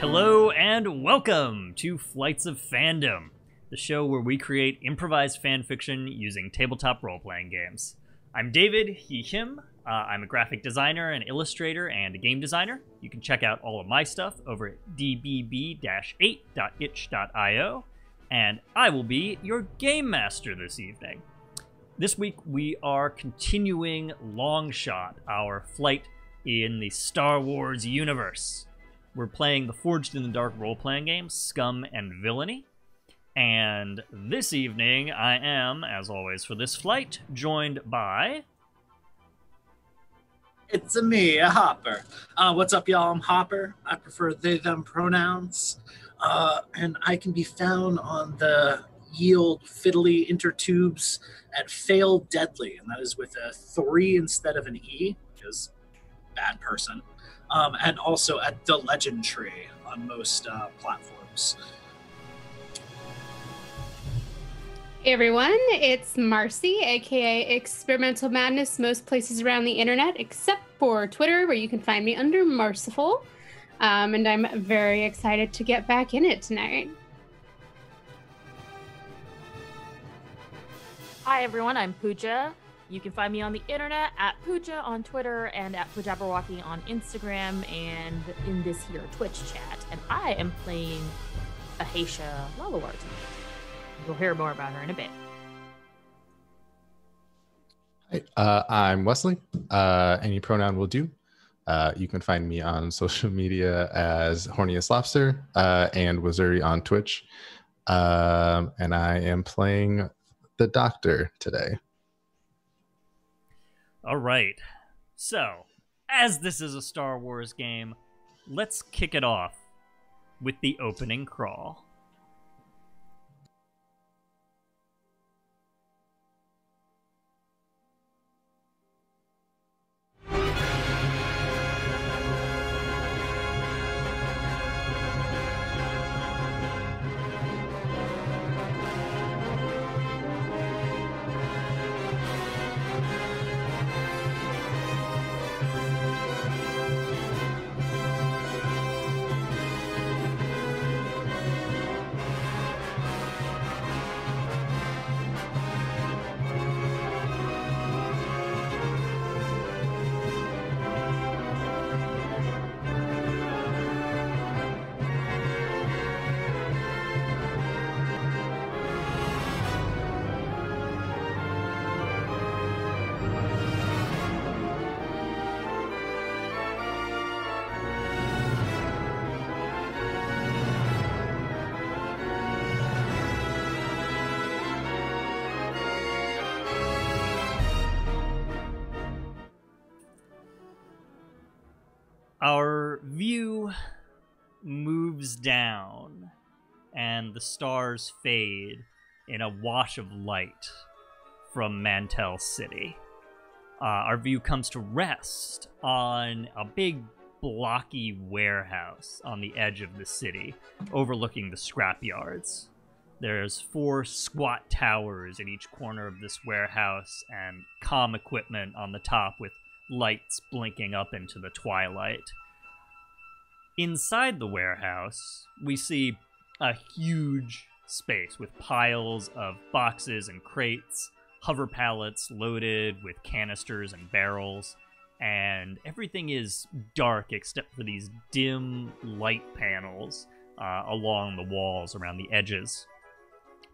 Hello and welcome to Flights of Fandom, the show where we create improvised fanfiction using tabletop role-playing games. I'm David, he, him. I'm a graphic designer, an illustrator, and a game designer. You can check out all of my stuff over at dbb-8.itch.io, and I will be your game master this evening. This week we are continuing Longshot, our flight in the Star Wars universe. We're playing the Forged in the Dark role-playing game, Scum and Villainy. And this evening, I am, as always for this flight, joined by... It's me, a Hopper. What's up, y'all? I'm Hopper. I prefer they, them pronouns. And I can be found on the Yield Fiddly Intertubes at Fail Deadly. And that is with a 3 instead of an E, because bad person. And also at The Legend Tree on most platforms. Hey everyone, it's Marcy, aka Experimental Madness, most places around the internet except for Twitter, where you can find me under Merciful. And I'm very excited to get back in it tonight. Hi everyone, I'm Puja. You can find me on the internet at Puja on Twitter and at Pujabberwocky on Instagram and in this here Twitch chat. And I am playing Ahesha Laluar tonight. You'll hear more about her in a bit. Hi, I'm Wesley. Any pronoun will do. You can find me on social media as Horniest Lobster and Wizuri on Twitch. And I am playing the Doctor today. All right, so, as this is a Star Wars game, let's kick it off with the opening crawl. Our view moves down, and the stars fade in a wash of light from Mantell City. Our view comes to rest on a big, blocky warehouse on the edge of the city, overlooking the scrapyards. There's 4 squat towers in each corner of this warehouse, and comm equipment on the top with lights blinking up into the twilight. Inside the warehouse, we see a huge space with piles of boxes and crates, hover pallets loaded with canisters and barrels, and everything is dark except for these dim light panels along the walls around the edges.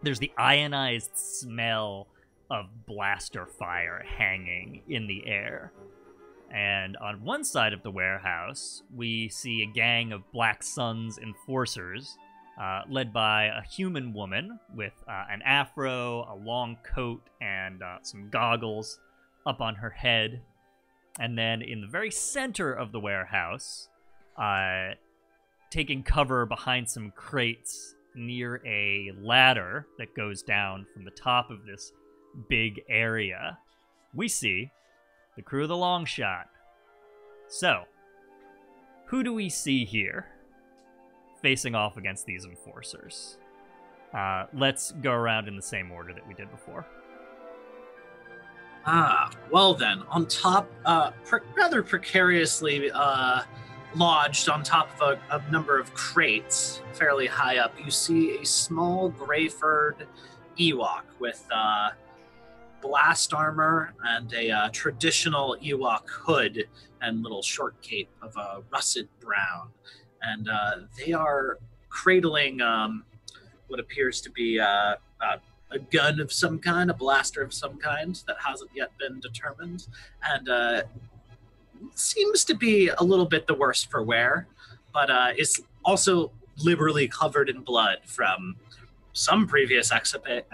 There's the ionized smell of blaster fire hanging in the air. And on one side of the warehouse, we see a gang of Black Sun's enforcers, led by a human woman with an afro, a long coat, and some goggles up on her head. And then in the very center of the warehouse, taking cover behind some crates near a ladder that goes down from the top of this big area, we see the crew of the Longshot. So, who do we see here facing off against these enforcers? Let's go around in the same order that we did before. Well then, on top, rather precariously lodged on top of a number of crates fairly high up, you see a small gray-furred Ewok with blast armor and a traditional Ewok hood and little short cape of a russet brown. And they are cradling what appears to be a gun of some kind, a blaster of some kind that hasn't yet been determined. And seems to be a little bit the worse for wear, but is also liberally covered in blood from some previous escapade.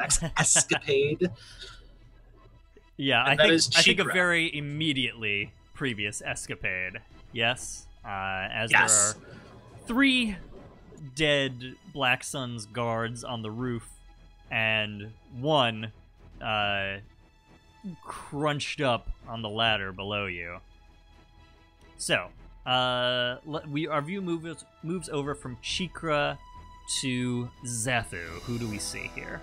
Yeah, And I that is think a Cheekra. very immediately previous escapade. Yes, as Yes. there are 3 dead Black Sun's guards on the roof, and 1 crunched up on the ladder below you. So, our view moves over from Cheekra to Zethu. Who do we see here?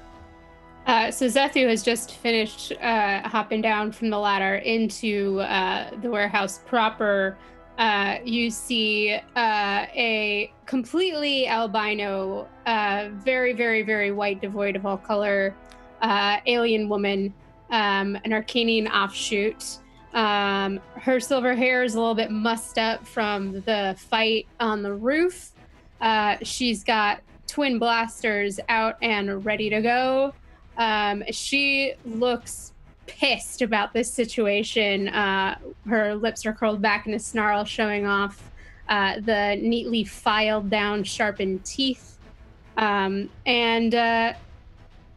So Zethu has just finished hopping down from the ladder into the warehouse proper. You see a completely albino, very, very, very white, devoid of all color, alien woman, an Arcanian offshoot. Her silver hair is a little bit mussed up from the fight on the roof. She's got twin blasters out and ready to go. She looks pissed about this situation. Her lips are curled back in a snarl, showing off the neatly filed down, sharpened teeth. And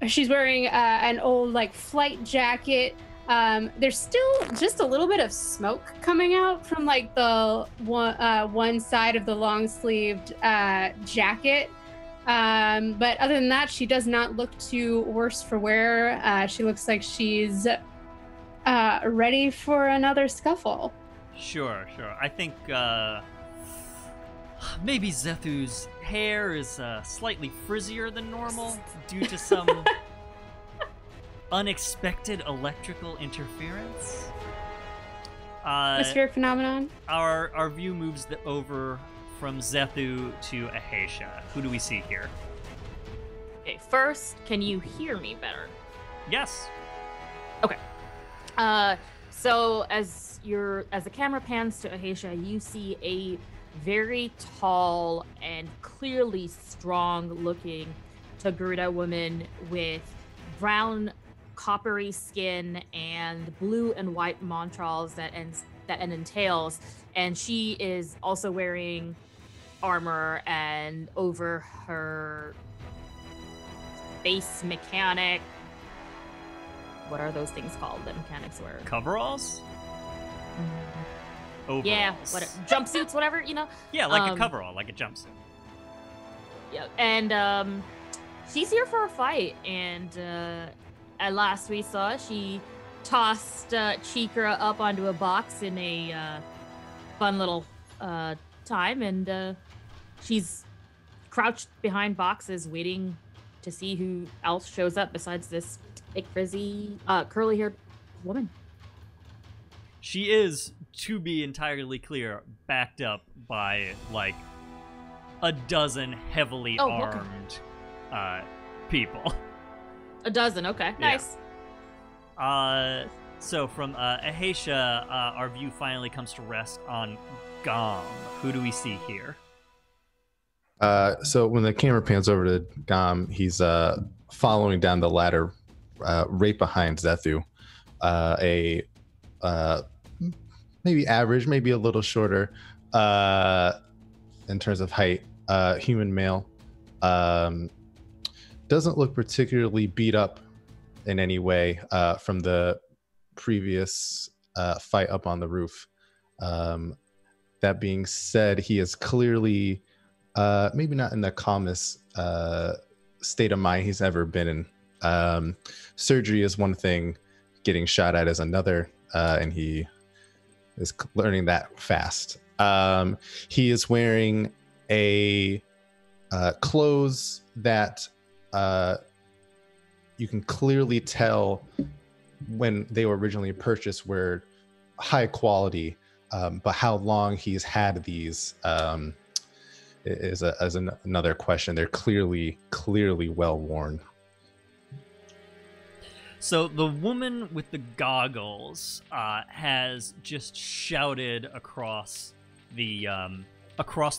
she's wearing an old flight jacket. There's still just a little bit of smoke coming out from the one side of the long-sleeved jacket. But other than that, she does not look too worse for wear. She looks like she's ready for another scuffle. Sure. I think maybe Zethu's hair is slightly frizzier than normal due to some unexpected electrical interference. Atmospheric phenomenon. Our view moves over from Zethu to Ahesha. Who do we see here? Okay, first, can you hear me better? Yes. Okay. So as the camera pans to Ahesha, you see a very tall and clearly strong-looking Togruta woman with brown, coppery skin and blue and white montrals that end in tails, and she is also wearing armor, and over her space mechanic. What are those things called that mechanics wear? Coveralls? Overalls. Yeah, jumpsuits, whatever, Yeah, like a coverall, like a jumpsuit. Yeah, and she's here for a fight, and at last we saw, she tossed Cheekra up onto a box in a fun little time, and she's crouched behind boxes waiting to see who else shows up besides this big frizzy curly-haired woman. She is, to be entirely clear, backed up by a dozen heavily armed people. A dozen, okay, nice. So from Ahesha, our view finally comes to rest on Gom. Who do we see here? So when the camera pans over to Gom, he's following down the ladder right behind Zethu. Maybe average, maybe a little shorter in terms of height, human male. Doesn't look particularly beat up in any way from the previous fight up on the roof. That being said, he is clearly maybe not in the calmest state of mind he's ever been in. Surgery is one thing, getting shot at is another, and he is learning that fast. He is wearing a clothes that you can clearly tell when they were originally purchased were high quality, but how long he's had these is another question. They're clearly well worn. So the woman with the goggles has just shouted across the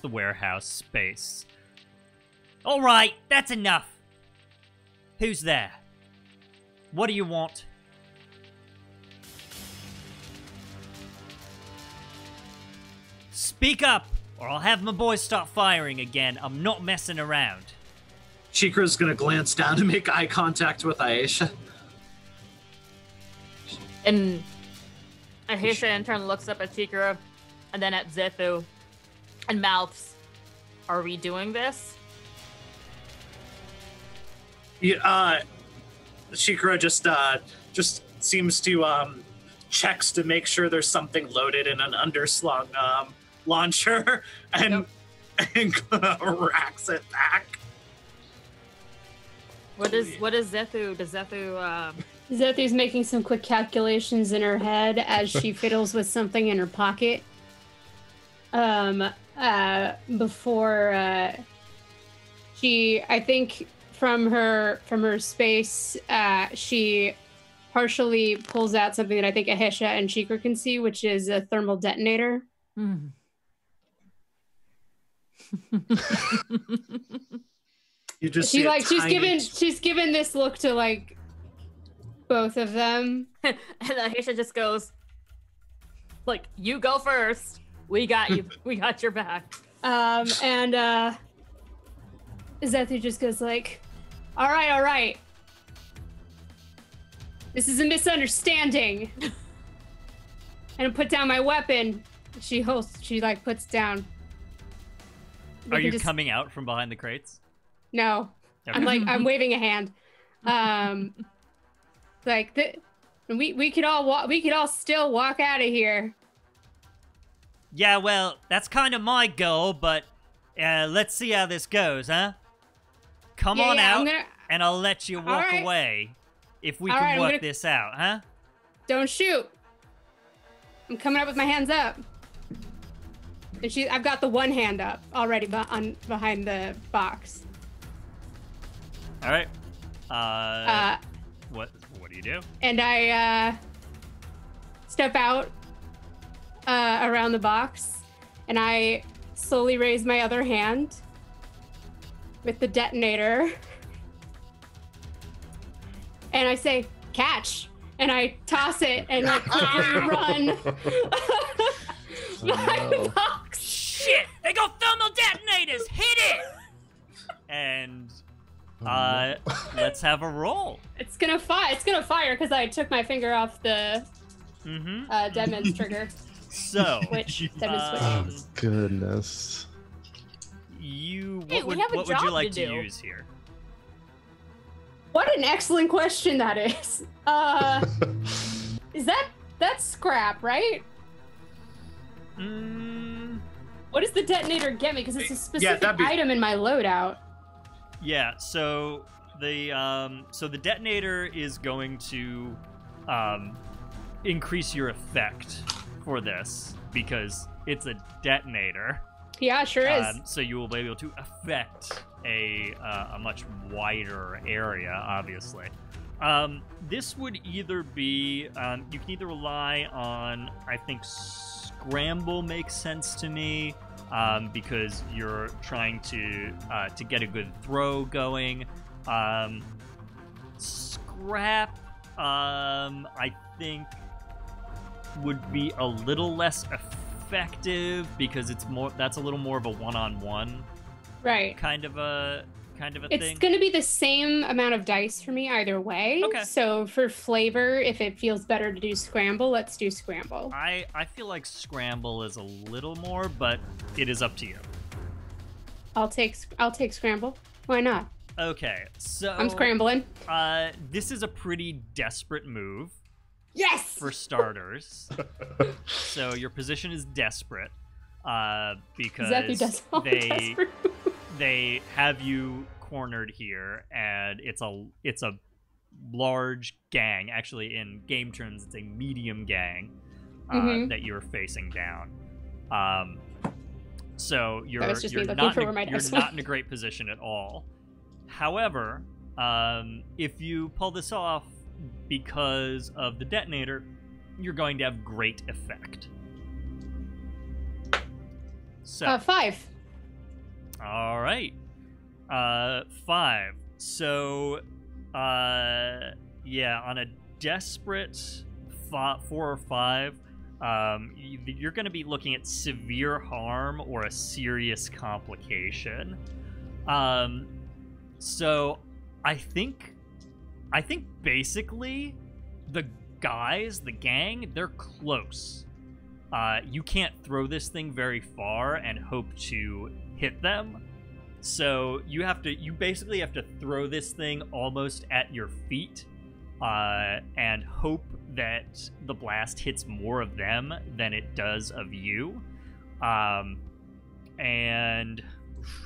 warehouse space. All right, that's enough. Who's there? What do you want? Speak up, or I'll have my boys start firing again. I'm not messing around. Cheekra's gonna glance down to make eye contact with Ahesha. And Ahesha in turn looks up at Cheekra and then at Zethu and mouths, "Are we doing this?" Yeah, Cheekra just seems to checks to make sure there's something loaded in an underslung launcher and racks it back. What is Zethu? Does Zethu Zethu's making some quick calculations in her head as she fiddles with something in her pocket. Before she, I think from her space, she partially pulls out something that I think Ahesha and Cheekra can see, which is a thermal detonator. You just she's given this look to like both of them. And Ahesha just goes, like, "You go first. We got you. We got your back." And Zethu just goes like, all right. This is a misunderstanding. And I put down my weapon. She puts down. Are you coming out from behind the crates? No. Okay. I'm waving a hand. We could all still walk out of here. Yeah, well, that's kind of my goal, but let's see how this goes, huh? Come on out, and I'll let you walk away if we can work this out, huh? Don't shoot. I'm coming up with my hands up. And I've got the one hand up already behind the box. All right. What do you do? And I step out around the box, and I slowly raise my other hand with the detonator, and I say, "Catch!" And I toss it and like quickly run behind the box. Shit! They got thermal detonators! Hit it! And let's have a roll. It's gonna fire because I took my finger off the dead man's trigger. So, dead man's switch. Goodness. What would you like to use here? What an excellent question that is. Is that's scrap, right? What does the detonator get me? Because it's a specific item in my loadout. Yeah, so the detonator is going to increase your effect for this because it's a detonator. Yeah, sure is. So you will be able to affect a much wider area, obviously. This would either be you can either rely on, I think, scramble makes sense to me because you're trying to get a good throw going. Scrap, I think, would be a little less effective because that's a little more of a one-on-one kind of a thing. It's going to be the same amount of dice for me either way. Okay. So for flavor, if it feels better to do scramble, let's do scramble. I feel like scramble is a little more, but it is up to you. I'll take scramble. Why not? Okay, so I'm scrambling. This is a pretty desperate move. Yes! For starters. So your position is desperate because they have you cornered here, and it's a large gang. Actually, in game terms, it's a medium gang. that you're facing down. So you're That was just me looking not for in where my a, you're dice not went. in a great position at all. However, if you pull this off because of the detonator, you're going to have great effect. So 5. all right, 5. So yeah, on a desperate 4 or 5, you're going to be looking at severe harm or a serious complication. So I think basically the guys, the gang, they're close. You can't throw this thing very far and hope to hit them. So you basically have to throw this thing almost at your feet, and hope that the blast hits more of them than it does of you. And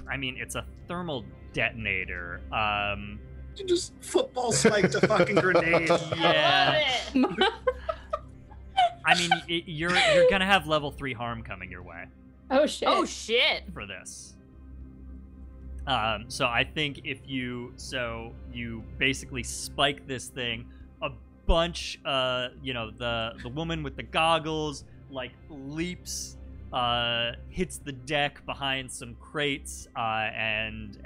I mean, it's a thermal detonator. You just football spiked a fucking grenade. Yeah. I love it. I mean, you're gonna have level 3 harm coming your way Oh shit. Oh shit. for this. So I think you basically spike this thing, a bunch, the woman with the goggles like leaps, hits the deck behind some crates, and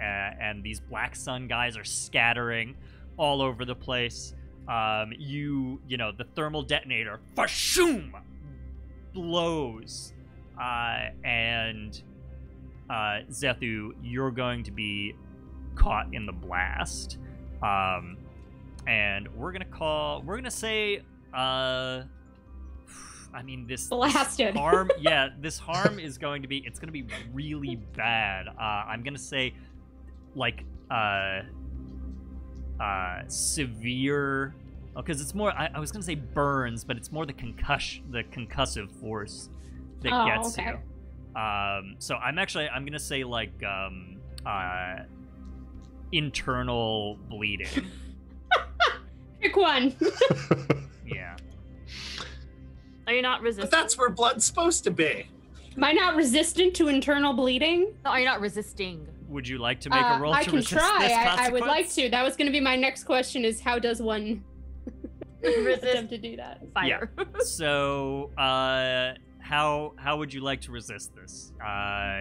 these Black Sun guys are scattering all over the place. The thermal detonator, fashoom, blows, and Zethu, you're going to be caught in the blast. And we're gonna say, this Blasted. harm, yeah, this harm is going to be, it's gonna be really bad. I'm gonna say, like, severe, because it's more, I was gonna say burns, but it's more the concussive force that gets okay. you. So I'm gonna say like internal bleeding. Pick one. Yeah. Are you not But resistant? that's where blood's supposed to be. Am I not resistant to internal bleeding? No, are you not resisting? Would you like to make a roll I to can resist try. this I would like consequence? to. That was going to be my next question: is how does one Resist attempt to do that? fire. So, how would you like to resist this?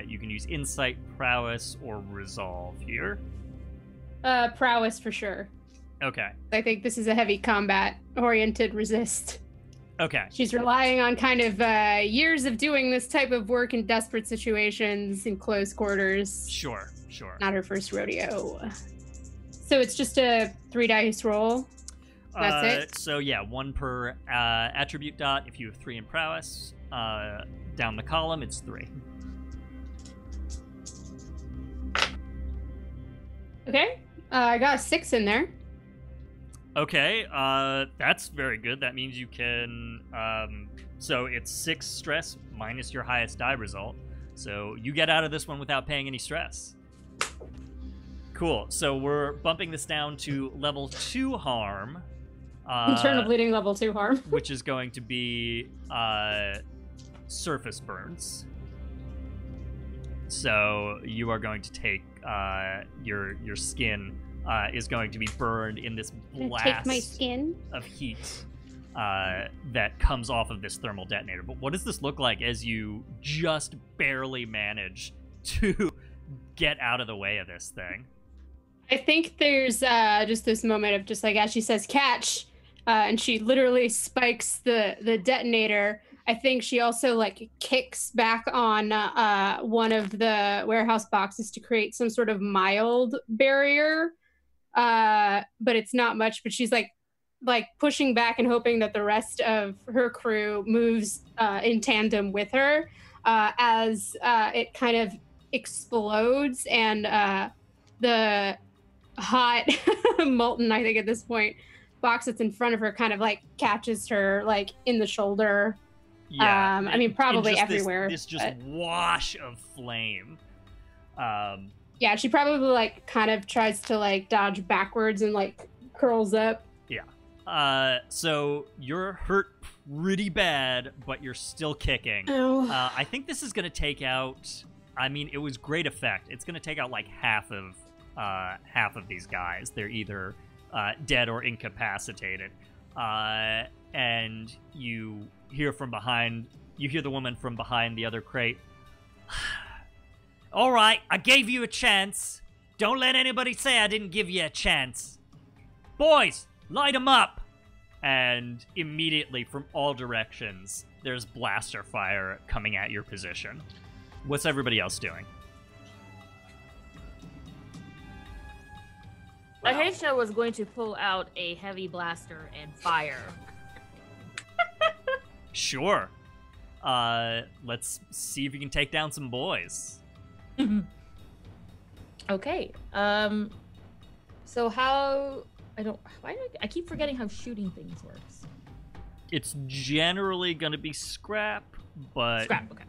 You can use insight, prowess, or resolve here. Prowess for sure. Okay. I think this is a heavy combat-oriented resist. Okay. She's relying on kind of years of doing this type of work in desperate situations in close quarters. Sure. Not her first rodeo. So it's just a 3 dice roll. That's it? So yeah, 1 per attribute dot. If you have 3 in prowess, down the column, it's 3. Okay. I got a 6 in there. Okay, that's very good. That means you can, so it's 6 stress minus your highest die result. So you get out of this one without paying any stress. Cool. So we're bumping this down to level 2 harm. Internal bleeding level 2 harm. Which is going to be surface burns. So you are going to take your skin is going to be burned in this blast Take my skin. of heat that comes off of this thermal detonator. But what does this look like as you just barely manage to get out of the way of this thing? I think there's just this moment of just like as she says catch, and she literally spikes the detonator. I think she also like kicks back on one of the warehouse boxes to create some sort of mild barrier, but it's not much. But she's like pushing back and hoping that the rest of her crew moves in tandem with her as it kind of explodes and the hot molten, I think at this point, box that's in front of her kind of like catches her like in the shoulder. Yeah, I mean probably just everywhere. This just wash of flame. Yeah, she probably like kind of tries to like dodge backwards and like curls up. Yeah. So you're hurt pretty bad, but you're still kicking. Oh. I think this is gonna take out. I mean, it was great effect. It's gonna take out like half of these guys. They're either dead or incapacitated. And you hear from behind. You hear the woman from behind the other crate. All right, I gave you a chance. Don't let anybody say I didn't give you a chance. Boys, light them up! And immediately from all directions, there's blaster fire coming at your position. What's everybody else doing? Ahesha was going to pull out a heavy blaster and fire. Sure. Let's see if you can take down some boys. Okay. So how... I keep forgetting how shooting things works. It's generally going to be scrap, but... Scrap, okay.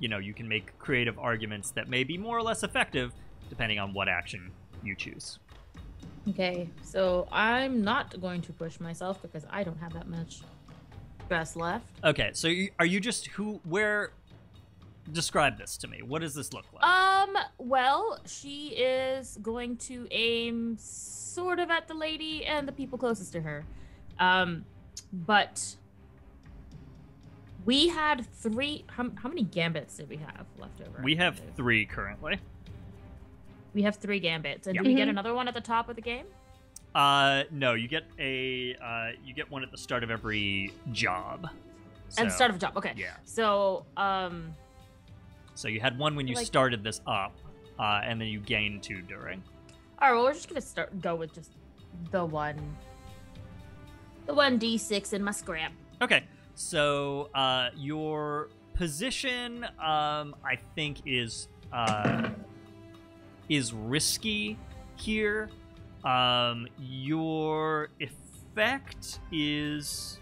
You can make creative arguments that may be more or less effective, depending on what action you choose. Okay, so I'm not going to push myself because I don't have that much stress left. Okay, so are you just where? Describe this to me. What does this look like? Well, she is going to aim sort of at the lady and the people closest to her. But we had 3. How many gambits did we have left over? We have 3 currently. We have 3 gambits, and Yep. do we get another one at the top of the game? No, you get one at the start of every job. At the So, start of a job. Okay. Yeah. So, So you had one when you started this up, and then you gained 2 during. all right. Well, we're just gonna go with just the one D6 in my scrap. Okay, so your position, I think, is risky here. Your effect is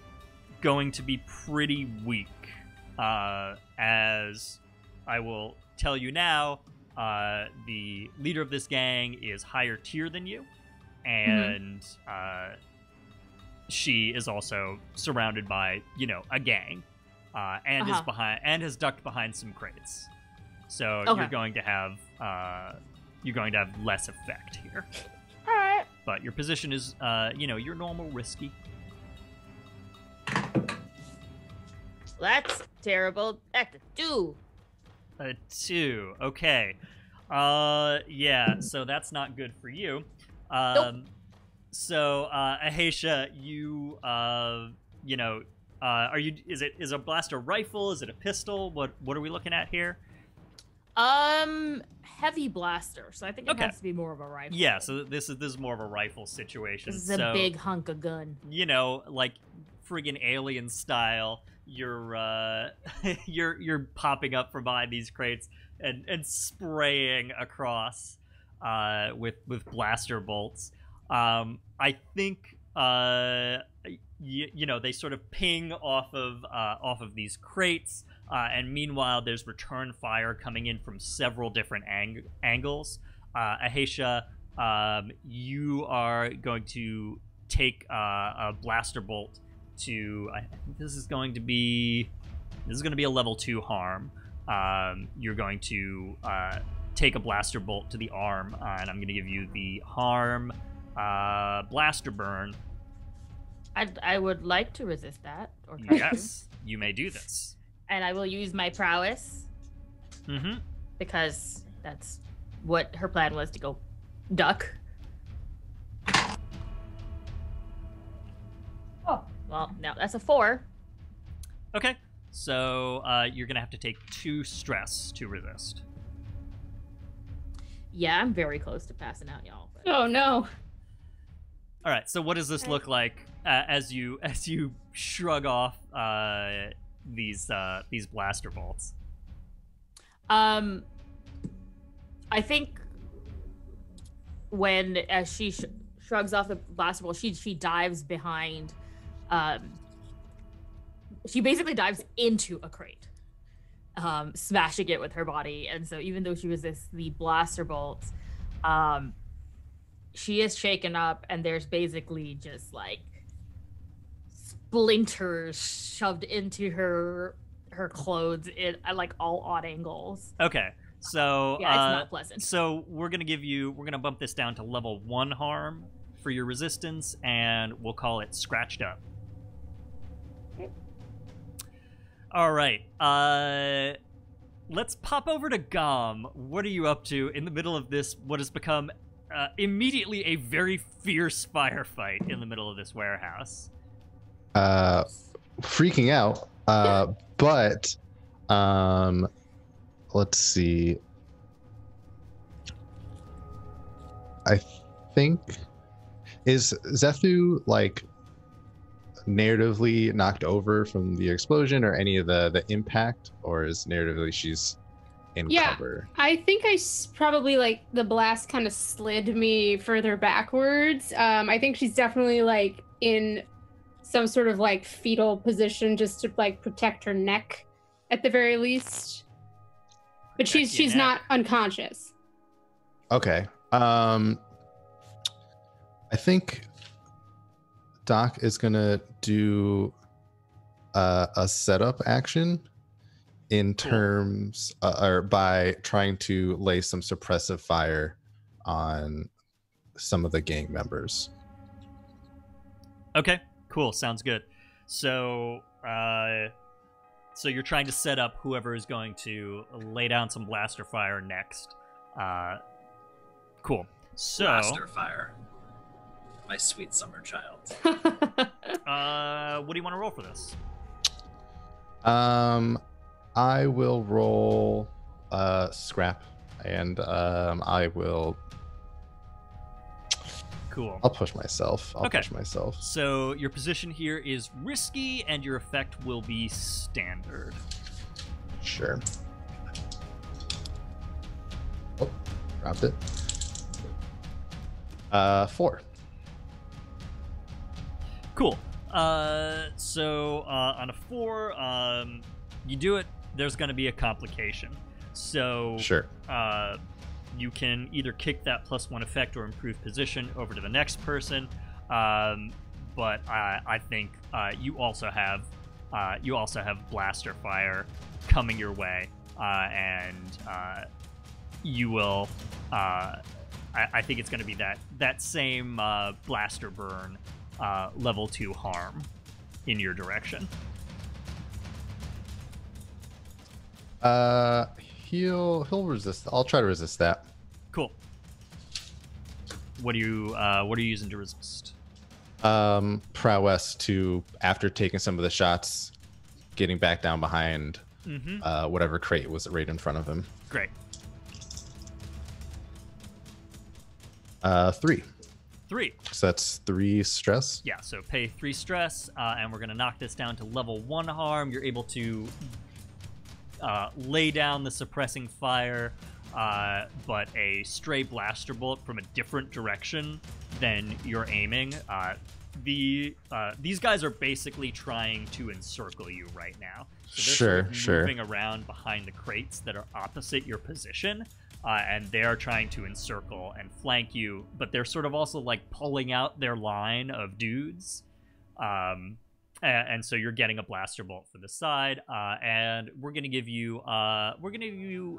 going to be pretty weak, as I will tell you now. The leader of this gang is higher tier than you, and she is also surrounded by, a gang, and is behind and has ducked behind some crates. So you're going to have less effect here. All right. But your position is, your normal risky. That's terrible. That's a 2. A 2. Okay. Yeah. So that's not good for you. Nope. So, Ahesha, you, are you? Is a blaster rifle? Is it a pistol? What are we looking at here? Heavy blaster. So I think it has to be more of a rifle. Yeah. So this is more of a rifle situation. This is a big hunk of gun. Like friggin' alien style. You're you're popping up from behind these crates and spraying across with blaster bolts. I think they sort of ping off of these crates, and meanwhile there's return fire coming in from several different angles. Ahesha, you are going to take a blaster bolt to. I think this is going to be a level 2 harm. You're going to take a blaster bolt to the arm, and I'm going to give you the harm blaster burn. I would like to resist that. Or try Yes, you may do this. And I will use my prowess. Mm-hmm. Because that's what her plan was, to go duck. Oh, well, no, that's a 4. Okay, so you're going to have to take 2 stress to resist. Yeah, I'm very close to passing out, y'all. But... Oh no. All right, so what does this look like as you shrug off these blaster bolts? I think when as she shrugs off the blaster bolt, she dives behind. She basically dives into a crate, smashing it with her body. And so even though she resists the blaster bolts, she is shaken up, and there's basically just like splinters shoved into her clothes at like all odd angles. Okay. So yeah, it's not pleasant. So we're gonna bump this down to level 1 harm for your resistance, and we'll call it scratched up. All right. Let's pop over to Gom. What are you up to in the middle of this? What has become immediately a very fierce firefight in the middle of this warehouse. Freaking out. But let's see. I think is Zethu like narratively knocked over from the explosion or any of the impact, or is narratively she's in cover? I think probably like the blast kind of slid me further backwards. I think she's definitely like in some sort of like fetal position just to like protect her neck at the very least. But she's not unconscious. Okay. I think Doc is gonna do a setup action in terms or by trying to lay some suppressive fire on some of the gang members. Okay, cool. Sounds good. So you're trying to set up whoever is going to lay down some blaster fire next. Cool. So Blaster fire. My sweet summer child. what do you want to roll for this? I will roll scrap, and I will. Cool. I'll push myself. Push myself. So your position here is risky, and your effect will be standard. Sure. Oh, dropped it. 4. Cool. So on a 4, you do it. There's going to be a complication. So sure. You can either kick that +1 effect or improve position over to the next person. But I think you also have blaster fire coming your way, and you will. I think it's going to be that same blaster burn, level 2 harm in your direction. He'll resist. I'll try to resist that. Cool. What are you using to resist? Prowess to, after taking some of the shots, getting back down behind whatever crate was right in front of him. Great. 3. 3. So that's 3 stress. Yeah, so pay 3 stress, and we're going to knock this down to level 1 harm. You're able to lay down the suppressing fire, but a stray blaster bullet from a different direction than you're aiming. These guys are basically trying to encircle you right now. So they're moving around behind the crates that are opposite your position. And they're trying to encircle and flank you, but they're sort of also like pulling out their line of dudes. And so you're getting a blaster bolt for the side, and we're gonna give you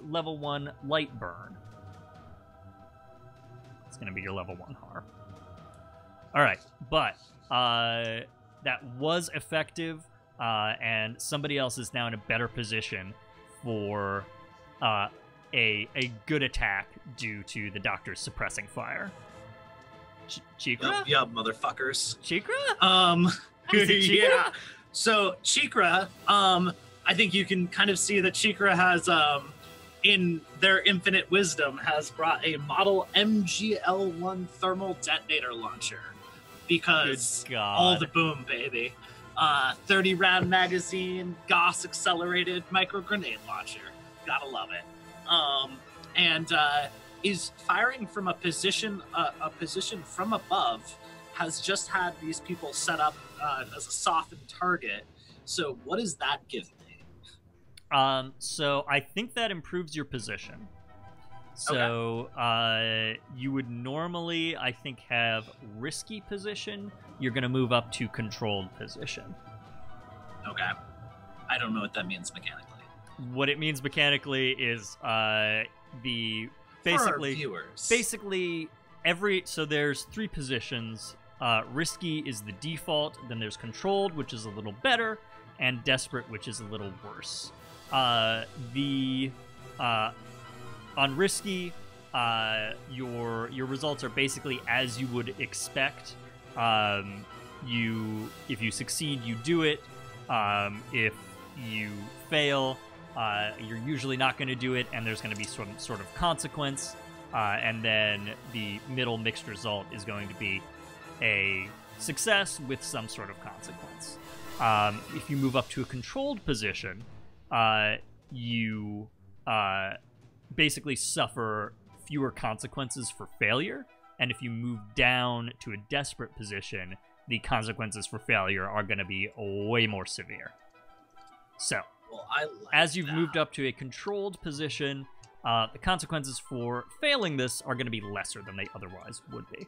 level 1 light burn. It's gonna be your level 1 harm. All right, but that was effective, and somebody else is now in a better position for a good attack due to the doctor's suppressing fire. Cheekra? Yup, motherfuckers. Cheekra? Yeah. So Cheekra, I think you can kind of see that Cheekra has, in their infinite wisdom, has brought a model MGL-1 thermal detonator launcher. Because all the boom, baby. 30 round magazine, Goss accelerated micro grenade launcher. Gotta love it. And is firing from a position from above. Has just had these people set up as a softened target. So what does that give me? So I think that improves your position. So you would normally, I think, have risky position. You're going to move up to controlled position. Okay. I don't know what that means mechanically. What it means mechanically is the basically so there's 3 positions. Risky is the default. Then there's controlled, which is a little better, and desperate, which is a little worse. On risky, your results are basically as you would expect. If you succeed, you do it. If you fail, you're usually not going to do it, and there's going to be some sort of consequence. And then the middle mixed result is going to be a success with some sort of consequence. If you move up to a controlled position, you basically suffer fewer consequences for failure, and if you move down to a desperate position, the consequences for failure are going to be way more severe. So, as you've moved up to a controlled position, the consequences for failing this are going to be lesser than they otherwise would be.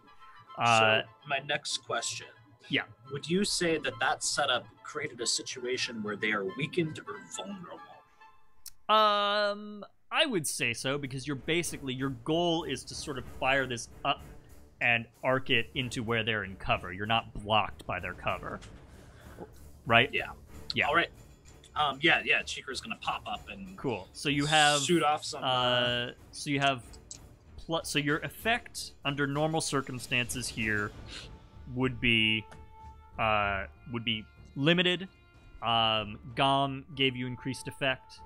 So, my next question. Yeah. Would you say that setup created a situation where they are weakened or vulnerable? I would say so, because your goal is to sort of fire this up and arc it into where they're in cover. You're not blocked by their cover. Right? Yeah. Yeah. All right. Yeah, Cheekra's gonna pop up and cool. So you have shoot off some so your effect under normal circumstances here would be limited. Gom gave you increased effect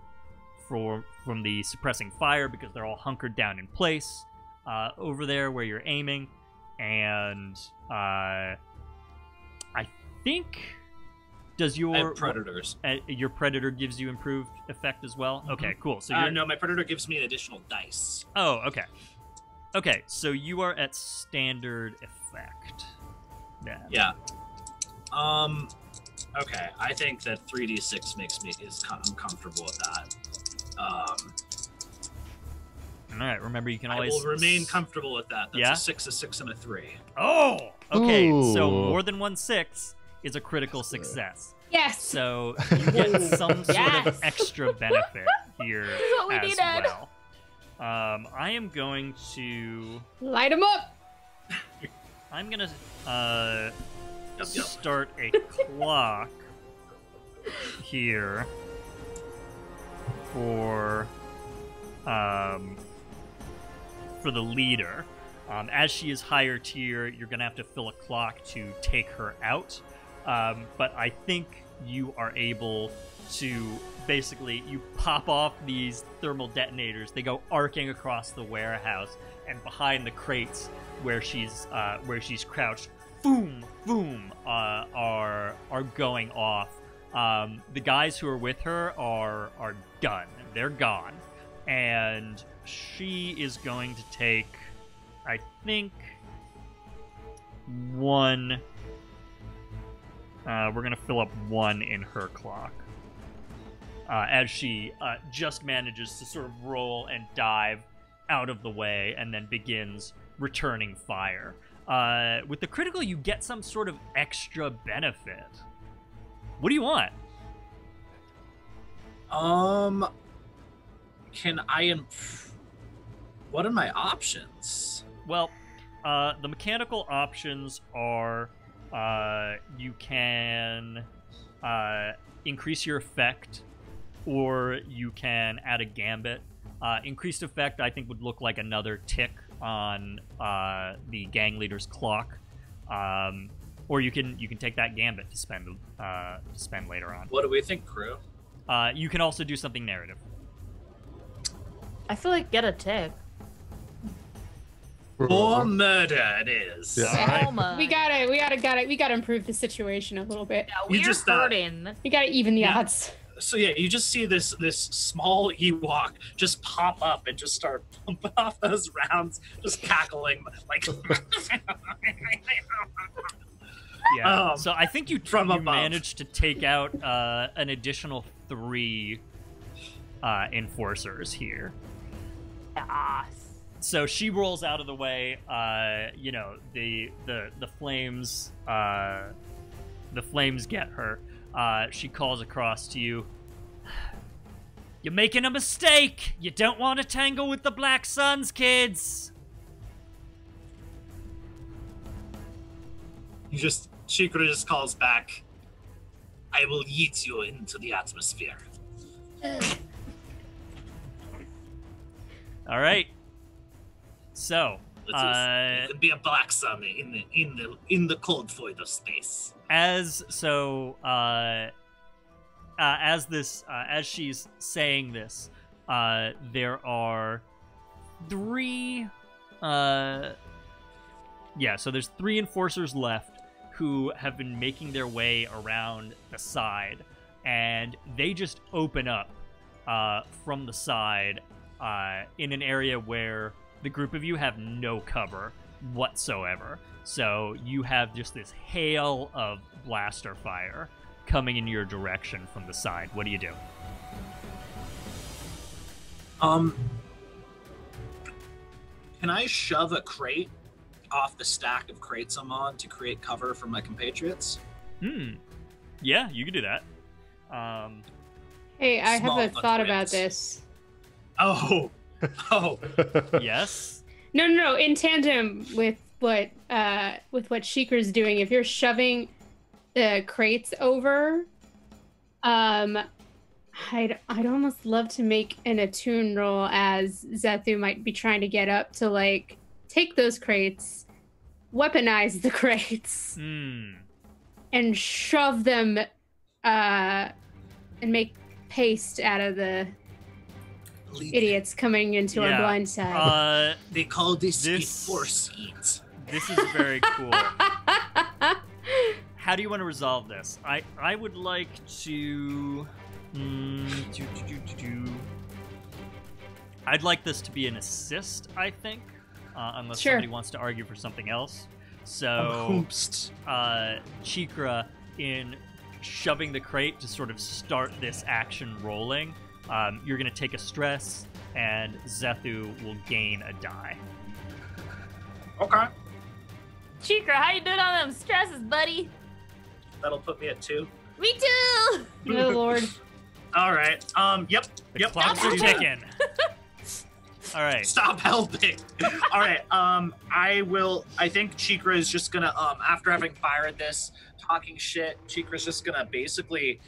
from the suppressing fire because they're all hunkered down in place over there where you're aiming, and I think your predators. Your predator gives you improved effect as well. Mm-hmm. Okay, cool. So no, my predator gives me an additional dice. Oh, okay. Okay, so you are at standard effect. Yeah. Okay, I think that 3d6 I'm comfortable with that. All right, remember you can always... I will remain comfortable with that. That's yeah? a 6, a 6, and a 3. Oh! Okay, Ooh. So more than 1 6 is a critical success. Yes! So you get some sort of extra benefit here as well. I am going to... Light them up! I'm going to start a clock here for the leader. As she is higher tier, you're going to have to fill a clock to take her out. But I think you are able to basically, you pop off these thermal detonators. They go arcing across the warehouse, and behind the crates where she's crouched, boom, boom, are going off. The guys who are with her are done. They're gone. And she is going to take, I think, 1. We're going to fill up 1 in her clock. As she just manages to sort of roll and dive out of the way and then begins returning fire. With the critical, you get some sort of extra benefit. What do you want? Can I what are my options? Well, the mechanical options are you can increase your effect, or you can add a gambit. Increased effect, I think, would look like another tick on the gang leader's clock, or you can take that gambit to spend later on. What do we think, crew? You can also do something narrative. I feel like get a tick. More murder it is. Yeah. Right. We gotta improve the situation a little bit. Yeah, we're just, hurting. We gotta even the odds. So yeah, you just see this small Ewok just pop up and just start pumping off those rounds, just cackling like. Yeah. So I think you above. managed to take out an additional 3 enforcers here. Yes. So she rolls out of the way. You know, the flames. The flames get her. She calls across to you. You're making a mistake. You don't want to tangle with the Black Suns, kids. Cheekra just calls back. I will yeet you into the atmosphere. All right. So, You can be a Black Sun in the cold void of space. As she's saying this, there are three. So there's three enforcers left who have been making their way around the side, and they just open up from the side in an area where the group of you have no cover whatsoever. So you have just this hail of blaster fire coming in your direction from the side. What do you do? Can I shove a crate off the stack of crates I'm on to create cover for my compatriots? Yeah, you can do that. Hey, I have a thought about this. Oh. Yes? No. In tandem with what Cheekra's doing, if you're shoving the crates over, I'd almost love to make an attune roll, as Zethu might be trying to get up to like take those crates, weaponize the crates, and shove them and make paste out of the idiots coming into our blind side. They call this force heat. This is very cool. How do you want to resolve this? I would like to... I'd like this to be an assist, I think. Unless somebody wants to argue for something else. So, Cheekra, in shoving the crate to sort of start this action rolling, you're going to take a stress, and Zethu will gain a die. Okay. Cheekra, how you doing on them stresses, buddy? That'll put me at 2. Me too! Oh, Lord. All right. Yep. The clocks are ticking. All right. Stop helping. All right. I think Cheekra is just gonna, after having fired this, talking shit, Cheekra's just gonna basically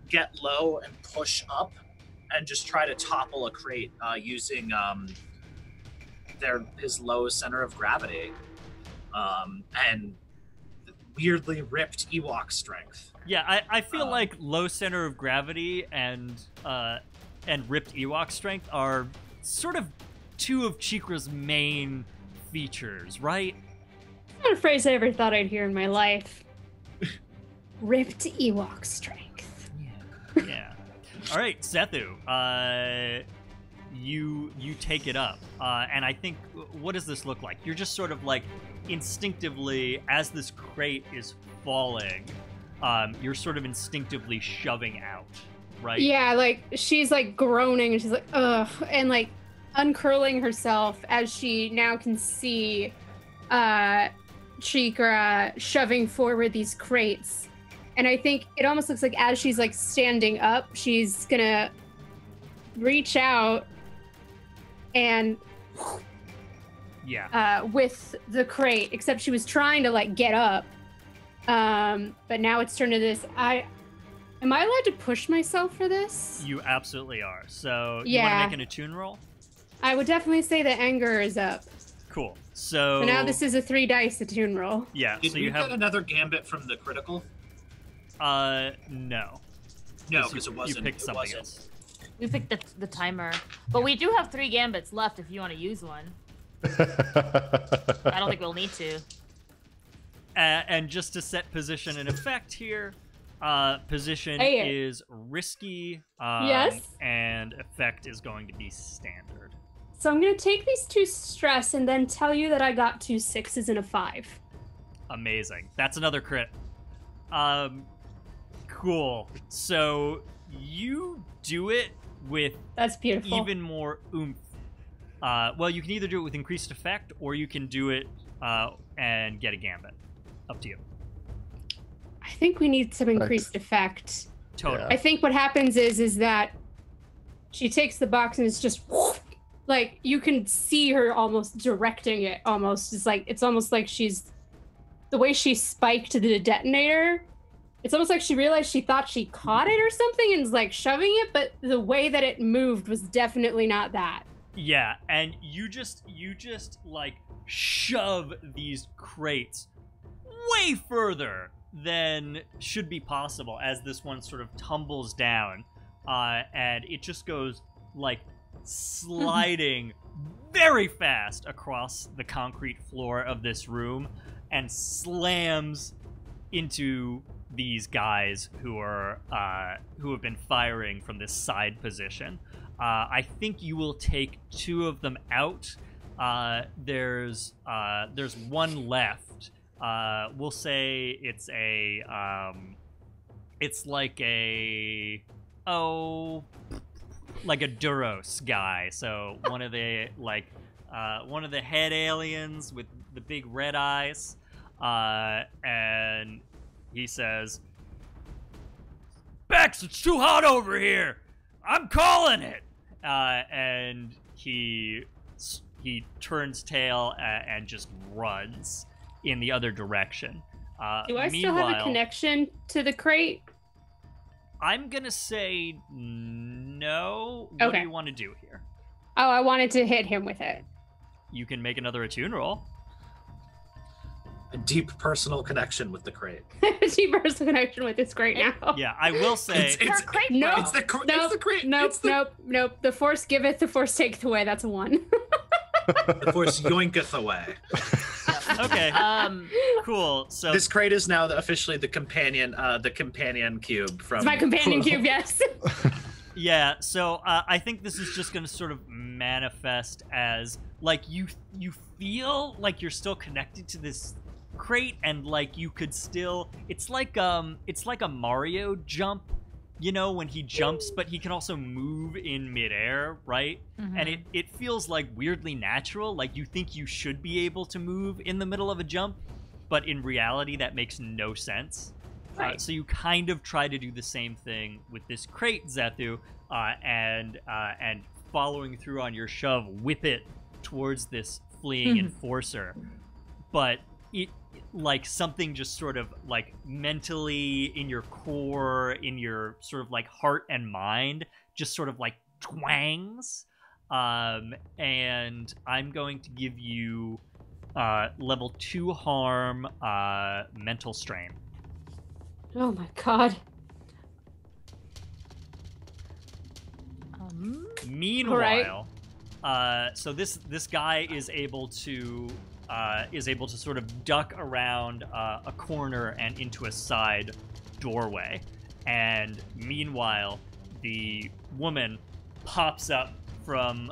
get low and push up and just try to topple a crate using his low center of gravity and weirdly ripped Ewok strength. Yeah, I feel like low center of gravity and ripped Ewok strength are sort of two of Cheekra's main features, right? Not a phrase I ever thought I'd hear in my life. Ripped Ewok strength. Yeah. All right, Zethu. You take it up, and I think, what does this look like? You're just sort of like instinctively, as this crate is falling, you're sort of instinctively shoving out, right? Yeah, like she's like groaning and she's like, ugh, and like uncurling herself as she now can see Cheekra shoving forward these crates. And I think it almost looks like as she's like standing up, she's gonna reach out and with the crate, except she was trying to like get up. But now it's turned to this. Am I allowed to push myself for this? You absolutely are. So you want to make an attune roll? I would definitely say the anger is up. Cool. So now this is a 3 dice attune roll. Yeah. Did you have another gambit from the critical? No. No, because it wasn't. You picked something else. We picked the timer, but we do have 3 gambits left if you want to use one. I don't think we'll need to. And just to set position and effect here, position is risky. Yes. And effect is going to be standard. So I'm going to take these 2 stress and then tell you that I got 2 6s and a 5. Amazing. That's another crit. Cool. So you do it with that's beautiful. even more oomph Well, you can either do it with increased effect, or you can do it and get a gambit. Up to you. I think we need some increased effect. Totally. I think what happens is that she takes the box and it's just like you can see her almost directing it. It's almost like she's the way she spiked the detonator. It's almost like she realized she thought she caught it or something and is like shoving it, but the way that it moved was definitely not that. Yeah, and you just like shove these crates way further than should be possible as this one sort of tumbles down, and it just goes like sliding very fast across the concrete floor of this room and slams into these guys who have been firing from this side position. I think you will take 2 of them out. There's one left. We'll say it's like a Duros guy. So one of the head aliens with the big red eyes, and he says, "Bex, it's too hot over here. I'm calling it." And he turns tail and just runs in the other direction. Do I still have a connection to the crate? I'm gonna say no. What do you want to do here? Oh, I wanted to hit him with it. You can make another attune roll. A deep personal connection with the crate. A deep personal connection with this crate now. Yeah, I will say it's crate. No, it's the crate. Nope. The force giveth, the force taketh away. That's a 1. The force yoinketh away. Okay. Cool. So this crate is now officially the companion cube from. It's my companion cube. Yes. Yeah. So I think this is just going to sort of manifest as like you feel like you're still connected to this crate, and like you could still. It's like a Mario jump. You know, when he jumps, but he can also move in midair, right? Mm-hmm. And it feels like weirdly natural. Like you think you should be able to move in the middle of a jump, but in reality that makes no sense. Right. So you kind of try to do the same thing with this crate, Zethu, and following through on your shove, whip it towards this fleeing enforcer. But it like something just sort of like mentally in your core, in your sort of like heart and mind, just sort of like twangs. And I'm going to give you level 2 harm, mental strain. Oh my god. Meanwhile, so this guy is able to sort of duck around a corner and into a side doorway, and meanwhile the woman pops up from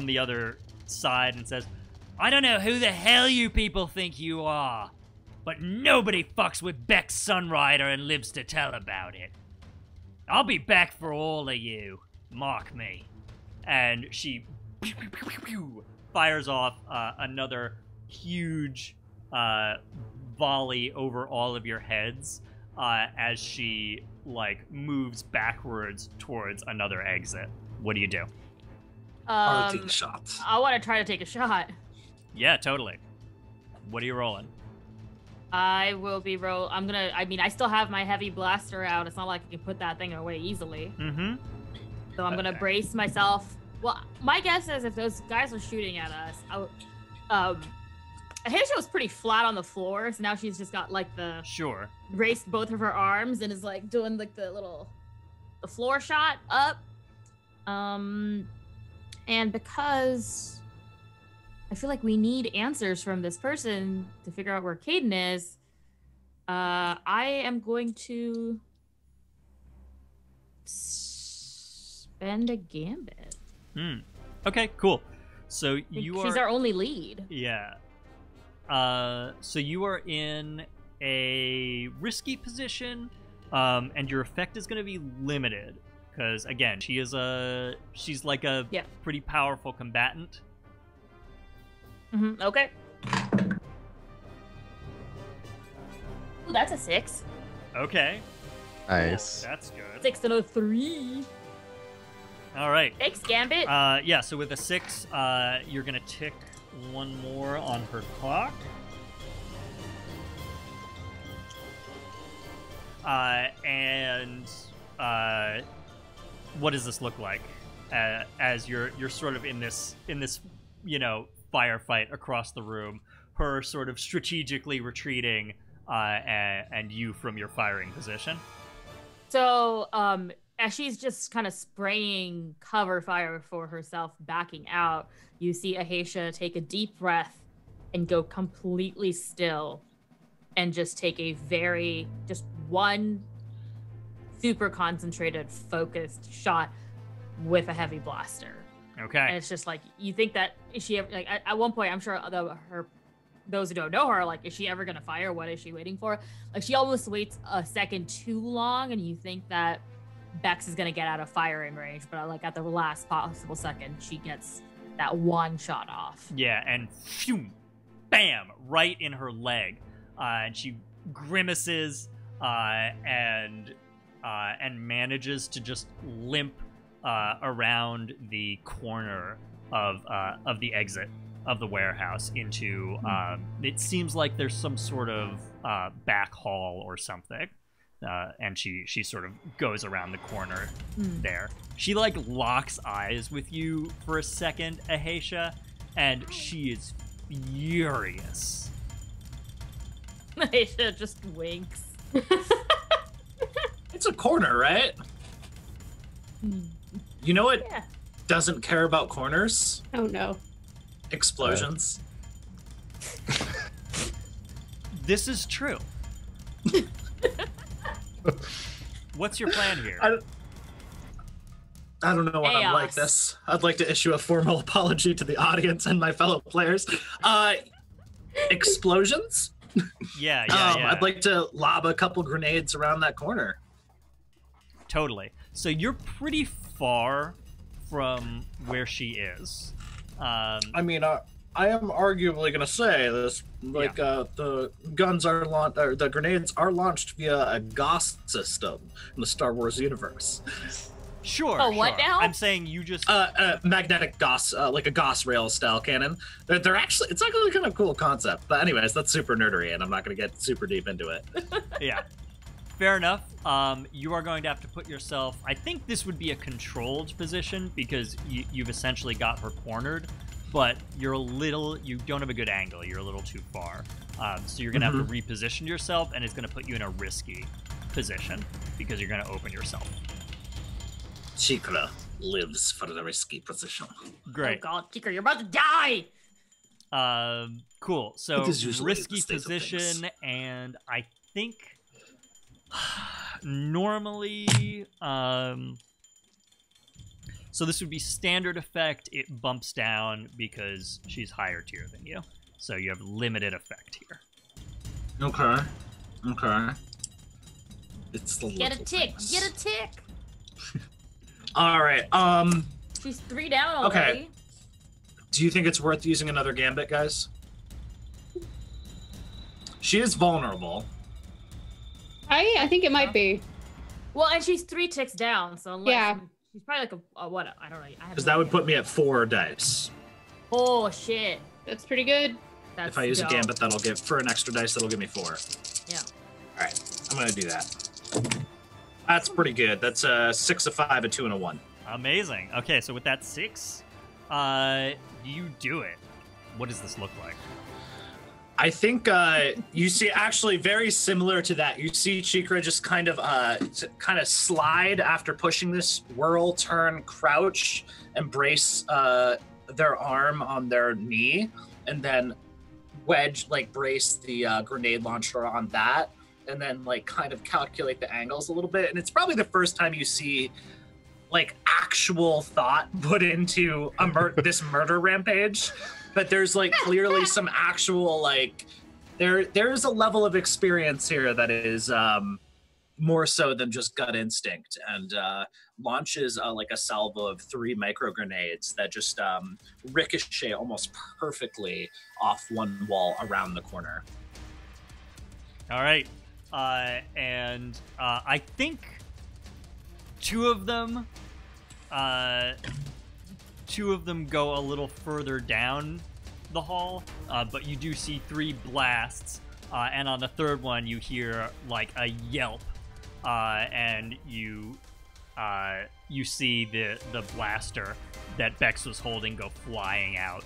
the other side and says, "I don't know who the hell you people think you are, but nobody fucks with Beck's Sunrider and lives to tell about it. I'll be back for all of you. Mark me." And she fires off another huge volley over all of your heads as she like moves backwards towards another exit. What do you do? I'll take a shot. I want to try to take a shot. Yeah, totally. What are you rolling? I will be I still have my heavy blaster out. It's not like I can put that thing away easily. Mm-hmm. So I'm gonna brace myself. Well, my guess is if those guys are shooting at us, Ahesha was pretty flat on the floor, so now she's just got like braced both of her arms and is like doing like the floor shot up. And because I feel like we need answers from this person to figure out where Caden is, I am going to spend a gambit. Okay, cool. So she's our only lead. Yeah. So you are in a risky position, and your effect is going to be limited Because again, she's like a pretty powerful combatant. Okay. Ooh, that's a 6. Okay. Nice. That's good. 6 and a 3. All right. Thanks, Gambit. Yeah, so with a 6, you're going to tick one more on her clock. What does this look like as you're sort of in this firefight across the room, her sort of strategically retreating and you from your firing position? So as she's just kind of spraying cover fire for herself, backing out, you see Ahesha take a deep breath and go completely still and just take just one super concentrated, focused shot with a heavy blaster. Okay. And it's just like, you think that, is she ever, like, at one point, I'm sure those who don't know her, like, is she ever going to fire? What is she waiting for? Like, she almost waits a second too long, and you think that Bex is going to get out of firing range, but like at the last possible second, she gets that one shot off. Yeah, and phew, bam, right in her leg. And she grimaces and manages to just limp around the corner of the exit of the warehouse into it seems like there's some sort of back hall or something, and she sort of goes around the corner there. She like locks eyes with you for a second, Ahesha, and she is furious. Ahesha just winks. It's a corner, right? You know what doesn't care about corners? Oh no. Explosions. This is true. What's your plan here? I don't know why I'm like this. I'd like to issue a formal apology to the audience and my fellow players. Explosions? Yeah. I'd like to lob a couple grenades around that corner. Totally. So you're pretty far from where she is. I mean, I am arguably going to say this. Like, the the grenades are launched via a Geese system in the Star Wars universe. Sure. Oh, what now? I'm saying you just magnetic Geese, like a Geese rail style cannon. They're actually, it's actually kind of a cool concept. But anyways, that's super nerdery, and I'm not going to get super deep into it. Yeah. Fair enough. You are going to have to put yourself, I think this would be a controlled position because you've essentially got her cornered, but you don't have a good angle. You're a little too far. So you're going to have to reposition yourself, and it's going to put you in a risky position because you're going to open yourself. Cheekra lives for the risky position. Great. Oh god, Cheekra, you're about to die! Cool. So risky the position, and I think normally so this would be standard effect. It bumps down because she's higher tier than you, so you have limited effect here. Okay. It's the Get a tick. All right. She's 3 down already. Okay. Do you think it's worth using another gambit, guys? She is vulnerable. I think it might be. Well, and she's 3 ticks down, so unless she's probably like a what? I don't know. Because that would put me at 4 dice. Oh shit. That's pretty good. That's if I use dope. a gambit, that'll give for an extra dice. That'll give me 4. Yeah. All right, I'm gonna do that. That's pretty good. That's a 6, a 5, a 2, and a 1. Amazing. Okay, so with that 6, you do it. What does this look like? I think you see actually very similar to that. You see Cheekra just kind of slide after pushing this, whirl, turn, crouch, and brace their arm on their knee, and then wedge, like brace the grenade launcher on that, and then like kind of calculate the angles a little bit. And it's probably the first time you see like actual thought put into this murder rampage. But there's like clearly some actual like there's a level of experience here that is more so than just gut instinct, and launches like a salvo of 3 micro grenades that just ricochet almost perfectly off one wall around the corner. All right. And I think 2 of them go a little further down the hall, but you do see 3 blasts, and on the 3rd one you hear like a yelp, and you see the blaster that Bex was holding go flying out.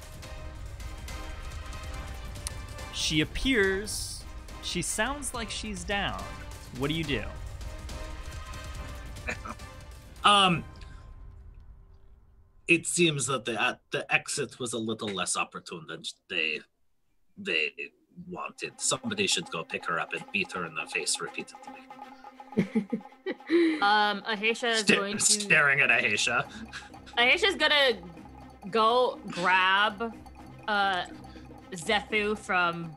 She appears. She sounds like she's down. What do you do? It seems that the exit was a little less opportune than they wanted. Somebody should go pick her up and beat her in the face repeatedly. Ahesha is going to... Staring at Ahesha. Ahesha's gonna go grab Zethu from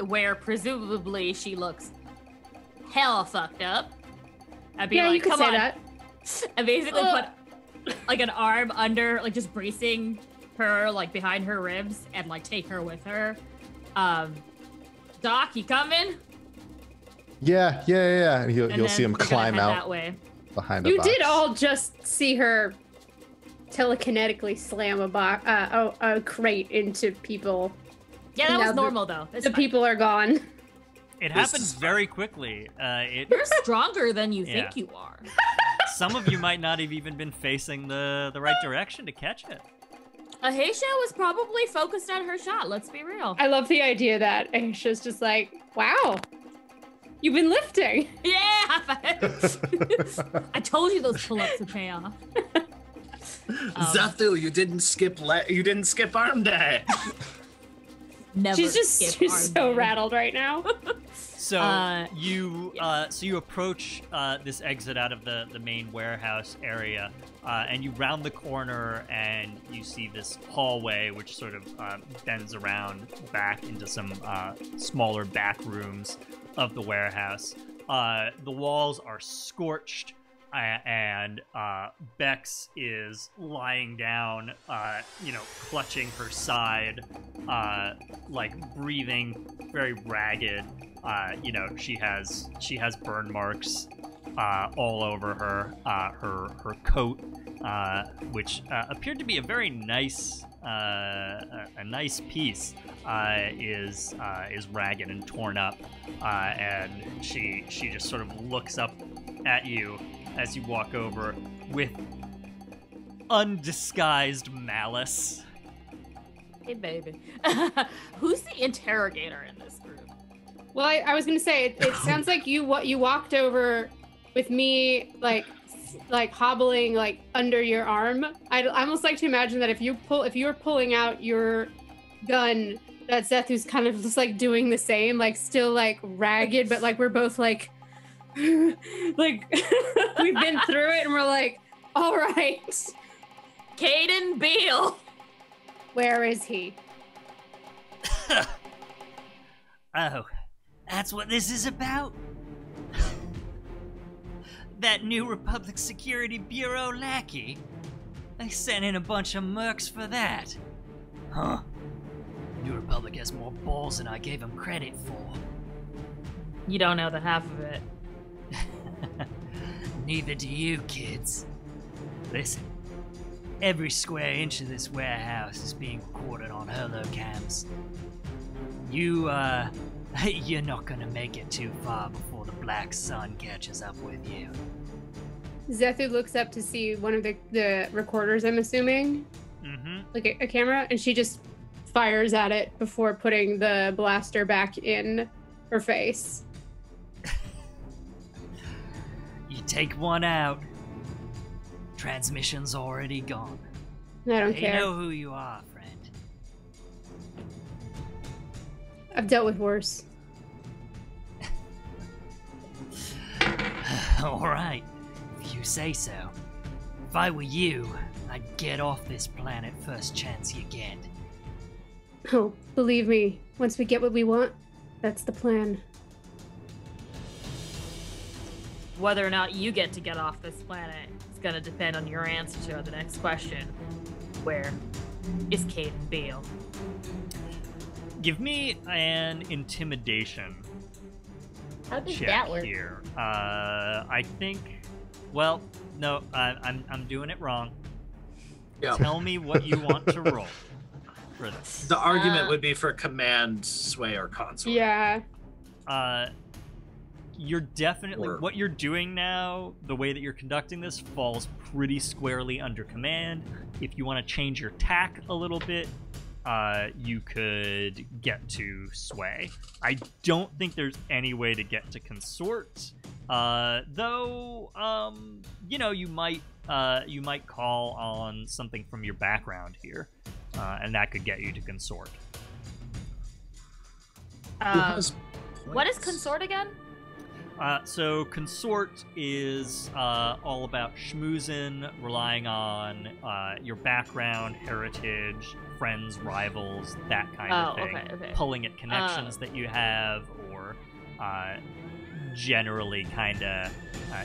where presumably she looks hell fucked up. I'd be like, you could come say on. that. And basically put like an arm under, like just bracing her like behind her ribs and like take her with her. Doc, you coming? Yeah. And you'll see him climb out that way. behind a You box. did all just see her telekinetically slam a crate into people. Yeah, that Now was normal though. It's The fine. people are gone. It happens very quickly. You're stronger than you think you are. Some of you might not have even been facing the right direction to catch it. Ahesha was probably focused on her shot, let's be real. I love the idea that Ahesha's just like, wow, you've been lifting. Yeah! I told you those pull-ups would pay off. Zethu, you didn't skip arm day. Never She's so rattled right now. So you approach this exit out of the main warehouse area, and you round the corner and you see this hallway which sort of bends around back into some smaller back rooms of the warehouse. The walls are scorched, and Bex is lying down, clutching her side, like breathing very ragged. She has burn marks all over her. Her coat, which appeared to be a very nice piece, is ragged and torn up, and she just sort of looks up at you as you walk over with undisguised malice. Hey, baby. Who's the interrogator in this group? Well, I was gonna say it sounds like you walked over with me like hobbling like under your arm. I almost like to imagine that if you were pulling out your gun, that Zethu's kind of just like doing the same, like still like ragged, but like we're both like like we've been through it and we're like, all right. Caden Beale. Where is he? Oh, that's what this is about? That New Republic Security Bureau lackey? They sent in a bunch of mercs for that. Huh? New Republic has more balls than I gave them credit for. You don't know the half of it. Neither do you, kids. Listen, every square inch of this warehouse is being recorded on holocams. You're not gonna make it too far before the Black Sun catches up with you. Zethu looks up to see one of the recorders, I'm assuming. Mm-hmm. Like a camera, and she just fires at it before putting the blaster back in her face. You take one out, transmission's already gone. I don't They care. know who you are, friend. I've dealt with worse. All right, if you say so. If I were you, I'd get off this planet first chance you get. Oh, believe me, once we get what we want, that's the plan. whether or not you get to get off this planet is going to depend on your answer to the next question. Where is Kate and Beale? Give me an intimidation How does check that work? here. I think. Well, no, I'm doing it wrong. Yeah. Tell me what you want to roll for this. The argument would be for command, sway, or consort. Yeah. You're definitely Or- what you're doing now. The way that you're conducting this falls pretty squarely under command. If you want to change your tack a little bit, you could get to sway. I don't think there's any way to get to consort, though. You might call on something from your background here, and that could get you to consort. Who has What is points? consort again? So consort is all about schmoozing, relying on your background, heritage, friends, rivals, that kind of thing. Okay. Pulling at connections that you have, or generally kind of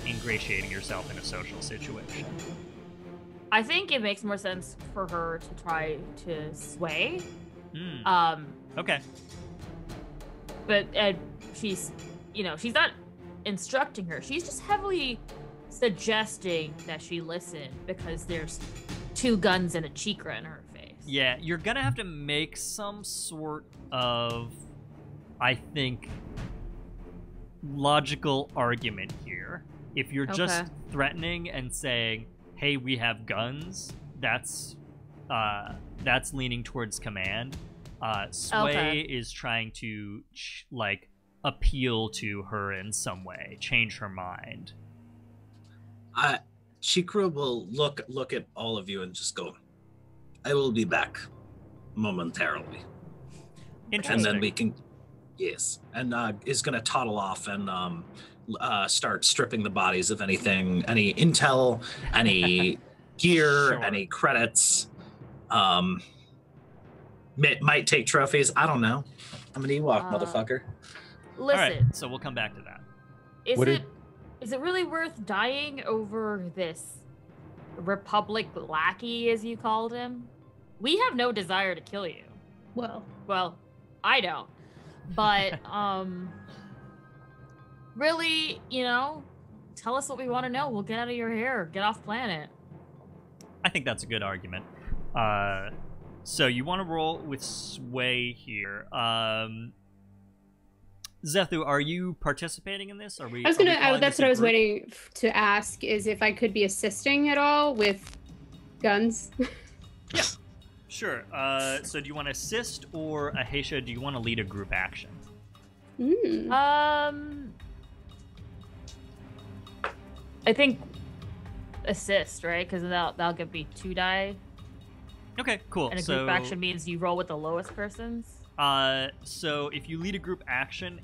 ingratiating yourself in a social situation. I think it makes more sense for her to try to sway. Okay. But she's not instructing her. She's just heavily suggesting that she listen because there's 2 guns and a Cheekra in her face. Yeah, you're gonna have to make some sort of, I think, logical argument here. If you're just Okay. threatening and saying, "Hey, we have guns," that's leaning towards command. Sway Okay. is trying to appeal to her in some way, change her mind. Cheekra will look at all of you and just go, "I will be back momentarily," Interesting. and then we can, yes, and is going to toddle off and start stripping the bodies of anything, any intel, any gear, Sure. any credits. Might take trophies. I don't know. I'm an Ewok, motherfucker. All Listen, right, so we'll come back to that. is it really worth dying over this Republic lackey, as you called him? We have no desire to kill you. Well, Well, I don't. But really, tell us what we want to know. We'll get out of your hair. Get off planet. I think that's a good argument. So you want to roll with sway here. Zethu, are you participating in this? that's what I was waiting to ask, is if I could be assisting at all with guns. Yeah, sure. So do you want to assist, or Ahesha, do you want to lead a group action? I think assist, right? Because that'll give me 2 die. Okay, cool. And a group action means you roll with the lowest persons. So if you lead a group action,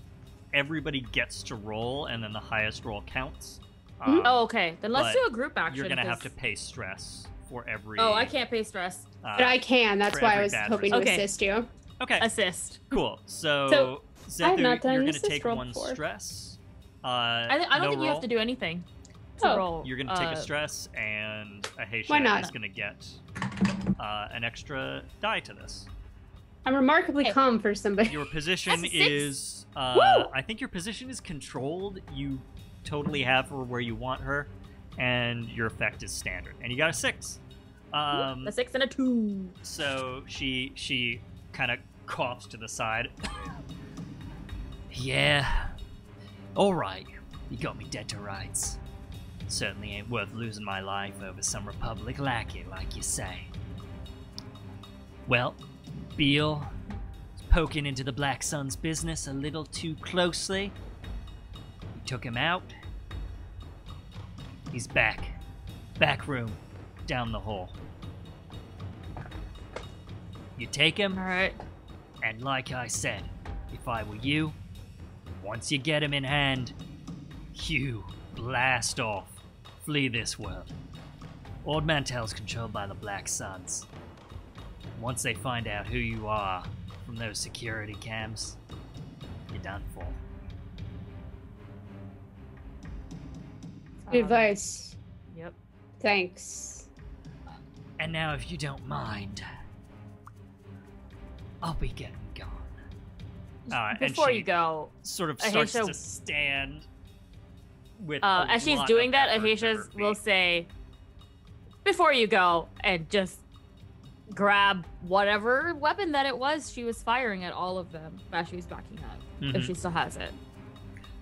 everybody gets to roll, and then the highest roll counts. Oh, okay. Then let's but do a group action. You're gonna have 'cause- to pay stress for every. Oh, I can't pay stress. But I can. That's for why I every was bad hoping to result. Okay. assist you. Okay, Assist. cool. So, So I have Zethu, not done you're an gonna assist take roll 1 before. stress. I don't no think you have roll. to do anything to Oh. roll. You're gonna take a stress, and Ahesha Why not? is gonna get an extra die to this. I'm remarkably Hey. calm for somebody. Your position That's a 6. is, Woo! I think your position is controlled. You totally have her where you want her, and your effect is standard. And you got a 6. A 6 and a 2. So she kind of coughs to the side. Yeah. All right. You got me dead to rights. Certainly ain't worth losing my life over some Republic lackey, like you say. Well, Beale is poking into the Black Sun's business a little too closely. We took him out. He's back. Back room. Down the hall. You take him, All right. and like I said, if I were you, once you get him in hand, you blast off. Flee this world. Ord Mantell's controlled by the Black Suns. Once they find out who you are from those security cams, you're done for. Good advice. Yep. Thanks. And now, if you don't mind, I'll be getting gone. And Before she you go, sort of starts Ahesha- to stand with as she's doing that, Ahesha will say, before you go, and just grab whatever weapon that it was she was firing at all of them as she was backing up, if she still has it.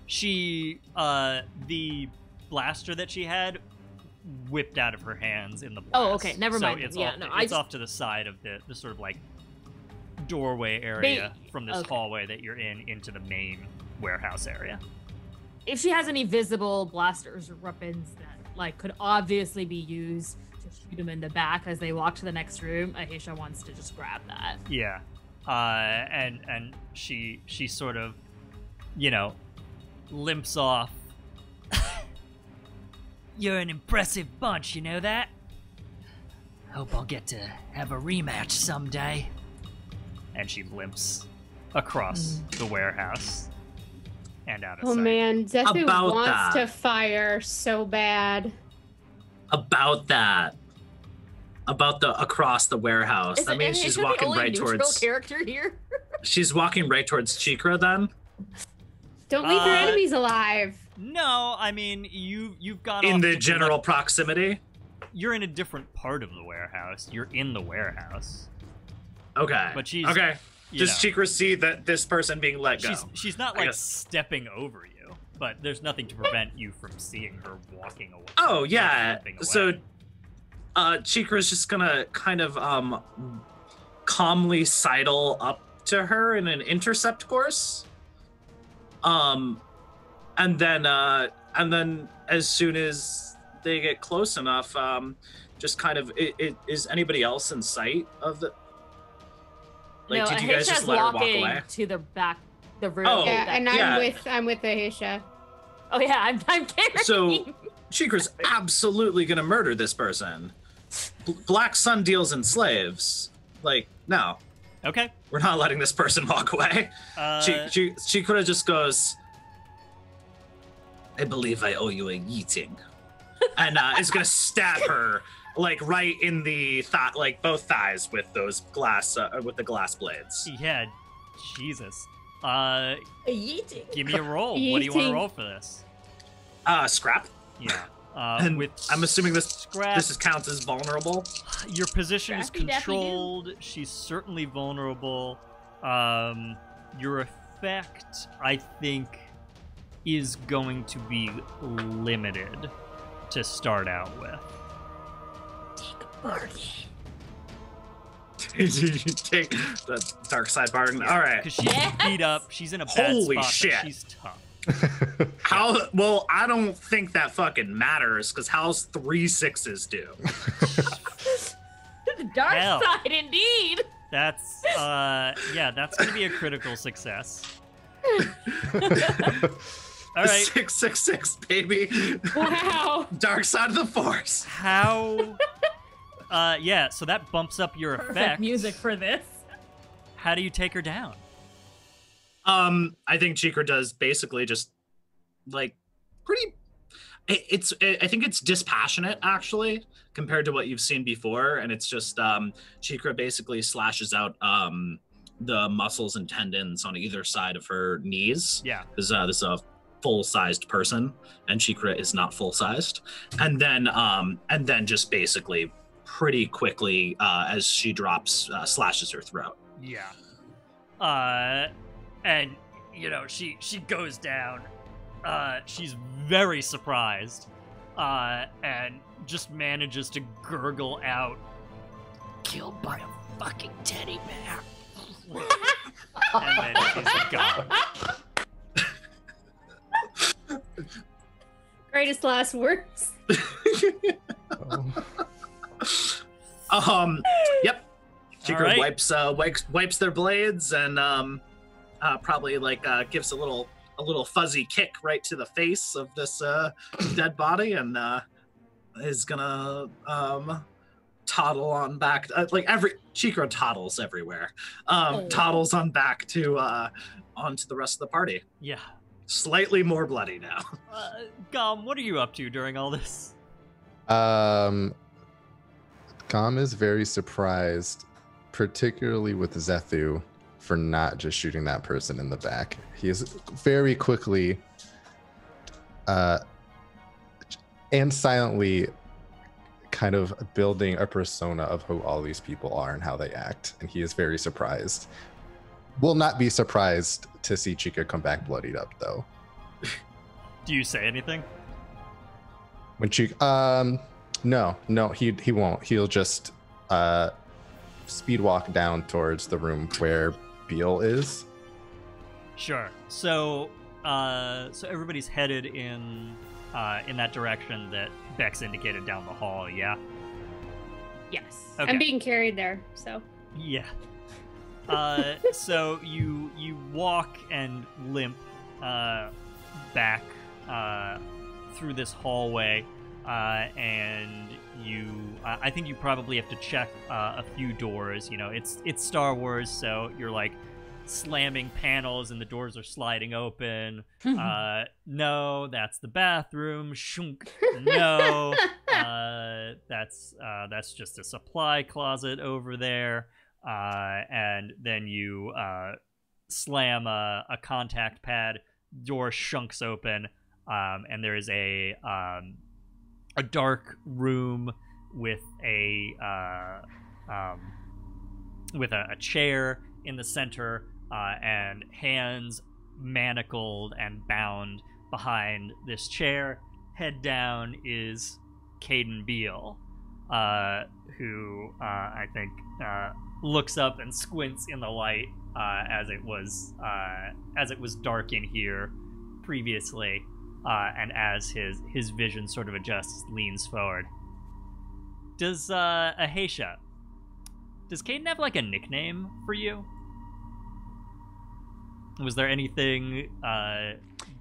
She, the blaster that she had whipped out of her hands in the blast. Oh, okay, never mind. It's Yeah, off, no, it's off to the side of the sort of like doorway area from this hallway that you're in into the main warehouse area. If she has any visible blasters or weapons that like could obviously be used to shoot them in the back as they walk to the next room, Ahesha wants to just grab that. Yeah, and she sort of, you know, limps off. You're an impressive bunch, you know that? Hope I'll get to have a rematch someday. And she limps across the warehouse and out of sight. Man, Zethu About wants that. to fire so bad. About that. About the across the warehouse. That means she's walking right towards. Character here. She's walking right towards Cheekra then. Don't leave your enemies alive. No, I mean, you've got In off the to general proximity. You're in a different part of the warehouse. You're in the warehouse. Okay. But she's okay. you Does know, Cheekra see that this person being let go? she's not I like guess. stepping over you, but there's nothing to prevent you from seeing her walking away. Oh yeah. Stepping away. So Cheekra's just gonna kind of calmly sidle up to her in an intercept course. And then as soon as they get close enough, just kind of is anybody else in sight of the? Like, No, did you guys Ahesha's just let her walk walking away? to the back, the room. Oh, Yeah, and yeah. I'm with Ahesha. Oh yeah, I'm carrying. So Cheekra's absolutely gonna murder this person. Black Sun deals in slaves. Like, no, Okay. we're not letting this person walk away. Cheekra just goes, I believe I owe you a yeeting. And is gonna stab her like right in the thigh, like both thighs with those glass with the glass blades. Yeah, Jesus. Yeeting. Give me a roll. What do you want to Yeeting. roll for this? Scrap. Yeah. And With I'm assuming this scrap, counts as vulnerable. your position is Scrappy dappy doo. controlled. She's certainly vulnerable. Your effect, I think, is going to be limited to start out with. Take a bargain. You take the dark side bargain. All right. Because she's beat up. She's in a bad Holy spot, shit. but she's tough. How? Well, I don't think that fucking matters because how's 3 6s do? The dark Hell. side, indeed. That's, yeah, that's going to be a critical success. All right. 666, baby. Wow. Dark side of the force. How? Yeah. So that bumps up your Perfect effect. music for this. How do you take her down? I think Cheekra does basically just like pretty. I think it's dispassionate actually compared to what you've seen before, and it's just Cheekra basically slashes out the muscles and tendons on either side of her knees. Yeah. This is a full-sized person, and Cheekra is not full-sized, and then just basically pretty quickly as she drops, slashes her throat. Yeah. And you know, she goes down. She's very surprised, and just manages to gurgle out, "Killed by a fucking teddy bear." And then she's gone. Greatest last words. Yep. Cheekra Alright. wipes their blades and probably like gives a little fuzzy kick right to the face of this dead body and is gonna toddle on back. Cheekra toddles everywhere. Toddles on back to onto the rest of the party. Yeah. Slightly more bloody now. Gom, what are you up to during all this? Gom is very surprised, particularly with Zethu, for not just shooting that person in the back. He is very quickly and silently kind of building a persona of who all these people are and how they act. And he is very surprised. Will not be surprised to see Cheekra come back bloodied up, though. Do you say anything? When Cheekra, no, he won't. He'll just speed walk down towards the room where Beal is. Sure. So everybody's headed in that direction that Bex indicated down the hall. Yeah. Yes. Okay. I'm being carried there, so. Yeah. So you walk and limp back through this hallway, and I think you probably have to check a few doors. You know, it's Star Wars, so you're like slamming panels and the doors are sliding open. No, that's the bathroom. Shunk. No, that's just a supply closet over there. And then you slam a contact pad. Door shunks open, and there is a dark room with a chair in the center. And hands manacled and bound behind this chair. Head down is Caden Beal, who I think looks up and squints in the light as it was dark in here previously, and as his vision sort of adjusts, leans forward. Does Ahesha, does Caden have like a nickname for you? Was there anything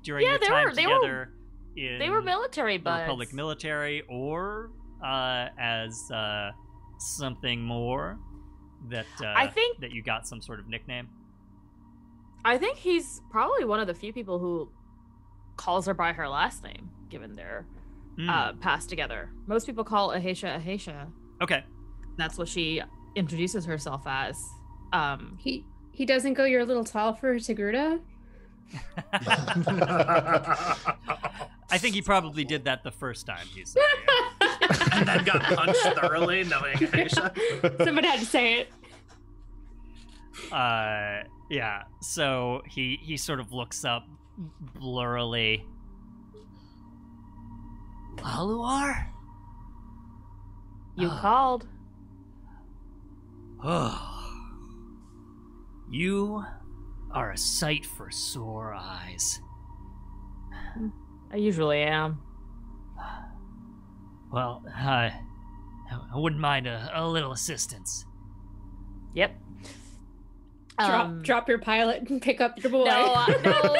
during your time together they were military buds. Republic military, or as something more that I think that you got some sort of nickname? I think he's probably one of the few people who calls her by her last name, given their past together. Most people call Ahesha. Okay. That's what she introduces herself as. He doesn't go, "You're a little tall for Tigruda." I think he probably did that the first time he said it. And then got punched thoroughly, knowing Ahesha. Someone had to say it. Yeah. So he sort of looks up blurrily. Laluar? You called. Oh. You are a sight for sore eyes. I usually am. Well, I wouldn't mind a little assistance. Yep. Drop your pilot and pick up your boy. No,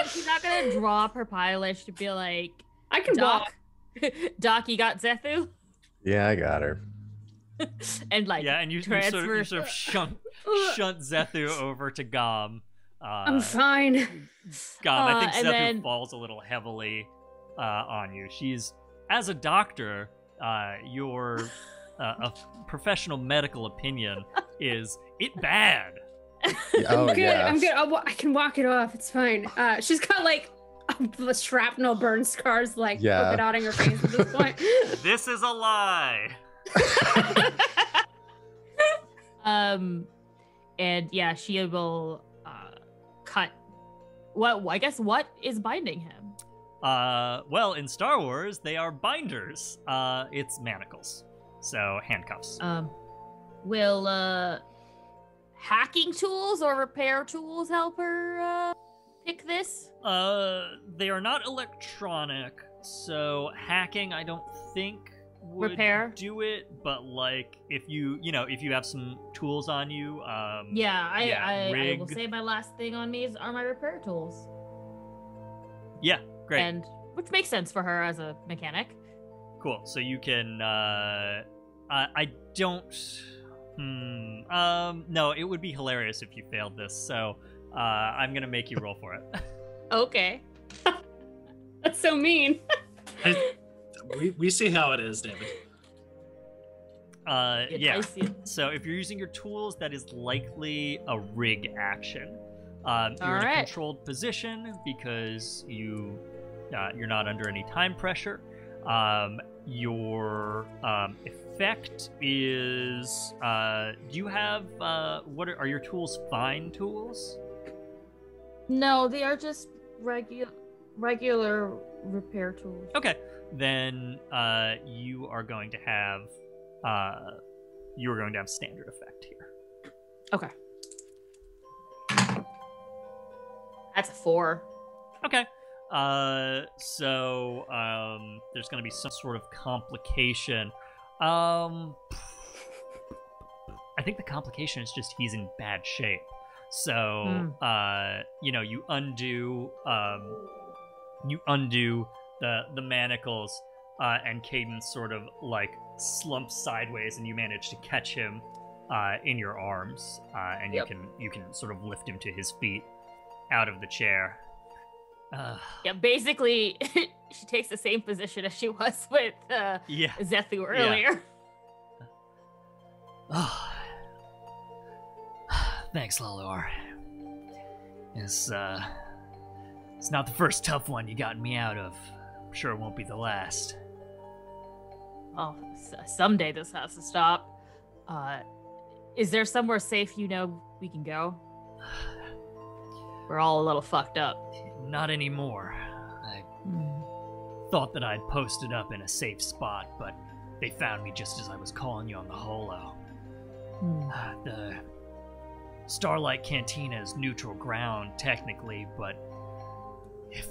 she's not gonna drop her pilot. She'd be like, I can walk. Doc, you got Zethu? Yeah, I got her. And like, yeah, and you sort of shunt Zethu over to Gom. I'm fine. Gom, I think Zethu falls a little heavily on you. She's, as a doctor, your a professional medical opinion is it bad. Oh, I'm good. yeah. I'm good. I can walk it off. It's fine. She's got like shrapnel burn scars, like polka dotting her face at this point. This is a lie. And yeah, she will cut. I guess what is binding him? Well, in Star Wars, they are binders. It's manacles, so handcuffs. Will hacking tools or repair tools help her pick this? They are not electronic, so hacking I don't think would repair do it, but like if you have some tools on you, I rig. will say my last thing on me are my repair tools. Yeah, great. And which makes sense for her as a mechanic. Cool. So you can I don't no, it would be hilarious if you failed this, so I'm gonna make you roll for it. Okay. That's so mean. We see how it is, David. Yeah. I see it. So if you're using your tools, that is likely a rig action. You're in a Alright. controlled position because you're not under any time pressure. Your effect is. Do you have what are your tools? Fine tools? No, they are just regular repair tools. Okay, then you are going to have standard effect here. Okay. That's a 4. Okay. So there's going to be some sort of complication. I think the complication is just he's in bad shape. So you undo the manacles, and Caden sort of like slumps sideways, and you manage to catch him in your arms, and Yep. you can sort of lift him to his feet out of the chair. Yeah, basically, she takes the same position as she was with Yeah. Zethu earlier. Oh. Thanks, Laluar. It's not the first tough one you got me out of. I'm sure it won't be the last. Oh, someday this has to stop. Is there somewhere safe we can go? We're all a little fucked up. Not anymore. I thought that I'd posted up in a safe spot, but they found me just as I was calling you on the holo. The Starlight Cantina is neutral ground, technically, but if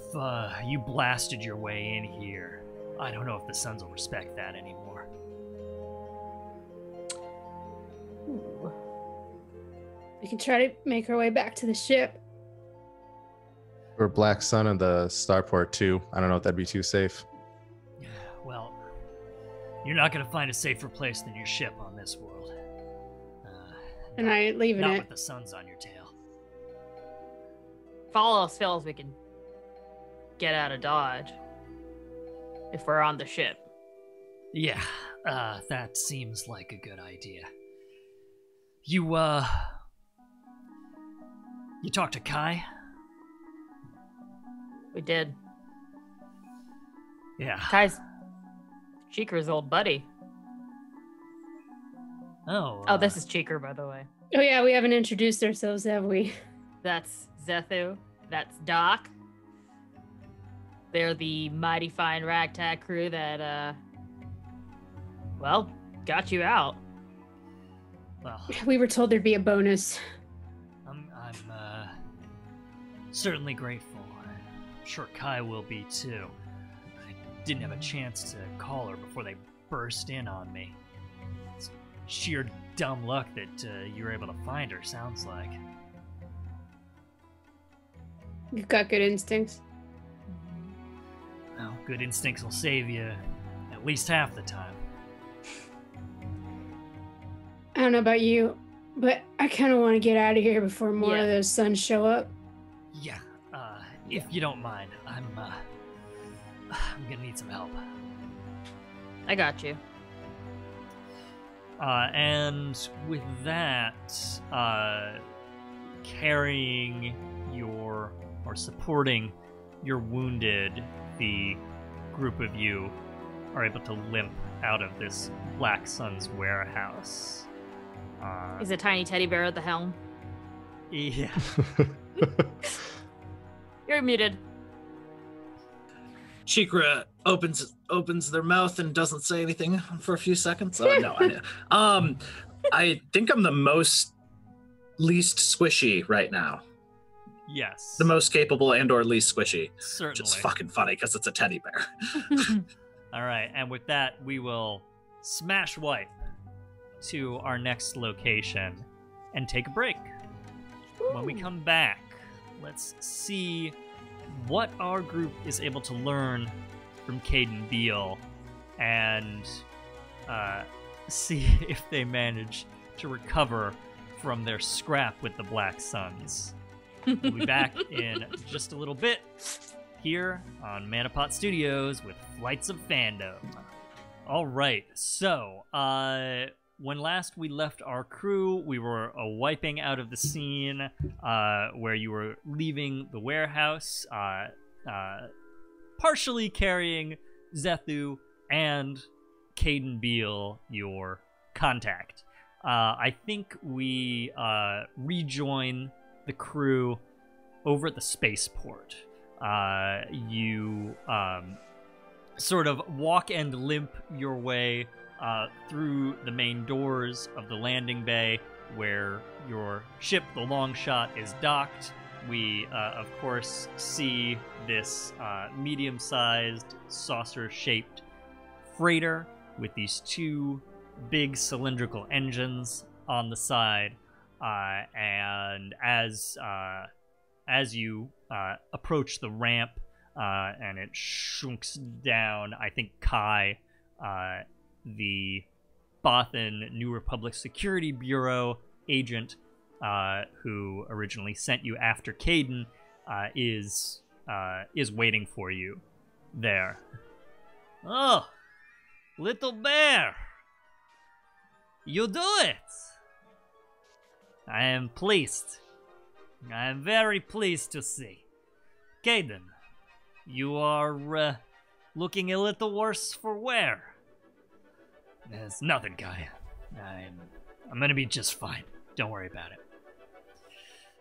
you blasted your way in here, I don't know if the Suns will respect that anymore. Ooh. We can try to make our way back to the ship. Or Black Sun and the starport too. I don't know if that'd be too safe. Well, you're not going to find a safer place than your ship on this world. And I ain't leaving Not it. with the Suns on your tail. If all else fails, we can get out of Dodge. If we're on the ship. Yeah, that seems like a good idea. You talked to Kai? We did. Yeah. Kai's Cheekra's old buddy. Oh, This is Cheekra, by the way. Oh yeah, we haven't introduced ourselves, have we? That's Zethu. That's Doc. They're the mighty fine ragtag crew that, got you out. Well, We were told there'd be a bonus. I'm certainly grateful. I'm sure Kai will be too. I didn't have a chance to call her before they burst in on me. It's sheer dumb luck that you were able to find her, sounds like. You've got good instincts. Well, good instincts will save you at least half the time. I don't know about you, but I kind of want to get out of here before more of those Suns show up. Yeah, if you don't mind, I'm gonna need some help. I got you. And with that, carrying or supporting your wounded, the group of you are able to limp out of this Black Sun's warehouse. Is a tiny teddy bear at the helm? Yeah. You're muted. Cheekra opens their mouth and doesn't say anything for a few seconds. Oh no, I think I'm the least squishy right now. Yes. The most capable and/or least squishy. Certainly. Which is fucking funny because it's a teddy bear. All right, and with that, we will smash wipe to our next location and take a break. When we come back, let's see what our group is able to learn from Caden Beale and see if they manage to recover from their scrap with the Black Suns. We'll be back in just a little bit here on ManaPot Studios with Flights of Fandom. All right, so when last we left our crew, we were wiping out of the scene where you were leaving the warehouse, partially carrying Zethu and Caden Beale, your contact. I think we rejoin the crew over at the spaceport. You sort of walk and limp your way through the main doors of the landing bay where your ship, the Longshot, is docked. We, of course, see this medium-sized, saucer-shaped freighter with these two big cylindrical engines on the side. And as you approach the ramp and it shrinks down, I think Kai, the Bothan New Republic Security Bureau agent who originally sent you after Caden, is waiting for you there. Oh, little bear, you do it! I am pleased. I am very pleased to see. Caden, you are looking a little worse for wear. It's nothing, Kai. I'm gonna be just fine. Don't worry about it.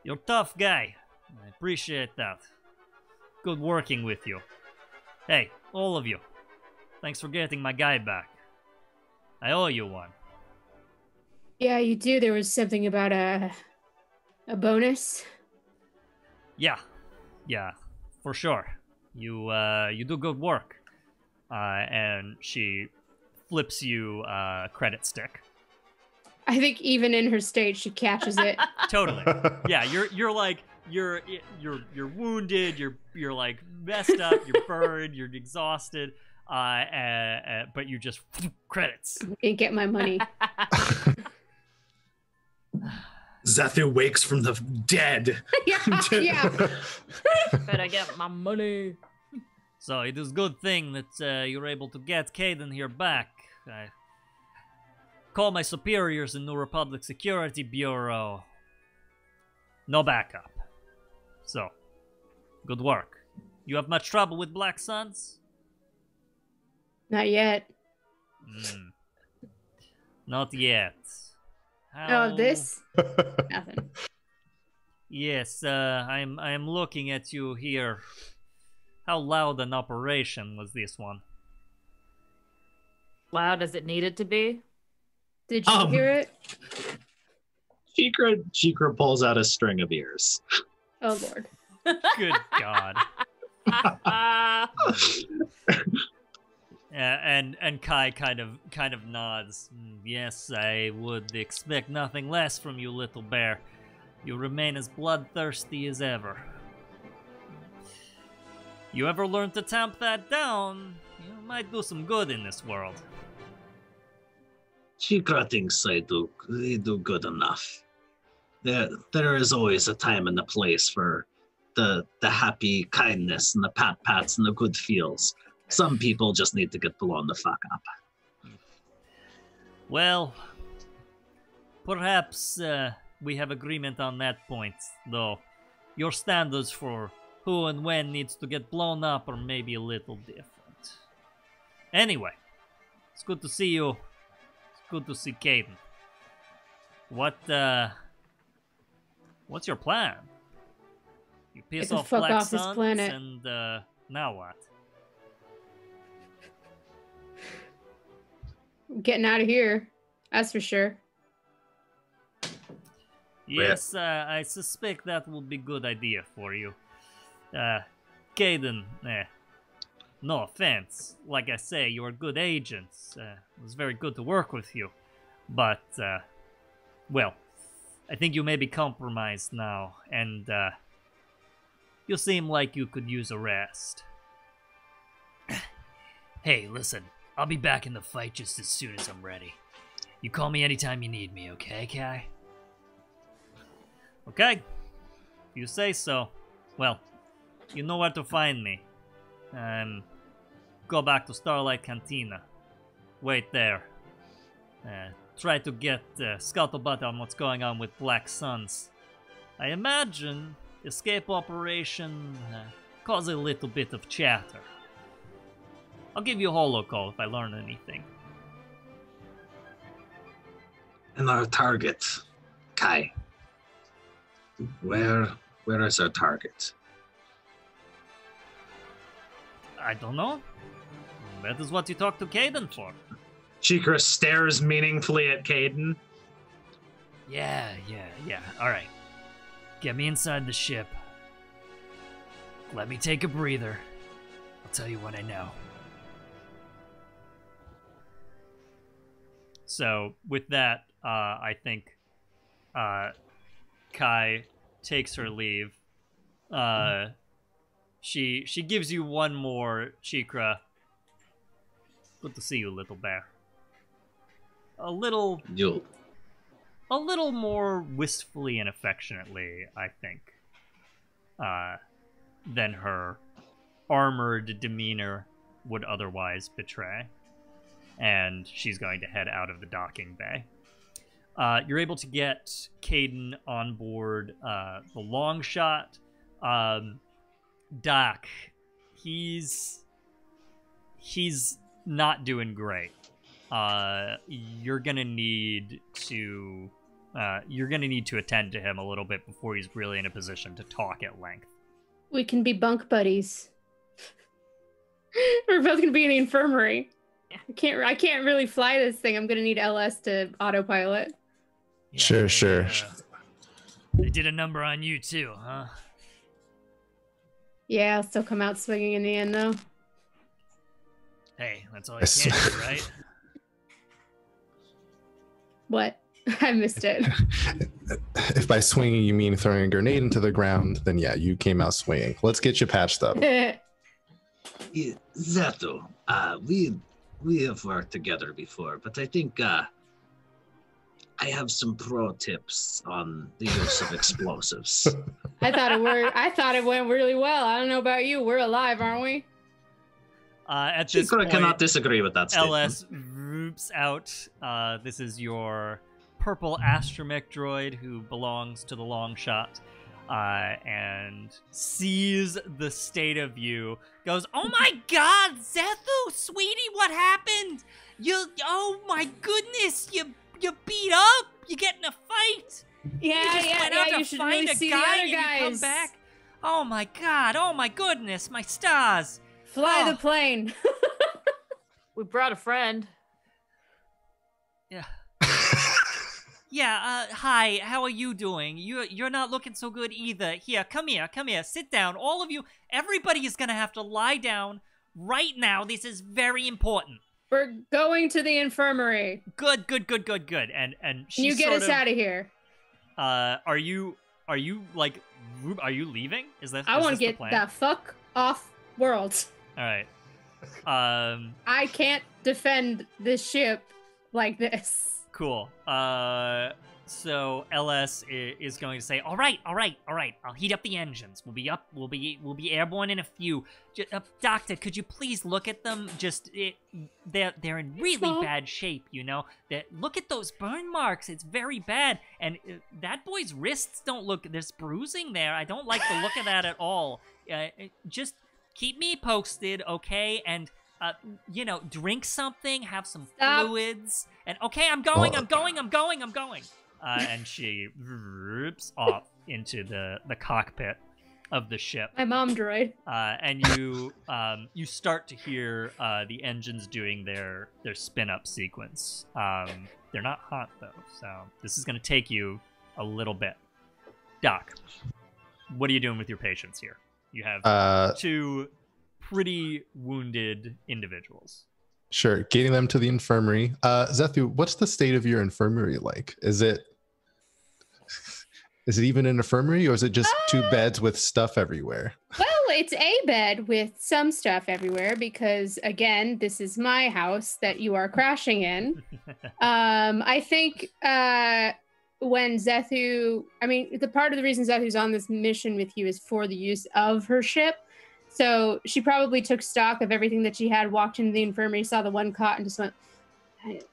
You're a tough guy. I appreciate that. Good working with you. Hey, all of you. Thanks for getting my guy back. I owe you one. Yeah, you do. There was something about a bonus. Yeah, for sure. You do good work. And she flips you a credit stick. I think even in her state, she catches it. Totally. Yeah, you're like you're wounded. You're like messed up. You're burned. You're exhausted. But you just credits. Can't get my money. Zethu wakes from the dead. yeah. Better get my money. So it is good thing that you're able to get Caden here back. I call my superiors in New Republic Security Bureau. No backup. So, good work. You have much trouble with Black Suns? Not yet. Not yet. Oh, this? Nothing. Yes, I am looking at you here. How loud an operation was this one? Loud as it needed to be. Did you hear it? Cheekra pulls out a string of ears. Oh, Lord. Good God. And Kai kind of nods. Yes, I would expect nothing less from you, little bear. You remain as bloodthirsty as ever. You ever learn to tamp that down, you might do some good in this world. Cheekra thinks I do good enough. There is always a time and a place for the happy kindness and the pats and the good feels. Some people just need to get blown the fuck up. Well, perhaps we have agreement on that point, though. Your standards for who and when needs to get blown up are maybe a little different. Anyway, it's good to see you. It's good to see Caden. What's your plan? You piss off Black Suns and now what? Getting out of here. That's for sure. Yes, I suspect that will be a good idea for you. Caden, no offense. Like I say, you're good agents. It was very good to work with you. But, well, I think you may be compromised now, and you seem like you could use a rest. Hey, listen, I'll be back in the fight just as soon as I'm ready. You call me anytime you need me, okay, Kai? Okay, if you say so. Well, you know where to find me. Go back to Starlight Cantina. Wait there. Try to get scuttlebutt on what's going on with Black Suns. I imagine escape operation cause a little bit of chatter. I'll give you a holo call if I learn anything. And our target, Kai. Where is our target? I don't know. That is what you talk to Caden for. Cheekra stares meaningfully at Caden. Yeah. All right. Get me inside the ship. Let me take a breather. I'll tell you what I know. So, with that, I think Kai takes her leave. She gives you one more, Cheekra. Good to see you, little bear. A little more wistfully and affectionately, I think, than her armored demeanor would otherwise betray. And she's going to head out of the docking bay. You're able to get Caden on board the Longshot. Doc, he's not doing great. You're gonna need to attend to him a little bit before he's really in a position to talk at length. We can be bunk buddies. We're both gonna be in the infirmary. I can't really fly this thing. I'm gonna need LS to autopilot. Yeah, sure. They did a number on you too, huh? Yeah, I'll still come out swinging in the end, though. Hey, that's all you can do, right? What? I missed it. If by swinging you mean throwing a grenade into the ground, then yeah, you came out swinging. Let's get you patched up. Zethu, we have worked together before, but I think I have some pro tips on the use of explosives. I thought it went really well. I don't know about you. We're alive, aren't we? At this Cheekra point, cannot disagree with that statement. LS roops out. This is your purple astromech droid who belongs to the Longshot, and sees the state of you. Goes, "Oh my God, Zethu, sweetie, what happened? Oh my goodness, you beat up. You get in a fight. Yeah. You should really see the other guys. Come back. Oh my God. Oh my goodness. My stars. Fly the plane." We brought a friend. Yeah. Yeah. Hi. How are you doing? You're not looking so good either. Here, come here. Sit down. All of you. Everybody is gonna have to lie down right now. This is very important. We're going to the infirmary. Good. And she you get us out of here. Are you leaving? I want to get the fuck off world. All right. I can't defend this ship like this. Cool. So LS is going to say, all right. I'll heat up the engines. We'll be airborne in a few. Doctor, could you please look at them? They're in really bad shape, you know. Look at those burn marks. It's very bad. And that boy's wrists don't look. There's bruising there. I don't like the look of that at all. Just keep me posted, okay? And drink something, have some fluids. And okay, I'm going. And she rips off into the cockpit of the ship. My mom droid. And you start to hear the engines doing their spin up sequence. They're not hot though, so this is going to take you a little bit. Doc, what are you doing with your patients here? You have two pretty wounded individuals. Sure, getting them to the infirmary. Zethu, what's the state of your infirmary like? Is it even an infirmary, or is it just two beds with stuff everywhere? Well, it's a bed with some stuff everywhere because, again, this is my house that you are crashing in. I think when Zethu, the part of the reason Zethu's on this mission with you is for the use of her ship. So she probably took stock of everything that she had, walked into the infirmary, saw the one cot, and just went,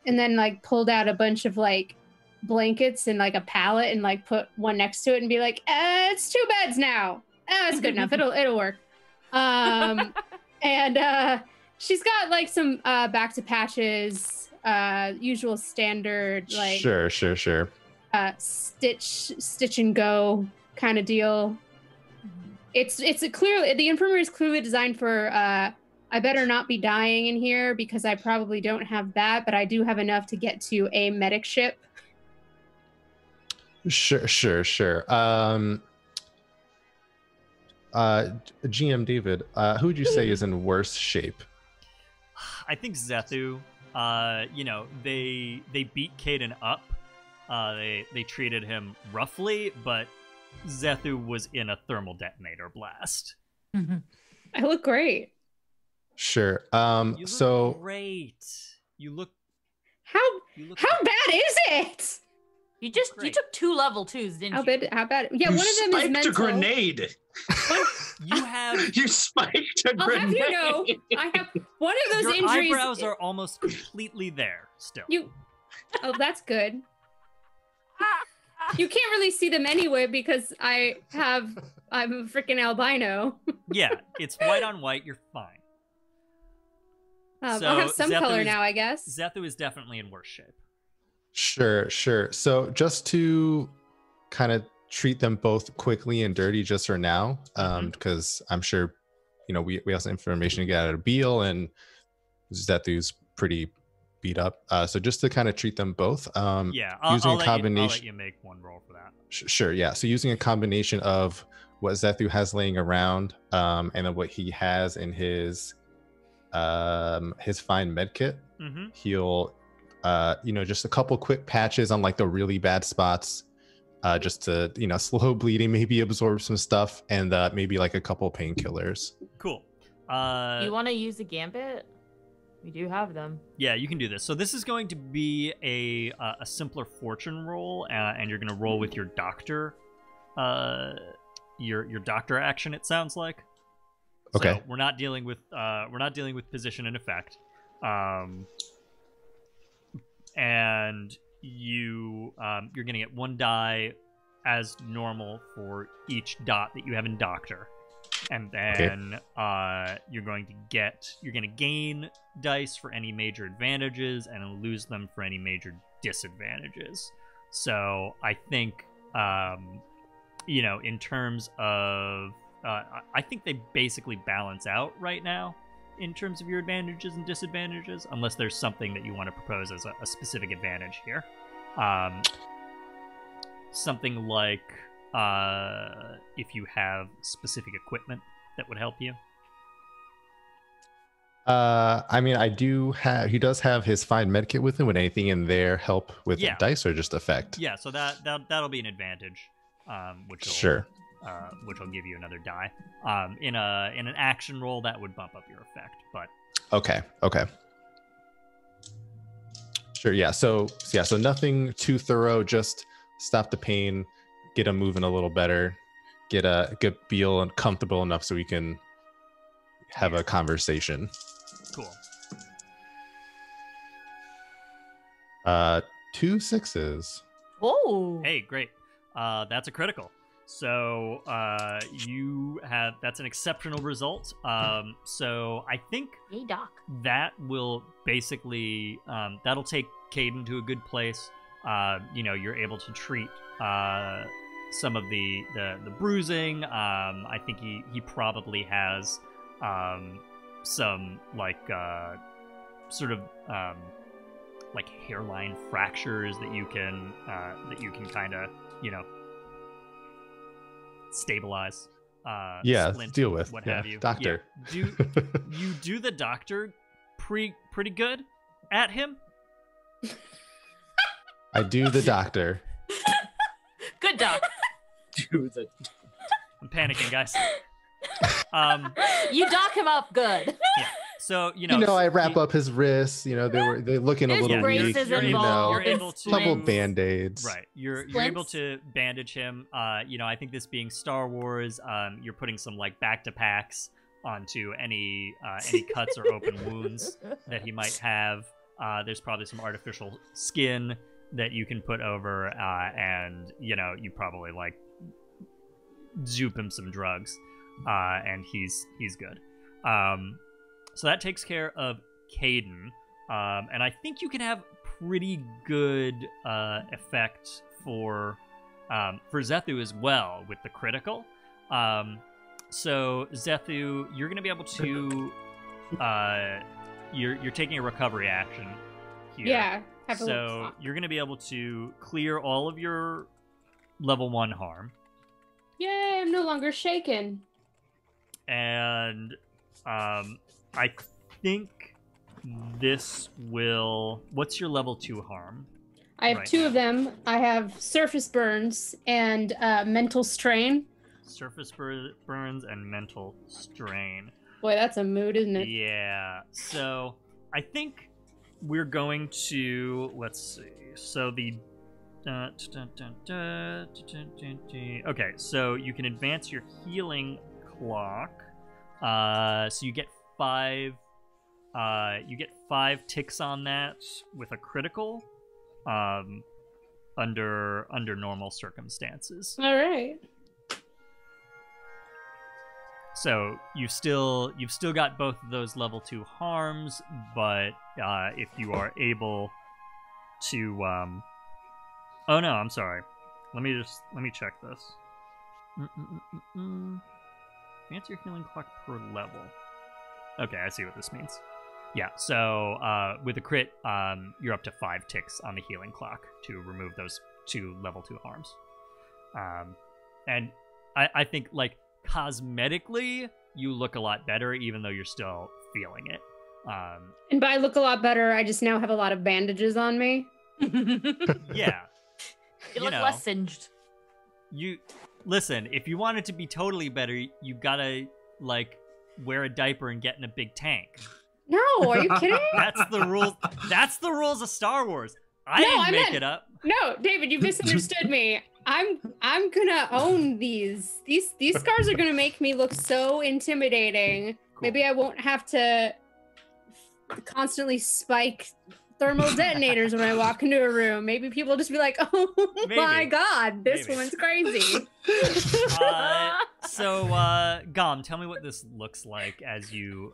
and then like pulled out a bunch of like blankets and like a pallet and like put one next to it and be like, it's 2 beds now. It's good enough. It'll work. And she's got like some back to patches, usual standard like Sure. stitch and go kind of deal. It's a clearly, the infirmary is clearly designed for I better not be dying in here, because I probably don't have that, but I do have enough to get to a medic ship. Sure. GM David, who would you say is in worse shape? I think Zethu. They beat Caden up. They treated him roughly, but Zethu was in a thermal detonator blast. I look great. Sure. You look great. You look. How bad is it? You took 2 level 2s, didn't you? How bad? Yeah, You one of them is spiked mental. a grenade. You have. You spiked a I'll grenade. have you know, I have one of those Your injuries. eyebrows are almost completely there still. Oh, that's good. You can't really see them anyway because I'm a freaking albino. Yeah, it's white on white. You're fine. I'll have some color now, I guess. Zethu is definitely in worse shape. Sure. So just to kind of treat them both quickly and dirty just for now, because I'm sure, we have some information to get out of Beal, and Zethu's pretty beat up. So just to kind of treat them both. I'll let you make one roll for that. Sure. Yeah. So using a combination of what Zethu has laying around, and then what he has in his fine med kit, he'll just a couple quick patches on like the really bad spots, just to slow bleeding, maybe absorb some stuff, and maybe like a couple painkillers. Cool. You want to use a gambit? We do have them. Yeah, you can do this. So this is going to be a simpler fortune roll, and you're going to roll with your doctor, your doctor action. It sounds like. Okay. So we're not dealing with position and effect, and you're going to get 1 die as normal for each dot that you have in doctor. And then you're going to gain dice for any major advantages and lose them for any major disadvantages. So I think, in terms of, I think they basically balance out right now in terms of your advantages and disadvantages, unless there's something that you want to propose as a specific advantage here. Something like, if you have specific equipment that would help you. He does have his fine medkit with him. Would anything in there help with dice or just effect? Yeah, so that'll be an advantage, which will give you another die. In an action roll, that would bump up your effect, but okay. Sure, yeah. So nothing too thorough, just stop the pain, get him moving a little better, get Beal and comfortable enough so we can have a conversation. Cool. 2 6s. Oh. Hey, great. That's a critical. So that's an exceptional result. So I think hey, Doc. That will basically that'll take Caden to a good place. You're able to treat some of the bruising. I think he probably has some like sort of like hairline fractures that you can kind of stabilize. Splint, deal with what have you. Doctor. Yeah. You do the doctor pretty good at him. I do the doctor. Good doc. I'm panicking, guys. You dock him up good. Yeah. So I wrap up his wrists. They're looking a little weak. You're able to couple band-aids. Right. You're able to bandage him. I think this being Star Wars, you're putting some like back to packs onto any cuts or open wounds that he might have. There's probably some artificial skin that you can put over, and you probably like zoop him some drugs, and he's good. So that takes care of Caden, and I think you can have pretty good effect for Zethu as well with the critical. So Zethu, you're going to be able to you're taking a recovery action here. Yeah. So you're going to be able to clear all of your level 1 harm. Yay, I'm no longer shaken. And I think this will... What's your level 2 harm? I have right 2 now? of them. I have surface burns and mental strain. Surface burns and mental strain. Boy, that's a mood, isn't it? Yeah. So I think we're going to... Let's see. So the... Okay, so you can advance your healing clock. So you get 5 ticks on that with a critical, under normal circumstances. All right. So you've still got both of those level 2 harms, but if you are able to, oh no, I'm sorry. Let me check this. Advance your healing clock per level. Okay, I see what this means. Yeah, so with a crit, you're up to 5 ticks on the healing clock to remove those 2 level 2 harms. And I think, like, cosmetically, you look a lot better, even though you're still feeling it. And by look a lot better, I just now have a lot of bandages on me. Yeah. You look less singed. You listen, if you want it to be totally better, you gotta, like, wear a diaper and get in a big tank. No, are you kidding? That's the rules. That's the rules of Star Wars. I didn't make it up. No, David, you misunderstood me. I'm gonna own these. These scars are gonna make me look so intimidating. Cool. Maybe I won't have to constantly spike thermal detonators when I walk into a room. Maybe people will just be like, "Oh my god, this woman's crazy." So, Gom, tell me what this looks like as you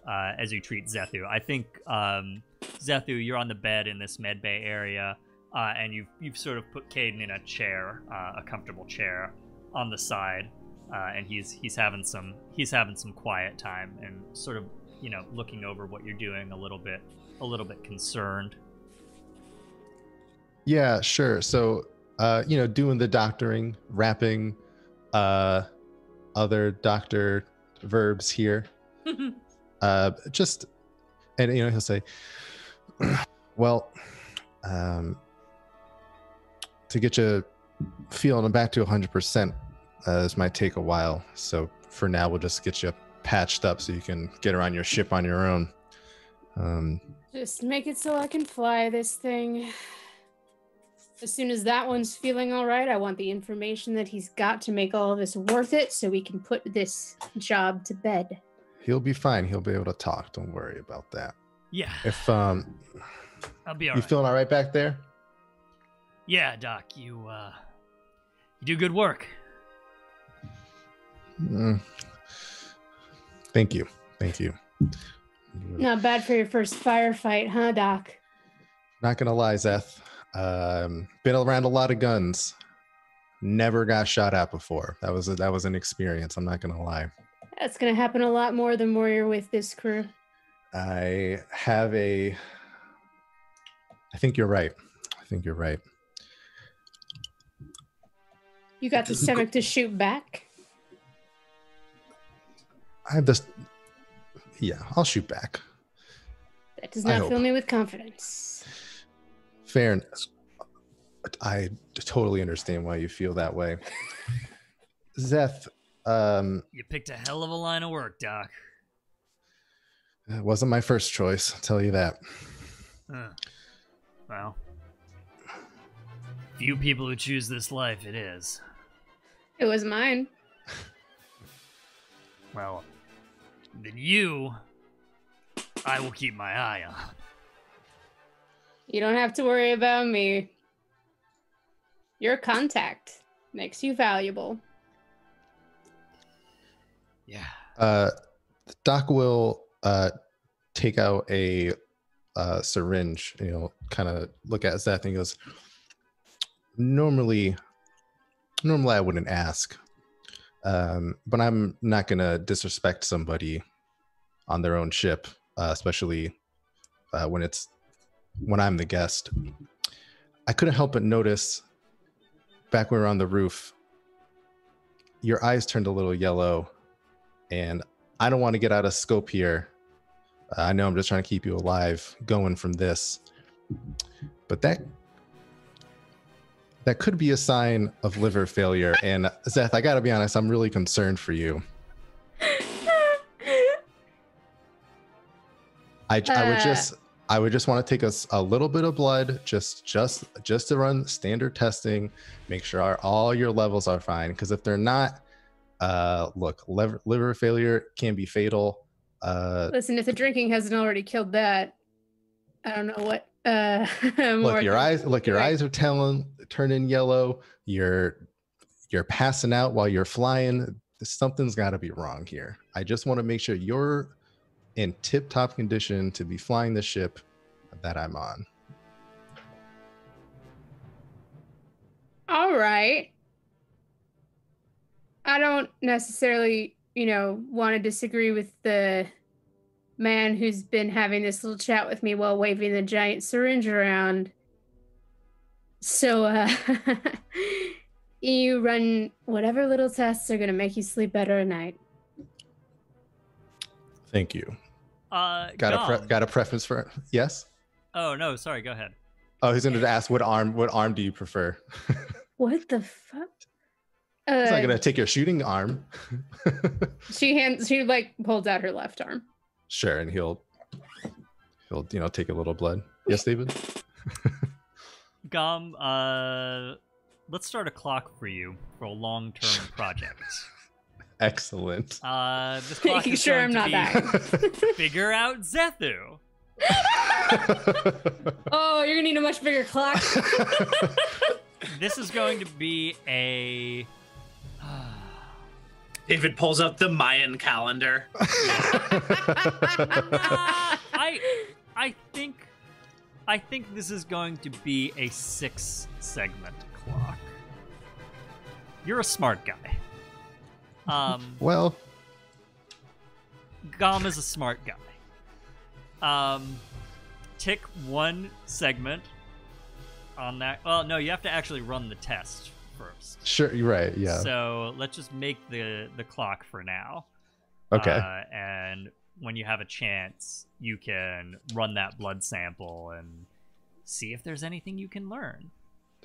treat Zethu. I think Zethu, you're on the bed in this med bay area. And you've sort of put Caden in a chair, a comfortable chair, on the side, and he's having some quiet time and sort of looking over what you're doing, a little bit concerned. Yeah, sure. So doing the doctoring, wrapping other doctor verbs here. And he'll say, well, to get you feeling back to 100%, this might take a while. So for now, we'll just get you patched up so you can get around your ship on your own. Just make it so I can fly this thing. As soon as that one's feeling all right, I want the information that he's got to make all of this worth it so we can put this job to bed. He'll be fine. He'll be able to talk. Don't worry about that. Yeah. If I'll be all right. You feeling all right back there? Yeah, Doc. You do good work. Thank you. Not bad for your first firefight, huh, Doc? Not gonna lie, Zeth. Been around a lot of guns. Never got shot at before. That was an experience. I'm not gonna lie. That's gonna happen a lot more the more you're with this crew. I think you're right. You got the stomach to shoot back? I have this. Yeah, I'll shoot back. That does not fill me with confidence. Fairness. I totally understand why you feel that way. Zeth, you picked a hell of a line of work, Doc. It wasn't my first choice, I'll tell you that. Well, few people who choose this life, it is. It was mine. Well, then you, I will keep my eye on. You don't have to worry about me. Your contact makes you valuable. Yeah. Doc will take out a syringe, kind of look at Zethu and goes, normally I wouldn't ask, but I'm not going to disrespect somebody on their own ship, especially when I'm the guest. I couldn't help but notice back when we were on the roof, your eyes turned a little yellow, and I don't want to get out of scope here. I know I'm just trying to keep you alive going from this, but that could be a sign of liver failure. And Zethu, I gotta be honest, I'm really concerned for you. I would just want to take a little bit of blood, just to run standard testing, make sure all your levels are fine. Because if they're not, look, liver failure can be fatal. Listen, if the drinking hasn't already killed that, I don't know what. Look, your eyes are turning yellow. You're passing out while you're flying. Something's got to be wrong here. I just want to make sure you're in tip-top condition to be flying the ship that I'm on. All right. I don't necessarily, want to disagree with the man who's been having this little chat with me while waving the giant syringe around. So, you run whatever little tests are going to make you sleep better at night. Thank you. Got a preference for yes? Oh no, sorry, go ahead. Oh, he's gonna ask what arm do you prefer? What the fuck? He's not gonna take your shooting arm. She like holds out her left arm. Sure, and he'll take a little blood. Yes, David? Gom, let's start a clock for you for a long-term project. Excellent. This clock Making is sure going I'm to not be dying. Figure out Zethu. Oh, you're gonna need a much bigger clock. This is going to be a. David pulls up the Mayan calendar. I think this is going to be a 6-segment clock. You're a smart guy. Well, Gom is a smart guy. Tick 1 segment on that. Well, no, you have to actually run the test first. Sure, you're right. Yeah. So let's just make the clock for now. Okay. And when you have a chance, you can run that blood sample and see if there's anything you can learn.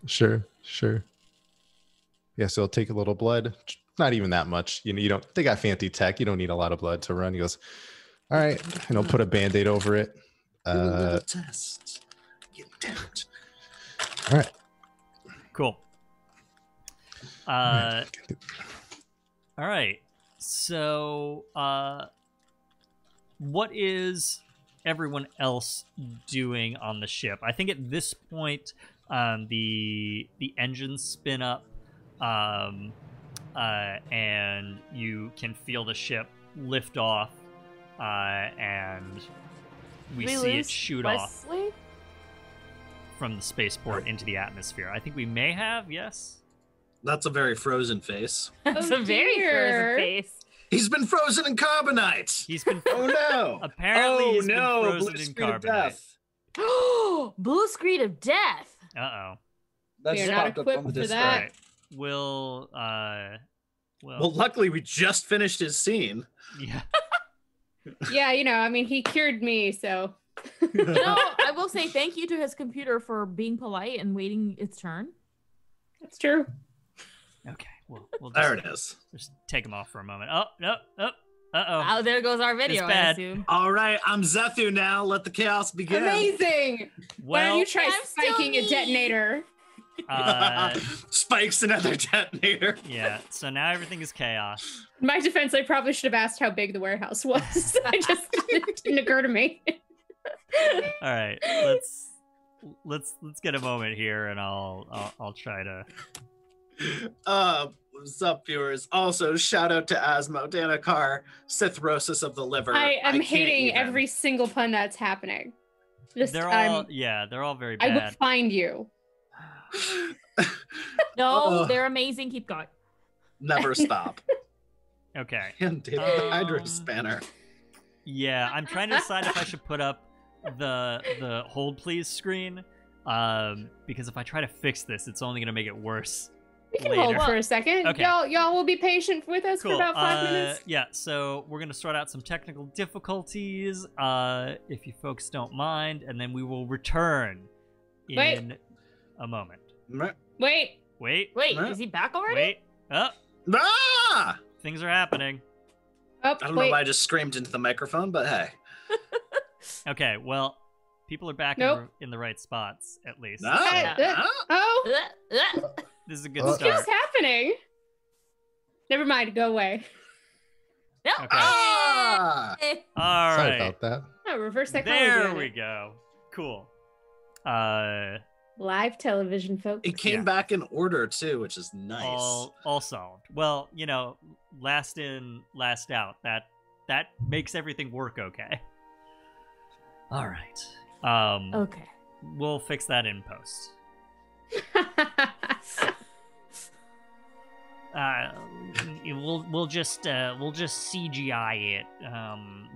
Sure. Yeah, so I'll take a little blood. Not even that much. You don't. They got fancy tech. You don't need a lot of blood to run. He goes, all right, and I'll put a Band-Aid over it. Do a little test. Get downed. All right. Cool. All right. So, what is everyone else doing on the ship? I think at this point, the engines spin up, and you can feel the ship lift off, and we see it shoot Wesley? off from the spaceport into the atmosphere. I think we may have, yes? That's a very frozen face. That's Oh, a very dear. frozen face. He's been frozen in carbonite. He's been Oh no! apparently he's been frozen blue in screen of carbonite. death. Blue screen of death. Uh-oh. That We are just not popped up on equipped the for Discord. that. Right. Well, Well, luckily we just finished his scene. yeah. Yeah, he cured me, so. I will say thank you to his computer for being polite and waiting its turn. That's true. Okay. Well, we'll There it is. just take him off for a moment. Oh, no. Oh, uh-oh. Oh, there goes our video, It's I bad. assume. All right, I'm Zethu now. Let the chaos begin. Amazing. Why Well, don't you try I'm still spiking a me. detonator? Spikes another detonator. Yeah, so now everything is chaos. In my defense, I probably should have asked how big the warehouse was. It didn't occur to me. All right, let's get a moment here, and I'll try to. What's up, viewers? Also, shout out to Asmo, Danakar, Cithrosis of the liver. I am can't hating even. every single pun that's happening. They're all very I bad. will find you. No, they're amazing. Keep going. Never stop. Okay. And David Hydra Spanner. Yeah, I'm trying to decide if I should put up the hold please screen, because if I try to fix this, it's only gonna make it worse. We can later. hold for a second. Okay. Y'all will be patient with us Cool. for about 5 minutes. Yeah, so we're gonna sort out some technical difficulties, if you folks don't mind, and then we will return in a moment. Wait. Wait, Is he back already? wait. Oh, Ah! things are happening. Oh, I don't know wait. why I just screamed into the microphone, but hey. Okay, well, people are back Nope. in the right spots, at least. No. Oh, This is a good what start. keeps happening? Never mind. Go away. No. Okay. Ah! All Sorry right. about that. Oh, reverse psychology. There on we it. go. Cool. Live television, folks. It came Yeah. back in order, too, which is nice. all solved. Well, last in, last out. That makes everything work okay. All right. Okay. We'll fix that in post. We'll just CGI it.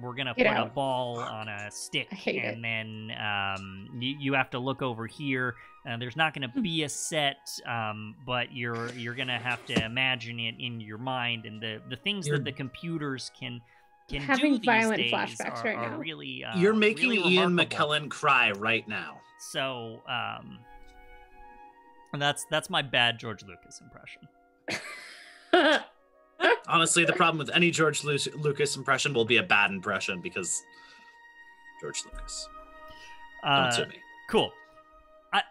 We're gonna Get put a out. ball on a stick, I hate and then you have to look over here. There's not gonna be a set, but you're gonna have to imagine it in your mind, and the things that the computers can having do these violent days flashbacks are, right are now. really You're making really Ian remarkable. McKellen cry right now. So and that's my bad George Lucas impression. Honestly, the problem with any George Lucas impression will be a bad impression because George Lucas. Don't sue me. Cool.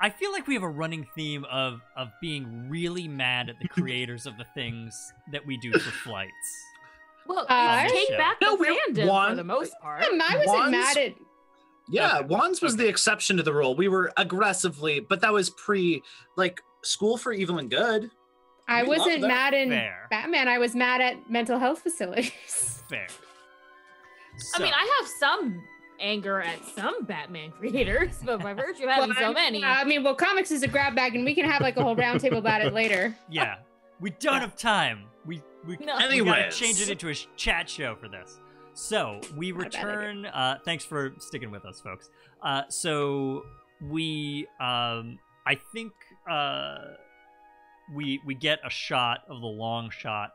I feel like we have a running theme of being really mad at the creators of the things that we do for flights. Well, I- take back No, the we fandom won. for the most part. I wasn't Wands- mad at. Yeah, Okay. Wands was the exception to the rule. We were aggressively, but that was School for Evil and Good. I We love wasn't that. mad in Fair. Batman. I was mad at mental health facilities. Fair. I mean, I have some anger at some Batman creators, but by virtue of having so many. Well, comics is a grab bag, and we can have like a whole roundtable about it later. Yeah, we don't have time. We No. we gotta Anyways. change it into a chat show for this. So we Not a bad return. Thanks for sticking with us, folks. So we I think we get a shot of the Longshot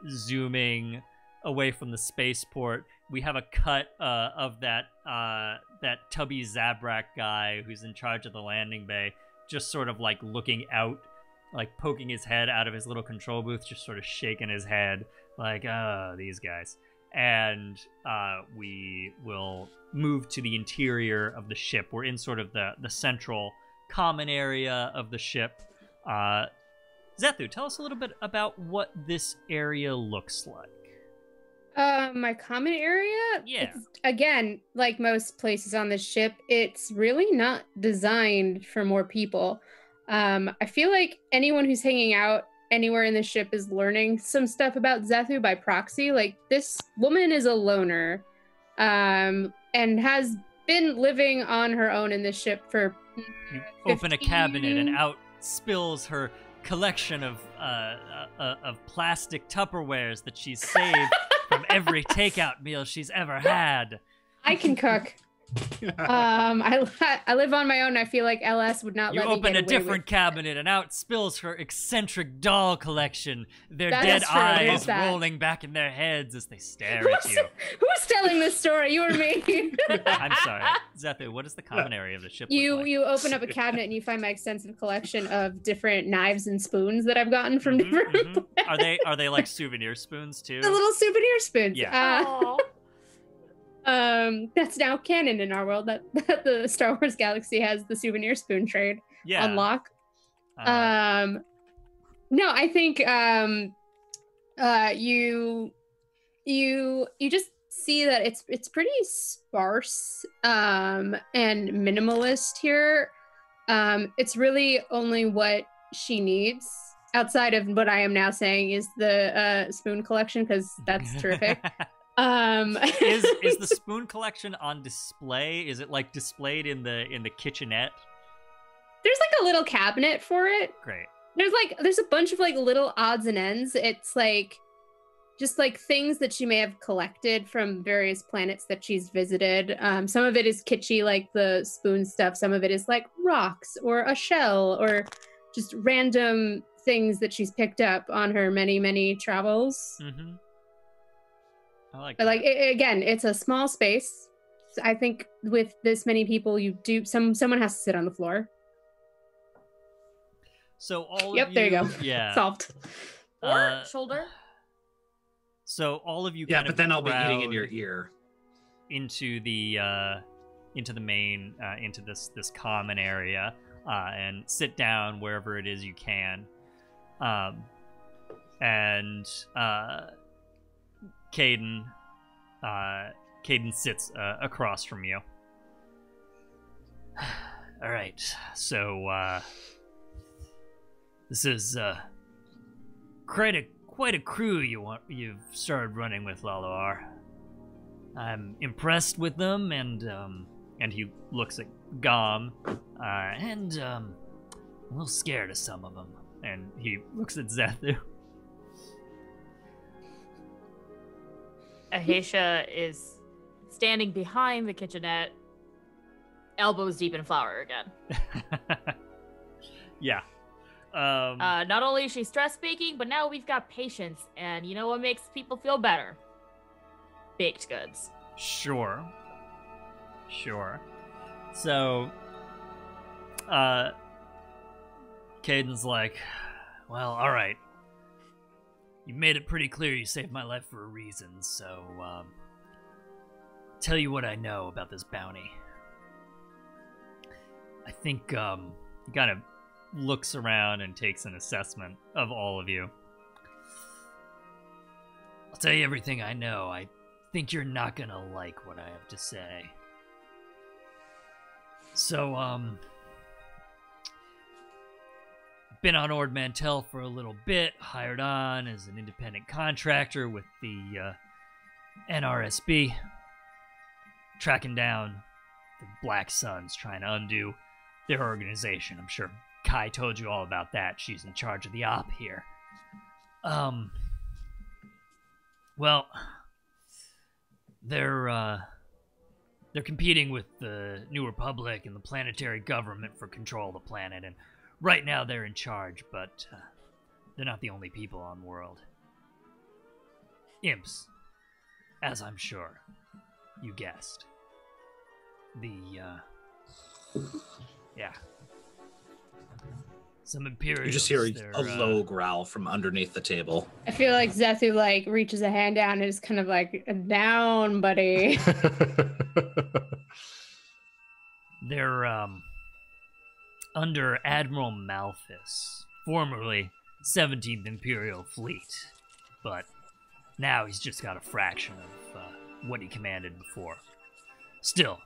zooming away from the spaceport. We have a cut of that Tubby Zabrak guy who's in charge of the landing bay, just sort of like looking out, like poking his head out of his little control booth, just sort of shaking his head like, these guys. And we will move to the interior of the ship. We're in sort of the central common area of the ship. Zethu, tell us a little bit about what this area looks like. My common area? Yeah. It's, again, like most places on the ship, it's really not designed for more people. I feel like anyone who's hanging out anywhere in the ship is learning some stuff about Zethu by proxy. Like, this woman is a loner, and has been living on her own in the ship for You open a 15 cabinet and out spills her collection of plastic Tupperwares that she's saved from every takeout meal she's ever had. I can cook. I live on my own. I feel like LS would not You let me open get a away different cabinet and out spills her eccentric doll collection, their That dead is true, I love eyes that. rolling back in their heads as they stare at you. Who's telling this story? You or me? I'm sorry. Zethu, what is the common area of the ship look like? You open up a cabinet and you find my extensive collection of different knives and spoons that I've gotten from Mhm, different mhm. Are they like souvenir spoons too? the little souvenir spoons. Yeah. Aw. That's now canon in our world that the Star Wars galaxy has the souvenir spoon trade Yeah. on lock. No, I think you just see that it's pretty sparse and minimalist here. It's really only what she needs outside of what I am now saying is the spoon collection, because that's terrific. Is the spoon collection on display? Is it like displayed in the kitchenette? There's like a little cabinet for it. Great. There's a bunch of like little odds and ends. It's like just like things that she may have collected from various planets that she's visited. Some of it is kitschy, like the spoon stuff. Some of it is like rocks or a shell or just random things that she's picked up on her many, many travels. Mm-hmm. I like But that. like again, it's a small space. So I think with this many people, someone has to sit on the floor. So all Yep, of you, there you go. Yeah. Solved. Or shoulder. So all of you Yeah, kind but of then I'll be eating in crowd your ear. into the main into this common area and sit down wherever it is you can. And Caden sits across from you. All right, so this is quite a crew you've started running with, Laluar. I'm impressed with them, and he looks at Gom, and a little scared of some of them. And he looks at Zethu. Ahesha is standing behind the kitchenette, elbows deep in flour again. Yeah. Not only is she stress speaking, but now we've got patience, and you know what makes people feel better? Baked goods. Sure. So, Caden's like, well, all right. You made it pretty clear you saved my life for a reason, so, tell you what I know about this bounty. I think, he kind of looks around and takes an assessment of all of you. I'll tell you everything I know. I think you're not gonna like what I have to say. So, been on Ord Mantell for a little bit, hired on as an independent contractor with the NRSB, tracking down the Black Suns, trying to undo their organization. I'm sure Kai told you all about that. She's in charge of the op here. Well, they're competing with the New Republic and the planetary government for control of the planet, and right now they're in charge, but they're not the only people on world. Imps, as I'm sure you guessed. Yeah. Some Imperials. You just hear a low growl from underneath the table. I feel like Zethu like reaches a hand down and is kind of like, down, buddy. They're under Admiral Malthus, formerly 17th Imperial Fleet, but now he's just got a fraction of what he commanded before. Still,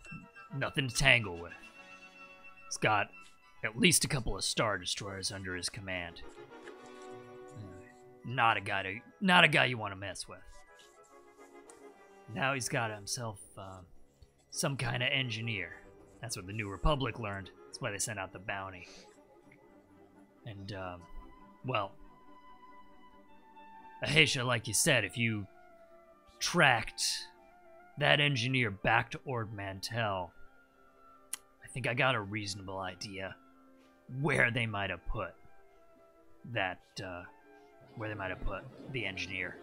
nothing to tangle with. He's got at least a couple of Star Destroyers under his command. Not a guy you want to mess with. Now he's got himself some kind of engineer. That's what the New Republic learned. That's why they sent out the bounty. And, well, Ahesha, like you said, if you tracked that engineer back to Ord Mantell, I think I got a reasonable idea where they might have put that, where they might have put the engineer.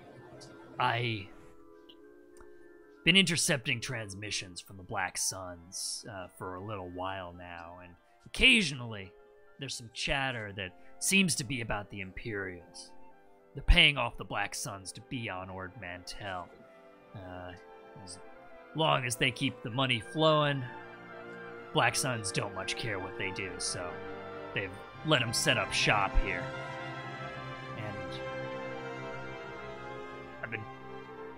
I been intercepting transmissions from the Black Suns for a little while now, and occasionally there's some chatter that seems to be about the Imperials. They're paying off the Black Suns to be on Ord Mantell. As long as they keep the money flowing, Black Suns don't much care what they do, so they've let him set up shop here. And I've been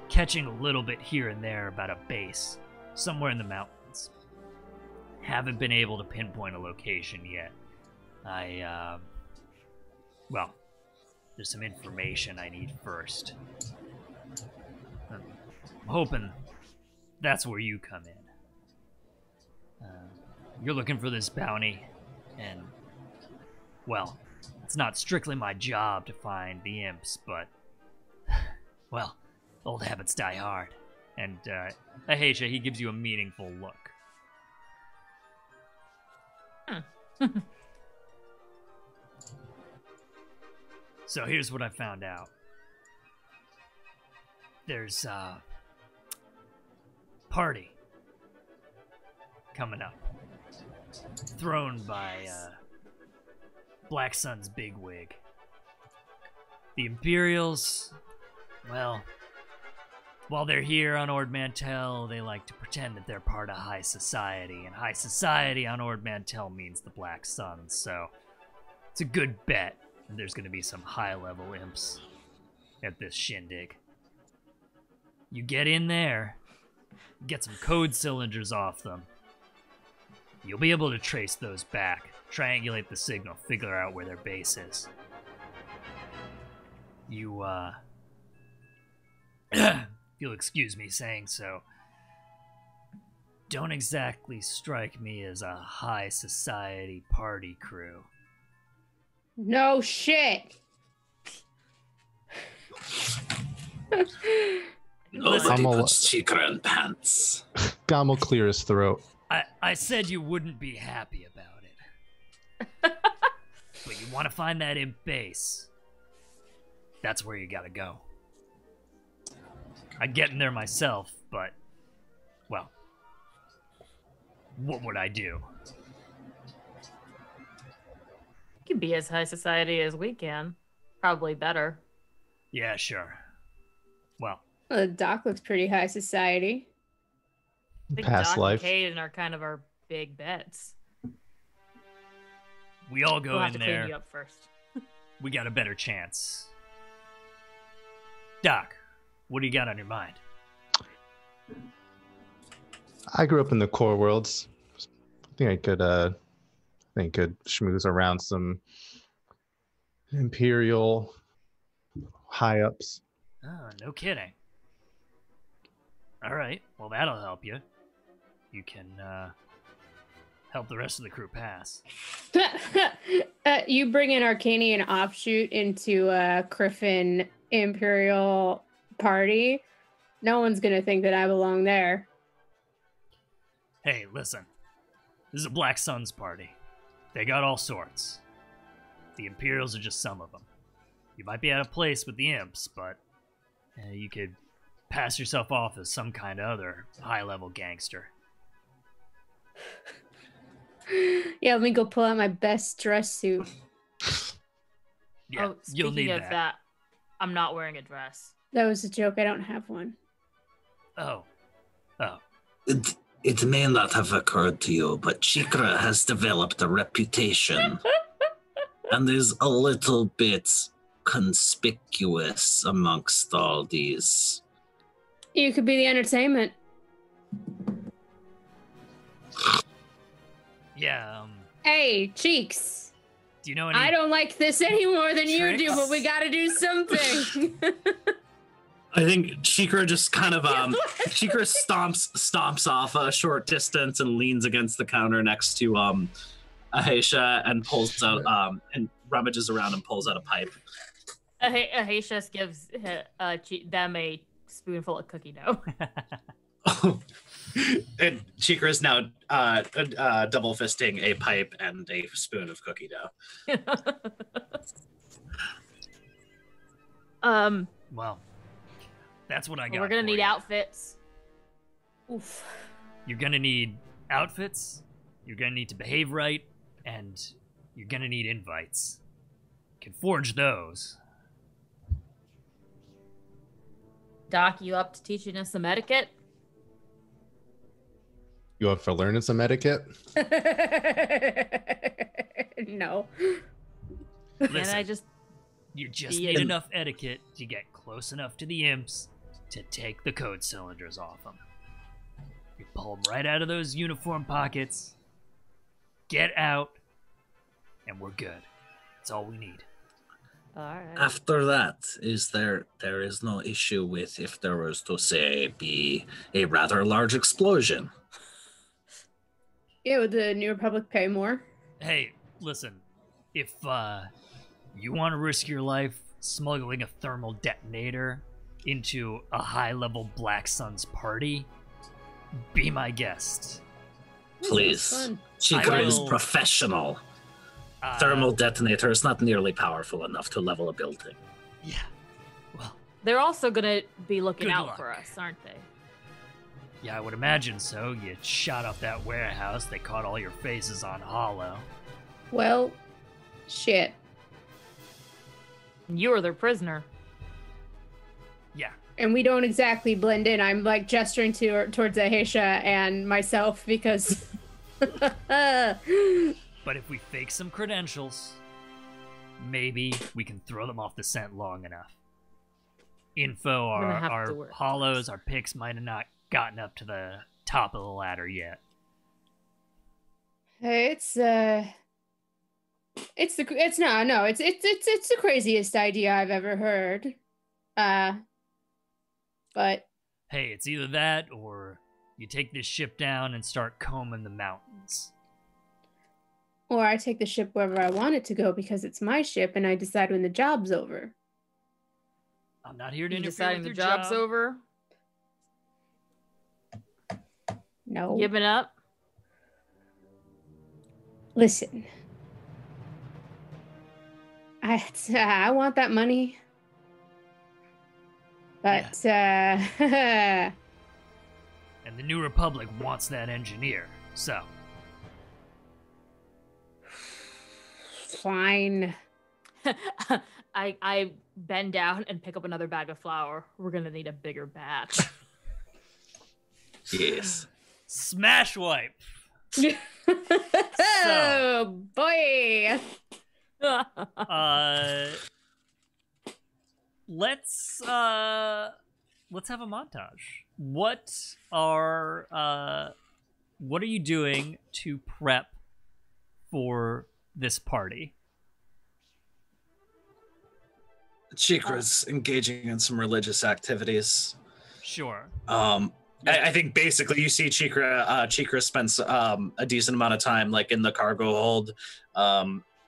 catching a little bit here and there about a base somewhere in the mountains. Haven't been able to pinpoint a location yet. Well, there's some information I need first. I'm hoping that's where you come in. You're looking for this bounty, and, well, it's not strictly my job to find the imps, but, well, old habits die hard. And, Ahesha, he gives you a meaningful look. So here's what I found out. There's a party coming up, thrown by Black Sun's bigwig. The Imperials, well, while they're here on Ord Mantell, they like to pretend that they're part of high society, and high society on Ord Mantell means the Black Sun, so it's a good bet that there's going to be some high-level imps at this shindig. You get in there, get some code cylinders off them. You'll be able to trace those back, triangulate the signal, figure out where their base is. You, if you'll excuse me saying so, don't exactly strike me as a high society party crew. No shit. Nobody puts Cheekra in pants. Gom will clear his throat. I said you wouldn't be happy about it. But you want to find that imp base. That's where you gotta go. I'd get in there myself, but, well, what would I do? You can be as high society as we can. Probably better. Yeah, sure. Well, The doc looks pretty high society. I think Past Doc life. and Caden are kind of our big bets. we all go We'll have in to clean there. you up first. We got a better chance. Doc, what do you got on your mind? I grew up in the core worlds. I think I could schmooze around some Imperial high ups. Oh, no kidding. All right, well, that'll help you. You can help the rest of the crew pass. You bring an Arcanian offshoot into a Griffin Imperial party. No one's gonna think that I belong there. Hey, listen. This is a Black Suns party. They got all sorts. The Imperials are just some of them. You might be out of place with the imps, but you could pass yourself off as some kind of other high-level gangster. Yeah, let me go pull out my best dress suit. Yeah, Oh, you'll speaking need of that, I'm not wearing a dress. That was a joke. I don't have one. Oh. It may not have occurred to you, but Cheekra has developed a reputation and is a little bit conspicuous amongst all these. You could be the entertainment. Yeah, Hey, Cheeks. do you know any... I don't like this any more than you do, tricks? but we gotta do something. I think Cheekra just kind of Cheekra stomps off a short distance and leans against the counter next to Ahesha and pulls out and rummages around and pulls out a pipe. Ahesha gives them a spoonful of cookie dough. And Cheekra is now double fisting a pipe and a spoon of cookie dough. Well, that's what I got. We're gonna for need you. outfits. Oof. You're gonna need outfits, you're gonna need to behave right, and you're gonna need invites. You can forge those. Doc, you up to teaching us some etiquette? You up for learning some etiquette? No. And Listen, I just you just the- need enough etiquette to get close enough to the imps to take the code cylinders off them. You pull them right out of those uniform pockets, get out, and we're good. That's all we need. all right. After that, there is no issue with if there was to say be a rather large explosion. Yeah, would the New Republic pay more? Hey, listen, if you want to risk your life smuggling a thermal detonator into a high-level Black Suns party, be my guest. Please. Fun. Cheekra is will- professional. Uh, Thermal detonator is not nearly powerful enough to level a building. Yeah. Well, They're also gonna be looking Good out luck. for us, aren't they? yeah, I would imagine so. You shot up that warehouse. They caught all your faces on hollow. Well, shit. You were their prisoner. Yeah. And we don't exactly blend in. I'm like gesturing towards Ahesha and myself because. But if we fake some credentials, maybe we can throw them off the scent long enough. Info, I'm gonna have to our work hollows, our picks might have not gotten up to the top of the ladder yet. It's the craziest idea I've ever heard. But Hey, it's either that or you take this ship down and start combing the mountains. or I take the ship wherever I want it to go because it's my ship and I decide when the job's over. I'm not here to You interfere deciding with the your job's job. over? No. Giving up? Listen. I want that money. But And the New Republic wants that engineer, so. fine. I bend down and pick up another bag of flour. We're gonna need a bigger batch. Yes. Smash wipe! Oh boy. Let's have a montage. What are you doing to prep for this party? Cheekra's engaging in some religious activities. Sure. I think basically you see Cheekra spends a decent amount of time like in the cargo hold,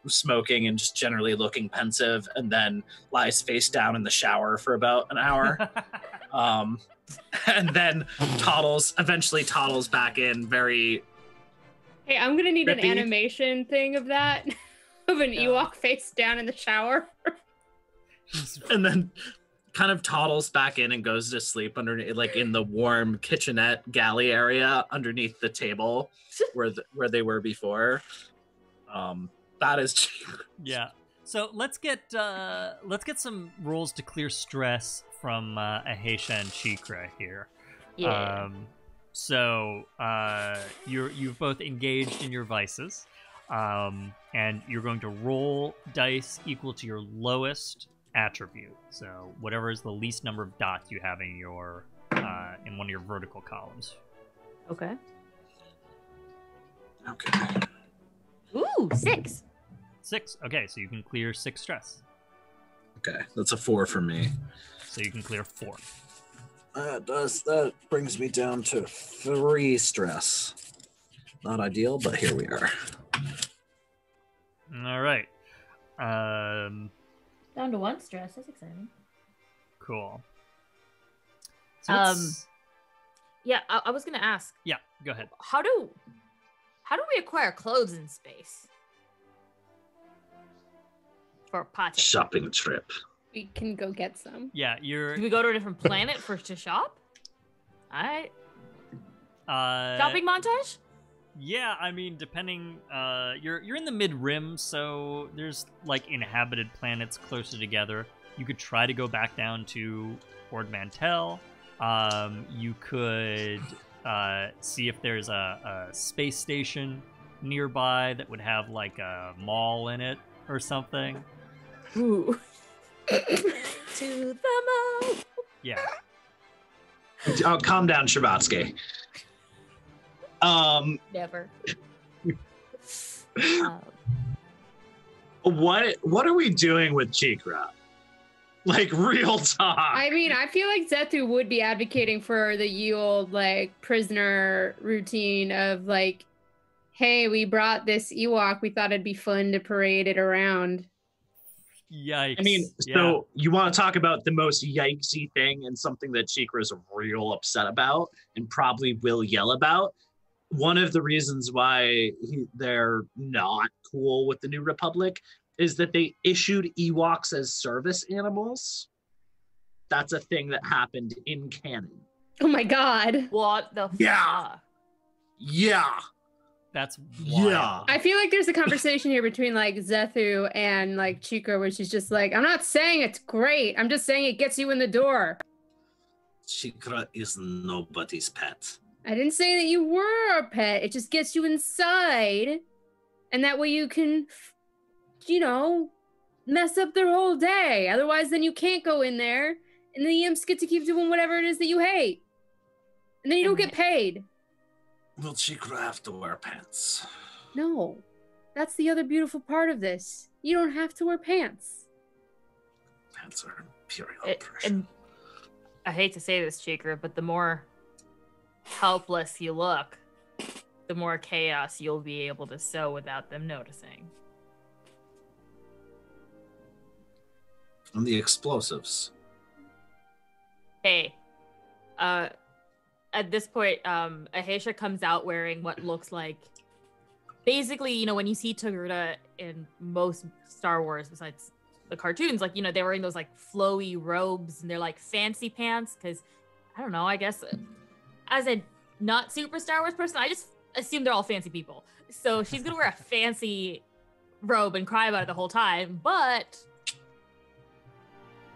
smoking and just generally looking pensive, and then lies face down in the shower for about an hour. And then eventually toddles back in very... Hey, I'm gonna need an Rippy. animation thing of that. Of an Ewok face down in the shower. And then kind of toddles back in and goes to sleep underneath, like in the warm kitchenette galley area underneath the table where they were before. That is Yeah. So let's get some rolls to clear stress from Ahesha and Cheekra here. Yeah. So you've both engaged in your vices, and you're going to roll dice equal to your lowest attribute. So whatever is the least number of dots you have in your in one of your vertical columns. Okay. okay. Ooh, 6. 6. Okay, so you can clear 6 stress. Okay, that's a 4 for me. So you can clear 4. That brings me down to 3 stress. Not ideal, but here we are. All right. Down to 1 stress. That's exciting. Cool. So Yeah, I was gonna ask. yeah, go ahead. How do we acquire clothes in space? For Pate. Shopping trip. We can go get some. Yeah, you're Do we go to a different planet to shop? Alright. Shopping montage? Yeah, I mean, depending, you're in the mid-rim, so there's like inhabited planets closer together. You could try to go back down to Ord Mantell. You could see if there's a space station nearby that would have like a mall in it or something. Ooh. To the mall. Yeah. Oh, calm down, Shabbatsky. Never. What are we doing with Cheekra? Like, real talk. I mean, I feel like Zethu would be advocating for the ye old, like, prisoner routine of, like, hey, we brought this Ewok. We thought it'd be fun to parade it around. Yikes. I mean, Yeah. so you want to talk about the most yikesy thing and something that Cheekra is real upset about and probably will yell about? One of the reasons why they're not cool with the New Republic is that they issued Ewoks as service animals. That's a thing that happened in canon. Oh my god. What the Yeah. fuck? Yeah. That's wild. Yeah. I feel like there's a conversation here between like Zethu and like Cheekra where she's just like, I'm not saying it's great. I'm just saying it gets you in the door. Cheekra is nobody's pet. I didn't say that you were a pet. It just gets you inside. And that way you can, you know, mess up their whole day. Otherwise, then you can't go in there. And the imps get to keep doing whatever it is that you hate. And then you don't get paid. Will Cheekra have to wear pants? No. That's the other beautiful part of this. You don't have to wear pants. Pants are imperial oppression. And I hate to say this, Cheekra, but the more helpless you look, the more chaos you'll be able to sow without them noticing. And the explosives. Hey, at this point, Ahesha comes out wearing what looks like, basically, you know, when you see Togruta in most Star Wars, besides the cartoons, like, you know, they're wearing those like flowy robes and they're like fancy pants, because I don't know, I guess as a not super Star Wars person, I just assume they're all fancy people. So she's gonna wear a fancy robe and cry about it the whole time, but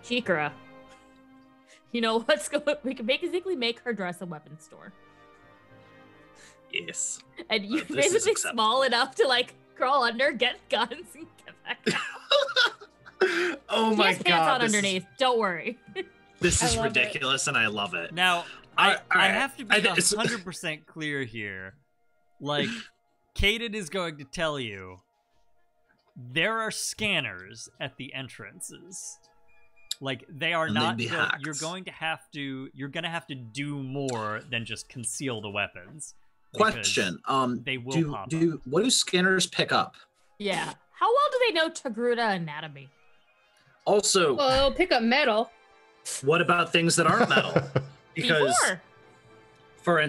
Cheekra, you know, we can basically make her dress a weapons store. Yes. And you This is basically acceptable. small enough to like crawl under, get guns, and get back out. Oh She my has pants god. on underneath. Don't worry. This I is love it. ridiculous, and I love it. Now, All I right. have to be I think it's- 100% clear here. Like, Kaden is going to tell you there are scanners at the entrances. Like, they are And they'd not. be hacked. You're going to have to do more than just conceal the weapons. because Question. They will pop up. What do scanners pick up? Yeah. How well do they know Togruta anatomy? Also, Well, pick up metal. What about things that aren't metal? Because Before.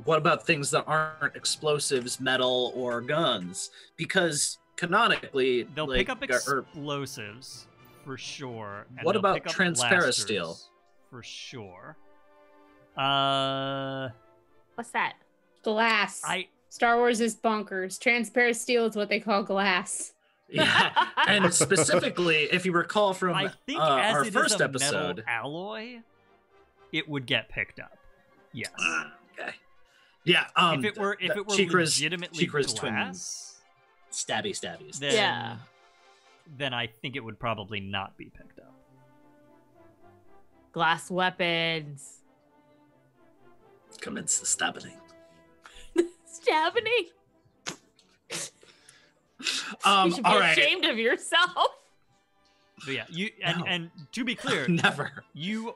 what about things that aren't explosives, metal, or guns? Because canonically, They'll like, pick up explosives for sure. And What they'll about pick up transparent steel? blasters for sure. What's that? Glass. Star Wars is bonkers. Transparent steel is what they call glass. yeah, and specifically, if you recall from I think our as it first is a episode, metal alloy, it would get picked up. Yes. okay, yeah, if it were Cheekra's legitimately twin glass, stabbies. then Yeah. then I think it would probably not be picked up. Glass weapons. Commence the stabbing. Stabbing. You should be all right, ashamed of yourself. But yeah, No. and to be clear, never. you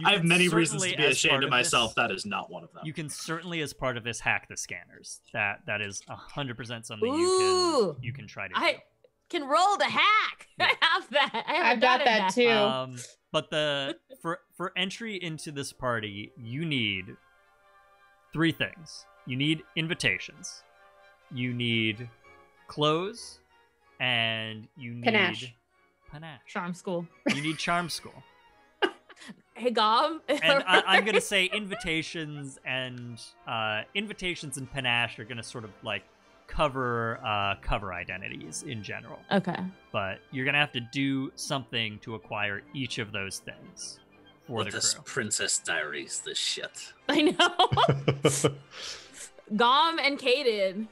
I have can many reasons to certainly, be as ashamed part of of myself. this- That is not one of them. You can certainly, as part of this, hack the scanners. That is 100% something Ooh. you can try to do. I can roll the hack. Yeah. I have that. I've got that too. But for entry into this party, you need 3 things. You need invitations. You need clothes, and you need Panache. Charm school. You need charm school. Hey, Gom. And I'm gonna say invitations and panache are gonna sort of like cover identities in general. Okay. But you're gonna have to do something to acquire each of those things for What the this crew. Princess Diaries, this shit. I know. Gom and Kaden,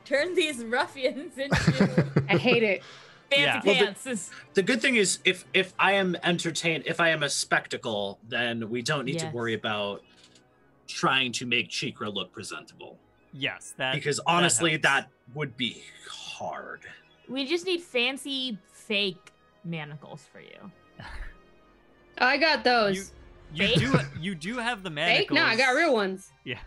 Turn these ruffians into I hate it. fancy Yeah. pants. The good thing is, if I am entertained, if I am a spectacle, then we don't need to Yes. worry about trying to make Cheekra look presentable. Yes, that Because honestly, helps. that would be hard. We just need fancy fake manacles for you. I got those. You do have the manacles. Fake? No, I got real ones. Yeah.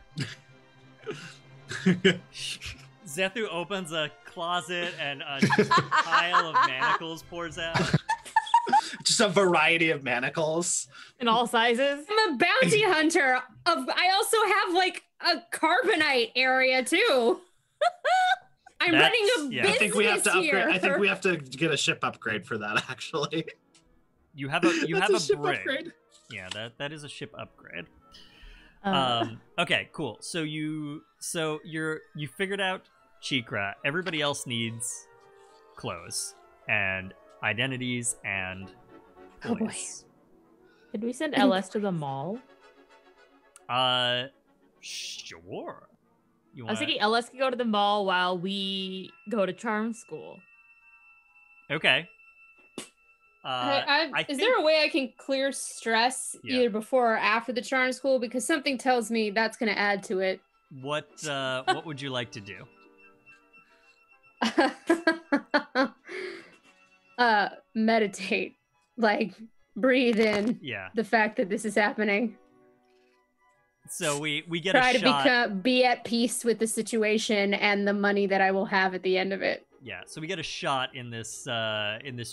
Zethu opens a closet and a pile of manacles pours out. Just a variety of manacles. In all sizes. I'm a bounty hunter. I also have like a carbonite area too. I'm running a yeah. business I think we have to upgrade. here. I think we have to get a ship upgrade for that. Actually, You have a That's a ship brig. upgrade. Yeah, that is a ship upgrade. Uh, Okay, cool. So you figured out Cheekra. Everybody else needs clothes and identities and Oh, boy. toys. Did we send LS to the mall? Sure. You I was want? thinking LS could go to the mall while we go to charm school. Okay. Is there a way I can clear stress Yeah. either before or after the charm school? Because something tells me that's going to add to it. what would you like to do? Meditate. Like, breathe in Yeah. the fact that this is happening. So we get Try a to shot. be at peace with the situation and the money that I will have at the end of it. Yeah, so we get a shot in this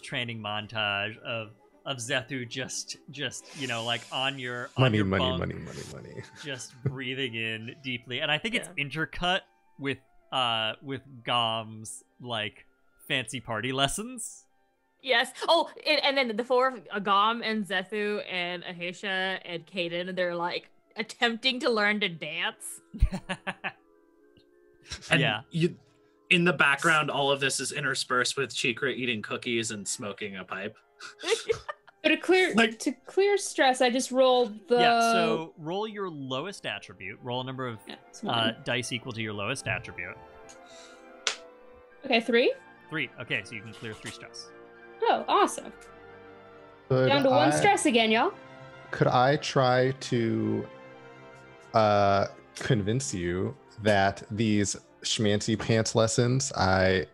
training montage of Zethu just like on your Money, bunk, money. just breathing in deeply, and I think it's intercut with Gom's like fancy party lessons. Yes. Oh, and then the four of Gom and Zethu and Ahesha and Kaden, they're like attempting to learn to dance. And Yeah. in the background, all of this is interspersed with Cheekra eating cookies and smoking a pipe. So to clear stress, I just rolled the Yeah, so roll your lowest attribute. Roll a number of it's one. dice equal to your lowest attribute. Okay, 3. 3. Okay, so you can clear 3 stress. Oh, awesome. Could Down to 1 I- stress again, y'all. Could I try to convince you that these schmancy pants lessons I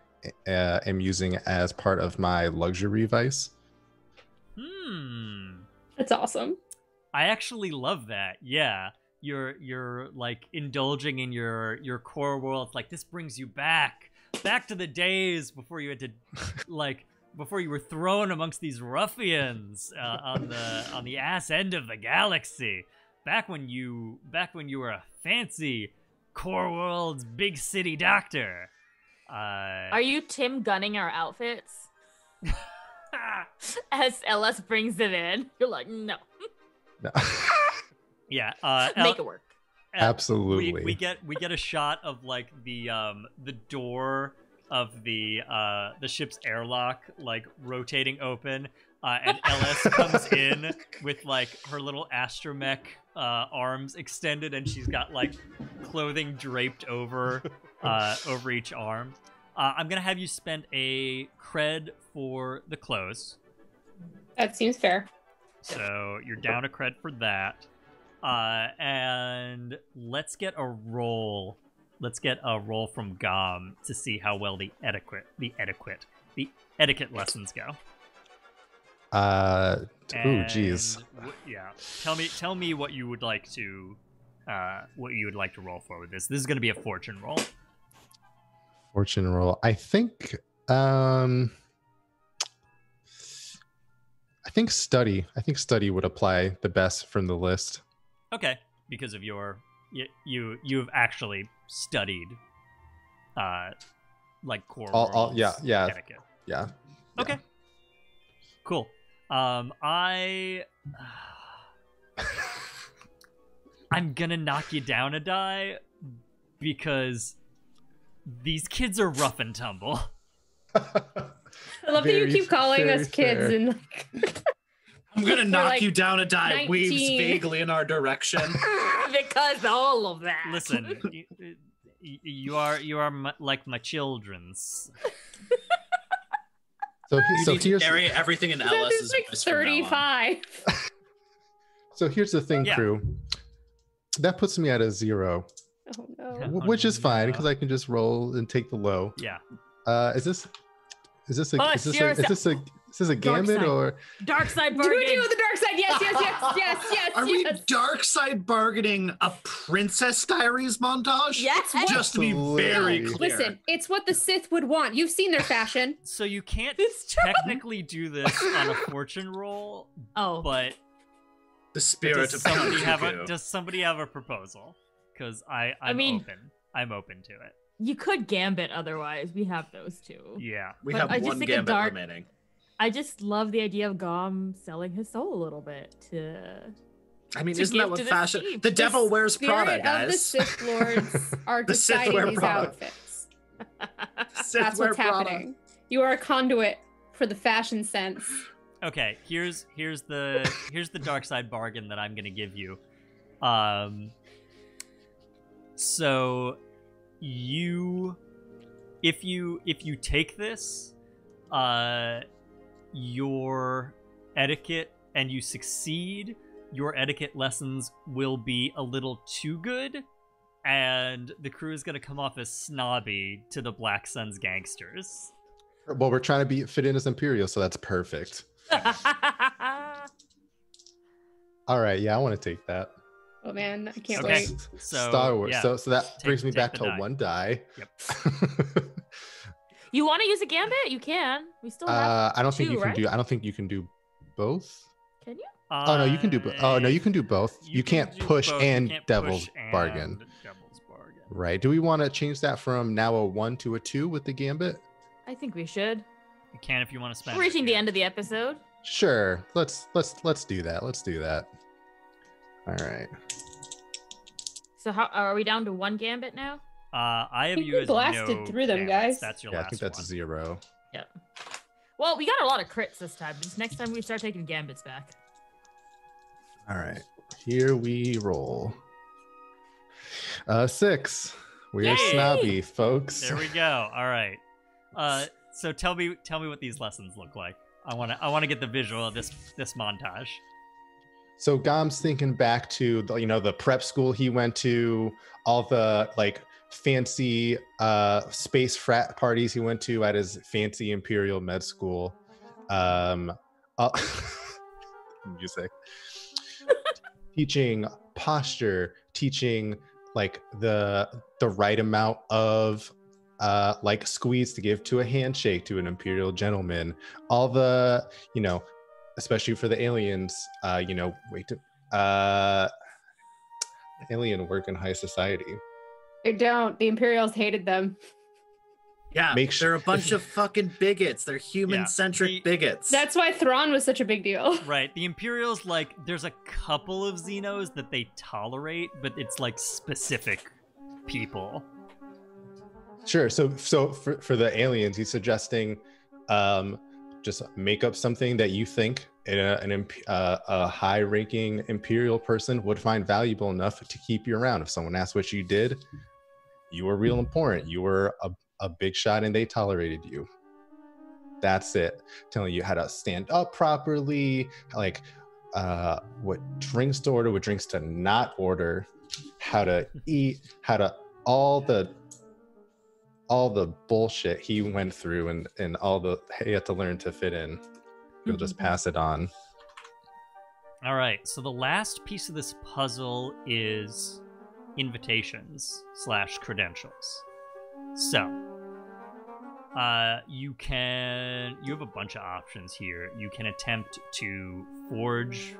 am using as part of my luxury vice? That's awesome. I actually love that. Yeah. You're like indulging in your core world. It's like this brings you back to the days before you had to before you were thrown amongst these ruffians on the ass end of the galaxy. Back when you were a fancy core world's big city doctor. Are you Tim gunning our outfits? As LS brings them in, you're like, no, No. Yeah. make it work. Absolutely. We get a shot of like the door of the ship's airlock like rotating open, and LS comes in with like her little astromech arms extended, and she's got like clothing draped over each arm. I'm gonna have you spend a cred for the clothes. That seems fair. So you're down a cred for that. And let's get a roll. Let's get a roll from Gom to see how well the etiquette lessons go. Geez. Yeah. Tell me what you would like to roll for with this. This is going to be a fortune roll. Fortune roll. I think study. I think study would apply the best from the list. Okay, because of you've actually studied like core worlds yeah etiquette. Yeah. Okay. Cool. I'm gonna knock you down a die because these kids are rough and tumble. I love that you keep calling us kids fair. and like I'm gonna knock like you down a die. 19. Waves vaguely in our direction. Because all of that. Listen, You are like my children's. So You here's narrate everything in That Ellis's is like voice from now on. 35. so here's the thing, Yeah. crew. That puts me at a 0, Oh no. which is fine no. because I can just roll and take the low. Yeah. Is this a Push yourself. is this a gambit side. or Dark side Do we bargain. deal with the dark side? Yes. Are we dark side bargaining a Princess Diaries montage? Yes. Just to be very Absolutely. clear. Listen, it's what the Sith would want. You've seen their fashion. So you can't It's true. technically do this on a fortune roll, Oh, but The spirit does of somebody have Count does somebody have a proposal? Because I'm mean- open. I'm open to it. you could gambit otherwise. We have those too. Yeah. We But have I just one think a gambit dark- remaining. I just love the idea of Gom selling his soul a little bit to. I mean, to isn't that give what to the fashion? sheep. The devil The wears Prada, Spirit of the guys. Sith Lords are The Sith deciding wear these Prada. outfits. Sith That's wear what's Prada. happening. You are a conduit for the fashion sense. Okay. Here's the dark side bargain that I'm gonna give you. So if you take this, your etiquette and you succeed, your etiquette lessons will be a little too good, and the crew is gonna come off as snobby to the Black Suns gangsters. well, we're trying to fit in as Imperial, so that's perfect. All right, yeah, I want to take that. Oh man, I can't Okay. wait. So Star Wars. yeah, So that brings me take back the to die. 1 die. Yep. You want to use a gambit? You can. We still have. I don't think two, you can right? do. I don't think you can do both. Can you? Oh no, you can do. Oh no, you can do both. You can't do push both. You and can't Devil's push and Bargain. Devil's Bargain. Right? Do we want to change that from now a 1 to a 2 with the gambit? I think we should. You can if you want to spend. We're reaching it, the yeah. end of the episode. Sure. Let's do that. Let's do that. All right. So how are we down to 1 gambit now? I have think you we as blasted no through them, gambits. guys. That's your Yeah, I last think that's one. 0. Yep. Well, we got a lot of crits this time. Just next time we start taking gambits back. All right. Here we roll. 6. We are Yay! snobby, folks. There we go. All right. So tell me what these lessons look like. I want to get the visual of this montage. So Gom's thinking back to the prep school he went to, all the like fancy space frat parties he went to at his fancy Imperial med school. Music. Teaching posture, teaching like the right amount of like squeeze to give to a handshake to an Imperial gentleman. All the, especially for the aliens, alien work in high society. They don't. The Imperials hated them. Yeah, Make sure- they're a bunch of fucking bigots. They're human-centric the- bigots. That's why Thrawn was such a big deal. Right. The Imperials, like, there's a couple of Xenos that they tolerate, but it's like specific people. Sure. So for the aliens, he's suggesting just make up something that you think a high-ranking Imperial person would find valuable enough to keep you around. If someone asks what you did, you were real important. You were a big shot and they tolerated you. That's it. Telling you how to stand up properly, like what drinks to order, what drinks to not order, how to eat, how to all the bullshit he went through and all the he had to learn to fit in. He'll just pass it on. All right. So the last piece of this puzzle is invitations / credentials. So you have a bunch of options here. You can attempt to forge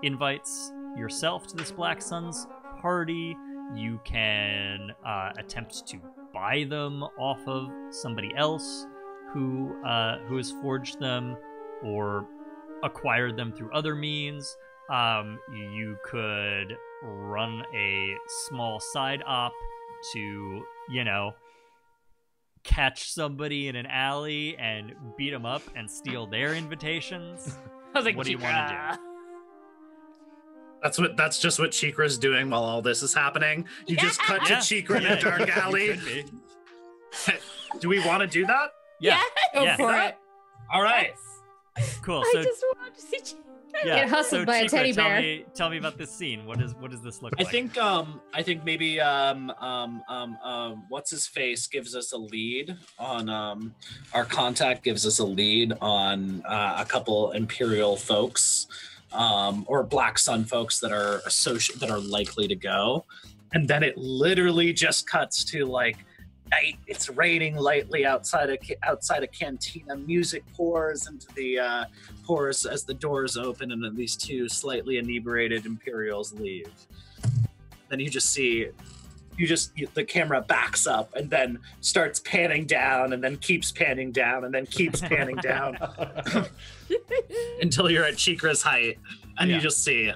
invites yourself to this Black Suns party. You can attempt to buy them off of somebody else who has forged them or acquired them through other means. You could run a small side op to, catch somebody in an alley and beat them up and steal their invitations. I was like, What do you want to do? That's just what Cheekra's doing while all this is happening. You just cut to Cheekra in a dark alley. Do we want to do that? Yeah. Go for it. All right. Cool. I So just want to see Cheekra. yeah. Get hustled so by a Cheekra, teddy bear. Tell me about this scene. What does this look I like? think maybe what's his face gives us a lead on our contact gives us a lead on a couple Imperial folks or Black Sun folks that are likely to go, and then it literally just cuts to like night. It's raining lightly outside a cantina. Music pours into the pours as the doors open, and then these two slightly inebriated Imperials leave. Then you just see, the camera backs up and then starts panning down, and then keeps panning down, and then keeps panning down until you're at Cheekra's height, and you just see.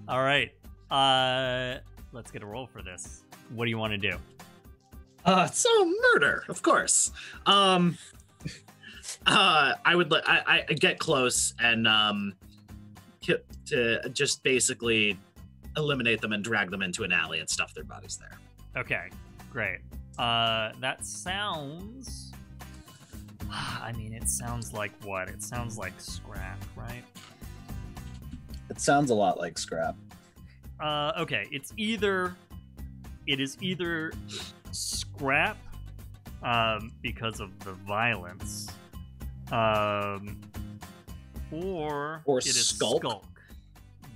All right. Let's get a roll for this. What do you want to do? So murder, of course. I get close and to just basically eliminate them and drag them into an alley and stuff their bodies there. Okay, great. That sounds. I mean, it sounds like what? It sounds like scrap, right? It sounds a lot like scrap. Okay, it is either scrap because of the violence, or it is skulk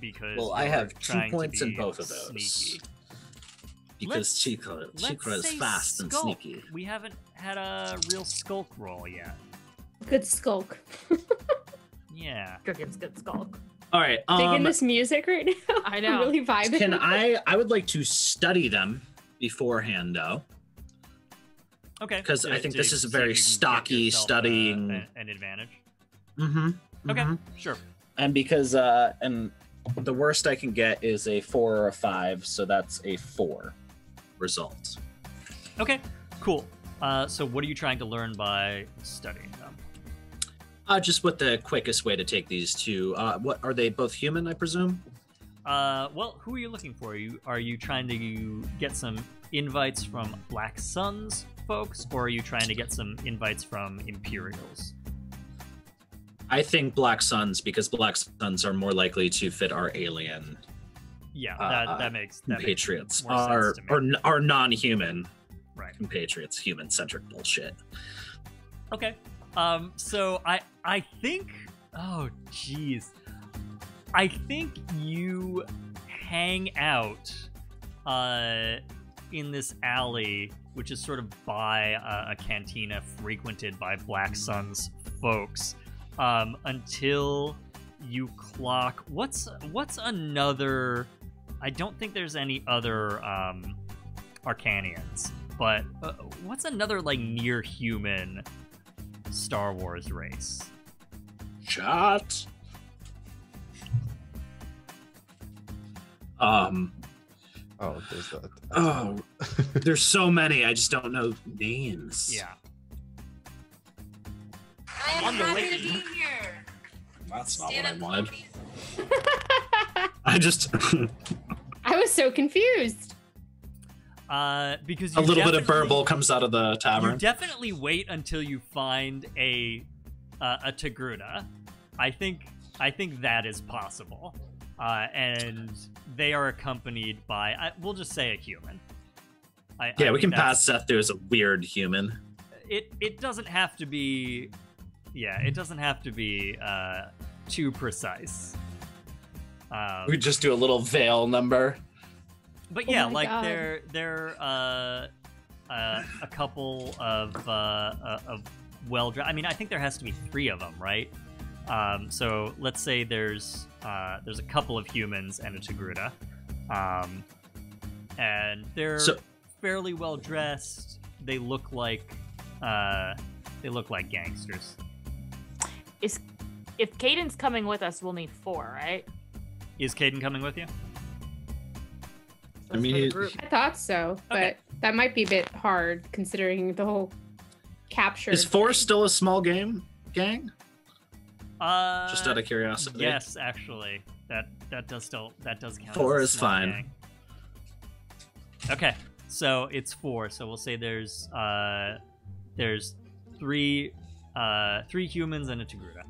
because I have 2 trying to points in be both of those. sneaky. Because Cheekra is say fast and skulk. sneaky. We haven't had a real skulk roll yet. Good skulk. Yeah. Cricket's good skulk. All right. Digging this music right now. I know. I'm really vibing. Can I would like to study them beforehand though, Okay. because I think this is a so very you can get stocky yourself, studying. an advantage. Mm-hmm. Okay, sure. And because and the worst I can get is a 4 or a 5, so that's a 4 result. Okay, cool. So what are you trying to learn by studying them? Just what the quickest way to take these two. What are they both human, I presume? Well, who are you looking for? Are you trying to get some invites from Black Suns folks, or are you trying to get some invites from Imperials? I think Black Suns, because Black Suns are more likely to fit our alien. Yeah, that makes compatriots makes more sense to me. are non-human. Right. Compatriots, human-centric bullshit. Okay. So I think, oh geez, I think you hang out in this alley, which is sort of by a cantina frequented by Black Suns folks, until you clock. What's another? I don't think there's any other Arcanians, but what's another like near human Star Wars race? Shot. Oh, there's that. Oh, there's so many. I just don't know names. Yeah. I am happy to be here. That's not what Stand I up, wanted. puppies. I just I was so confused. Because a you little bit of definitely- burble comes out of the You tavern. definitely wait until you find a Togruta. I think that is possible, and they are accompanied by we'll just say a human. Yeah, we think can pass Zethu as a weird human. It doesn't have to be. Yeah, it doesn't have to be too precise. We could just do a little veil number. But yeah, my like God. they're a couple of well-dressed. I mean, I think there has to be 3 of them, right? So let's say there's a couple of humans and a Togruta, and they're fairly well dressed. They look like gangsters. If Caden's coming with us, we'll need 4, right? Is Caden coming with you? I mean, I thought so, but Okay. that might be a bit hard considering the whole capture. is 4 still a small gang? Just out of curiosity. Yes, actually, that does count. 4 as a is small fine. gang. Okay, so it's 4. So we'll say there's 3 humans and a Togruta.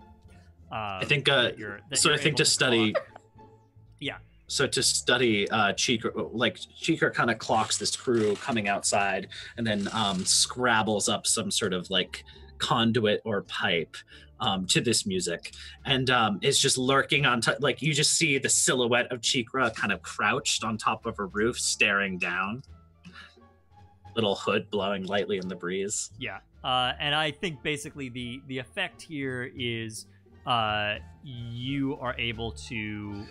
I think that you're so. I able think to study. Yeah. So to study Cheekra, like Cheekra kind of clocks this crew coming outside and then scrabbles up some sort of like conduit or pipe to this music and is just lurking on top. Like you just see the silhouette of Cheekra kind of crouched on top of a roof staring down. Little hood blowing lightly in the breeze. Yeah. And I think basically the effect here is you're able to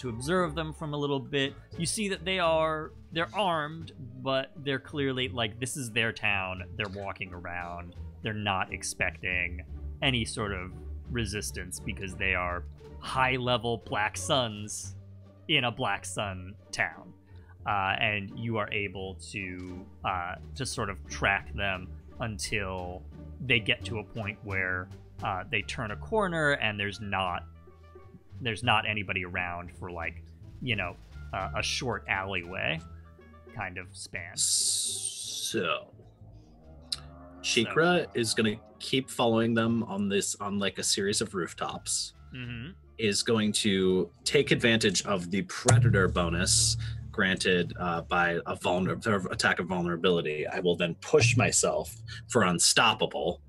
observe them from a little bit. You see that they're armed, but they're clearly like this is their town. They're walking around. They're not expecting any sort of resistance because they are high-level Black Suns in a Black Sun town, and you are able to sort of track them until they get to a point where they turn a corner and there's not anybody around for like, a short alleyway kind of span. So Cheekra is going to keep following them on like a series of rooftops. Mm-hmm. Is going to take advantage of the predator bonus granted by a attack of vulnerability. I will then push myself for unstoppable.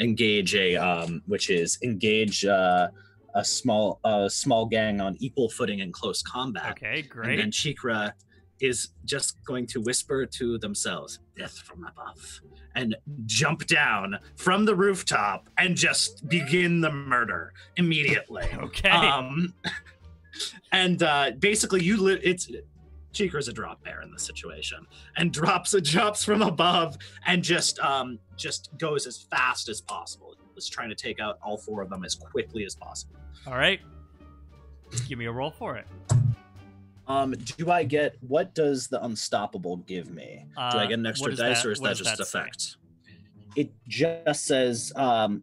Engage a small gang on equal footing in close combat. Okay, great. And then Cheekra is just going to whisper to themselves, "Death from above," and jump down from the rooftop and just begin the murder immediately. Okay. And basically, Cheekra's a drop bear in this situation, and drops from above and just goes as fast as possible. Was trying to take out all 4 of them as quickly as possible. All right. Give me a roll for it. Do I get, what does the unstoppable give me? Do I get an extra dice or is that just effect? It just says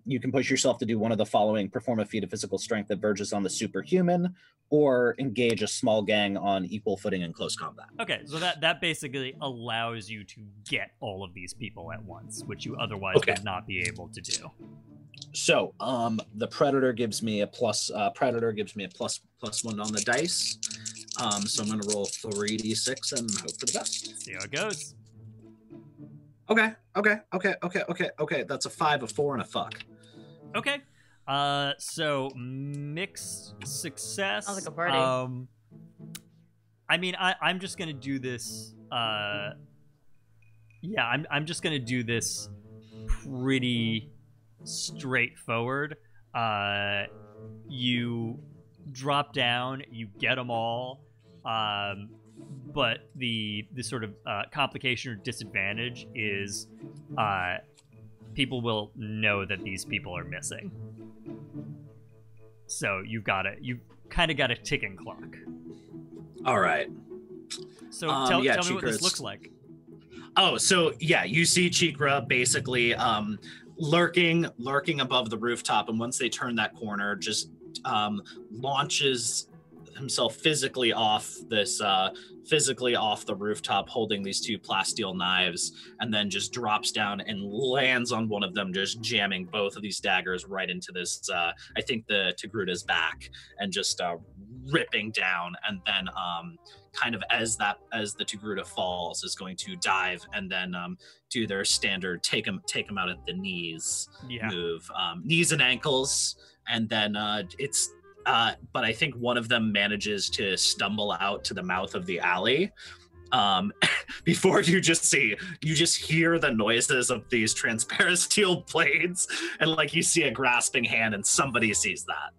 you can push yourself to do one of the following: perform a feat of physical strength that verges on the superhuman, or engage a small gang on equal footing in close combat. Okay, so that basically allows you to get all of these people at once, which you otherwise would not be able to do. So the predator gives me a plus +1 on the dice. So I'm going to roll 3d6 and hope for the best. See how it goes. Okay. That's a 5, a 4, and a fuck. Okay. So mixed success. Sounds like a party. I mean, I'm just gonna do this. I'm just gonna do this pretty straightforward. You drop down, you get them all. But the sort of complication or disadvantage is people will know that these people are missing. So you've kind of got a ticking clock. All right. So tell me what this looks like. Oh, so yeah, you see Cheekra basically lurking above the rooftop, and once they turn that corner, just launches himself physically off the rooftop, holding these 2 plasteel knives, and then just drops down and lands on one of them, just jamming both of these daggers right into this I think the Togruta's back, and just ripping down, and then kind of as the Togruta falls is going to dive and then do their standard take him out at the knees move, knees and ankles, and then but I think one of them manages to stumble out to the mouth of the alley. Before you just hear the noises of these transparent steel blades, and like you see a grasping hand, and somebody sees that.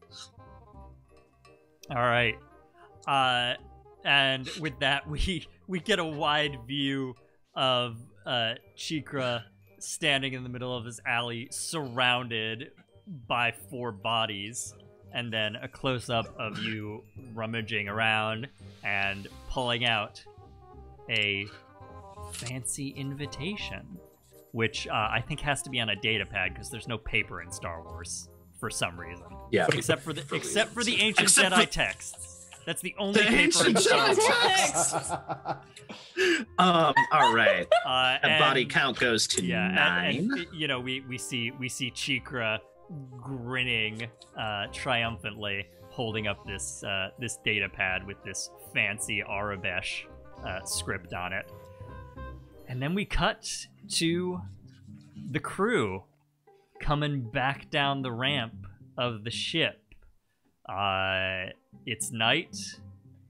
All right. And with that, we get a wide view of Cheekra standing in the middle of this alley, surrounded by 4 bodies. And then a close-up of you rummaging around and pulling out a fancy invitation, which I think has to be on a data pad because there's no paper in Star Wars for some reason. Yeah. Except for the ancient Except Jedi for- texts. That's the only The paper in ancient Star Wars. Jedi all right. And body count goes to 9. And, you know, we see Cheekra grinning triumphantly, holding up this data pad with this fancy Arabesh script on it. And then we cut to the crew coming back down the ramp of the ship. It's night.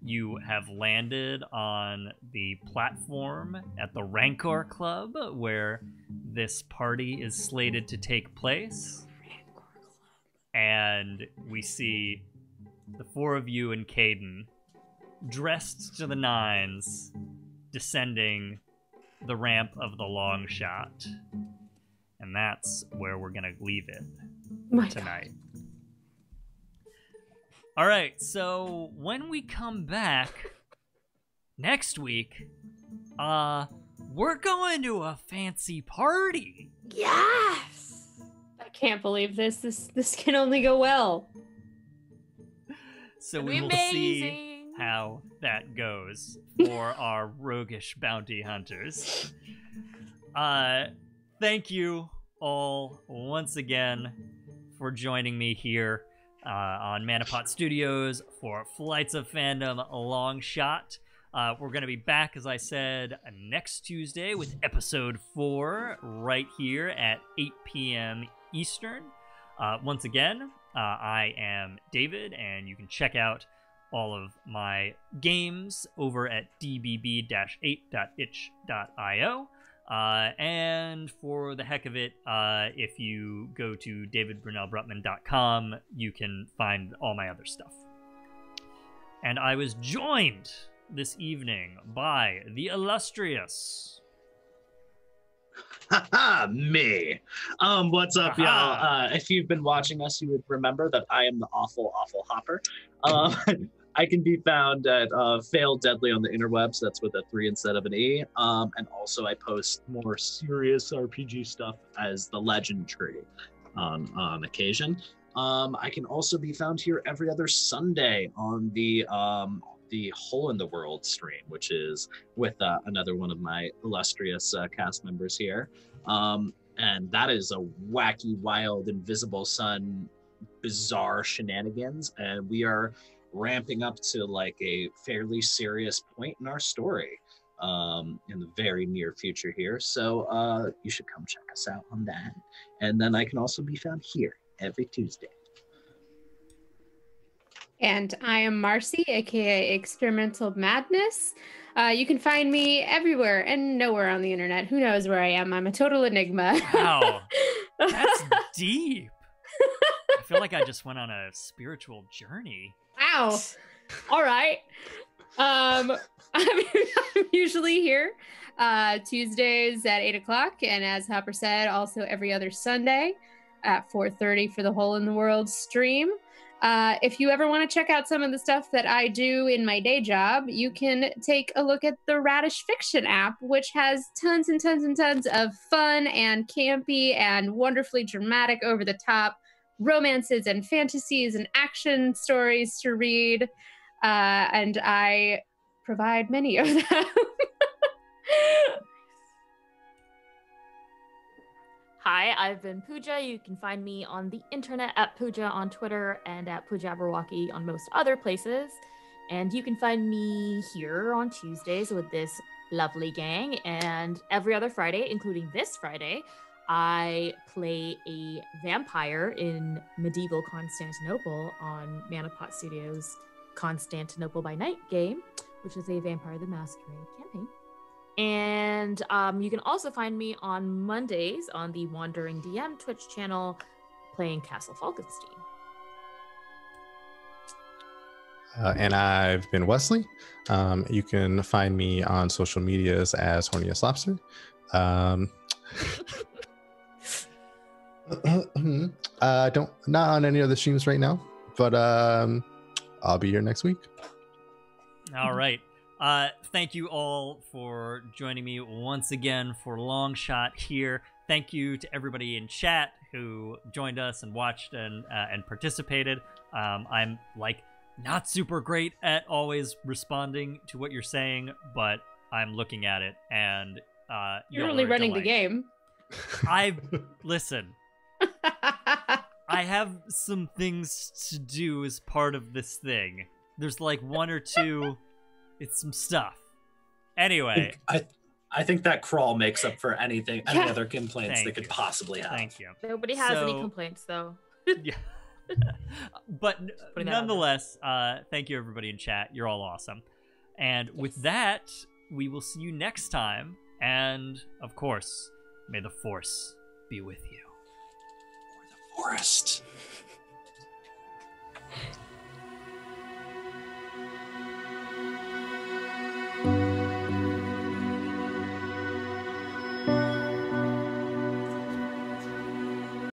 You have landed on the platform at the Rancor Club where this party is slated to take place. And we see the 4 of you and Caden dressed to the nines descending the ramp of the Longshot. And that's where we're going to leave it tonight. All right, so when we come back next week, we're going to a fancy party. Yes! I can't believe this. This can only go well. So It'll we be will see amazing. how that goes for our roguish bounty hunters. Thank you all once again for joining me here on ManaPot Studios for Flights of Fandom Longshot. We're going to be back, as I said, next Tuesday with episode 4 right here at 8 p.m. Eastern. Once again, I am David, and you can check out all of my games over at dbb-8.itch.io. And for the heck of it, if you go to davidbrunelbrutman.com, you can find all my other stuff. And I was joined this evening by the illustrious... Me. What's up, y'all? If you've been watching us, you would remember that I am the awful Hopper. I can be found at Fail Deadly on the interwebs. That's with a 3 instead of an E. And also I post more serious RPG stuff as the Legend Tree on occasion. I can also be found here every other Sunday on the Hole in the World stream, which is with another one of my illustrious cast members here. And that is a wacky, wild, Invisible Sun, bizarre shenanigans. And we are ramping up to like a fairly serious point in our story in the very near future here. So you should come check us out on that. And then I can also be found here every Tuesday. And I am Marcy, aka Experimental Madness. You can find me everywhere and nowhere on the internet. Who knows where I am? I'm a total enigma. Wow, that's deep. I feel like I just went on a spiritual journey. Wow. All right. I'm usually here Tuesdays at 8 o'clock. And as Hopper said, also every other Sunday at 4:30 for the Hole in the World stream. If you ever want to check out some of the stuff that I do in my day job, you can take a look at the Radish Fiction app, which has tons and tons and tons of fun and campy and wonderfully dramatic, over the top romances and fantasies and action stories to read. And I provide many of them. Hi, I've been Puja. You can find me on the internet at Puja on Twitter and at Pujabberwocky on most other places. And you can find me here on Tuesdays with this lovely gang. And every other Friday, including this Friday, I play a vampire in medieval Constantinople on ManaPot Studios' Constantinople by Night game, which is a Vampire the Masquerade campaign. And you can also find me on Mondays on the Wandering DM Twitch channel playing Castle Falkenstein. And I've been Wesley. You can find me on social medias as Horniest Lobster. Not on any other streams right now, but I'll be here next week. All right. Thank you all for joining me once again for Longshot here. Thank you to everybody in chat who joined us and watched and participated. I'm like not super great at always responding to what you're saying, but I'm looking at it, and you're only running the game. Listen. I have some things to do as part of this thing. There's like one or two. It's some stuff. Anyway, I think that crawl makes up for any other complaints they could you. possibly have. Thank you. Nobody has any complaints, though. Yeah. But nonetheless, thank you everybody in chat. You're all awesome. And with that, we will see you next time. And of course, may the Force be with you. Or the forest.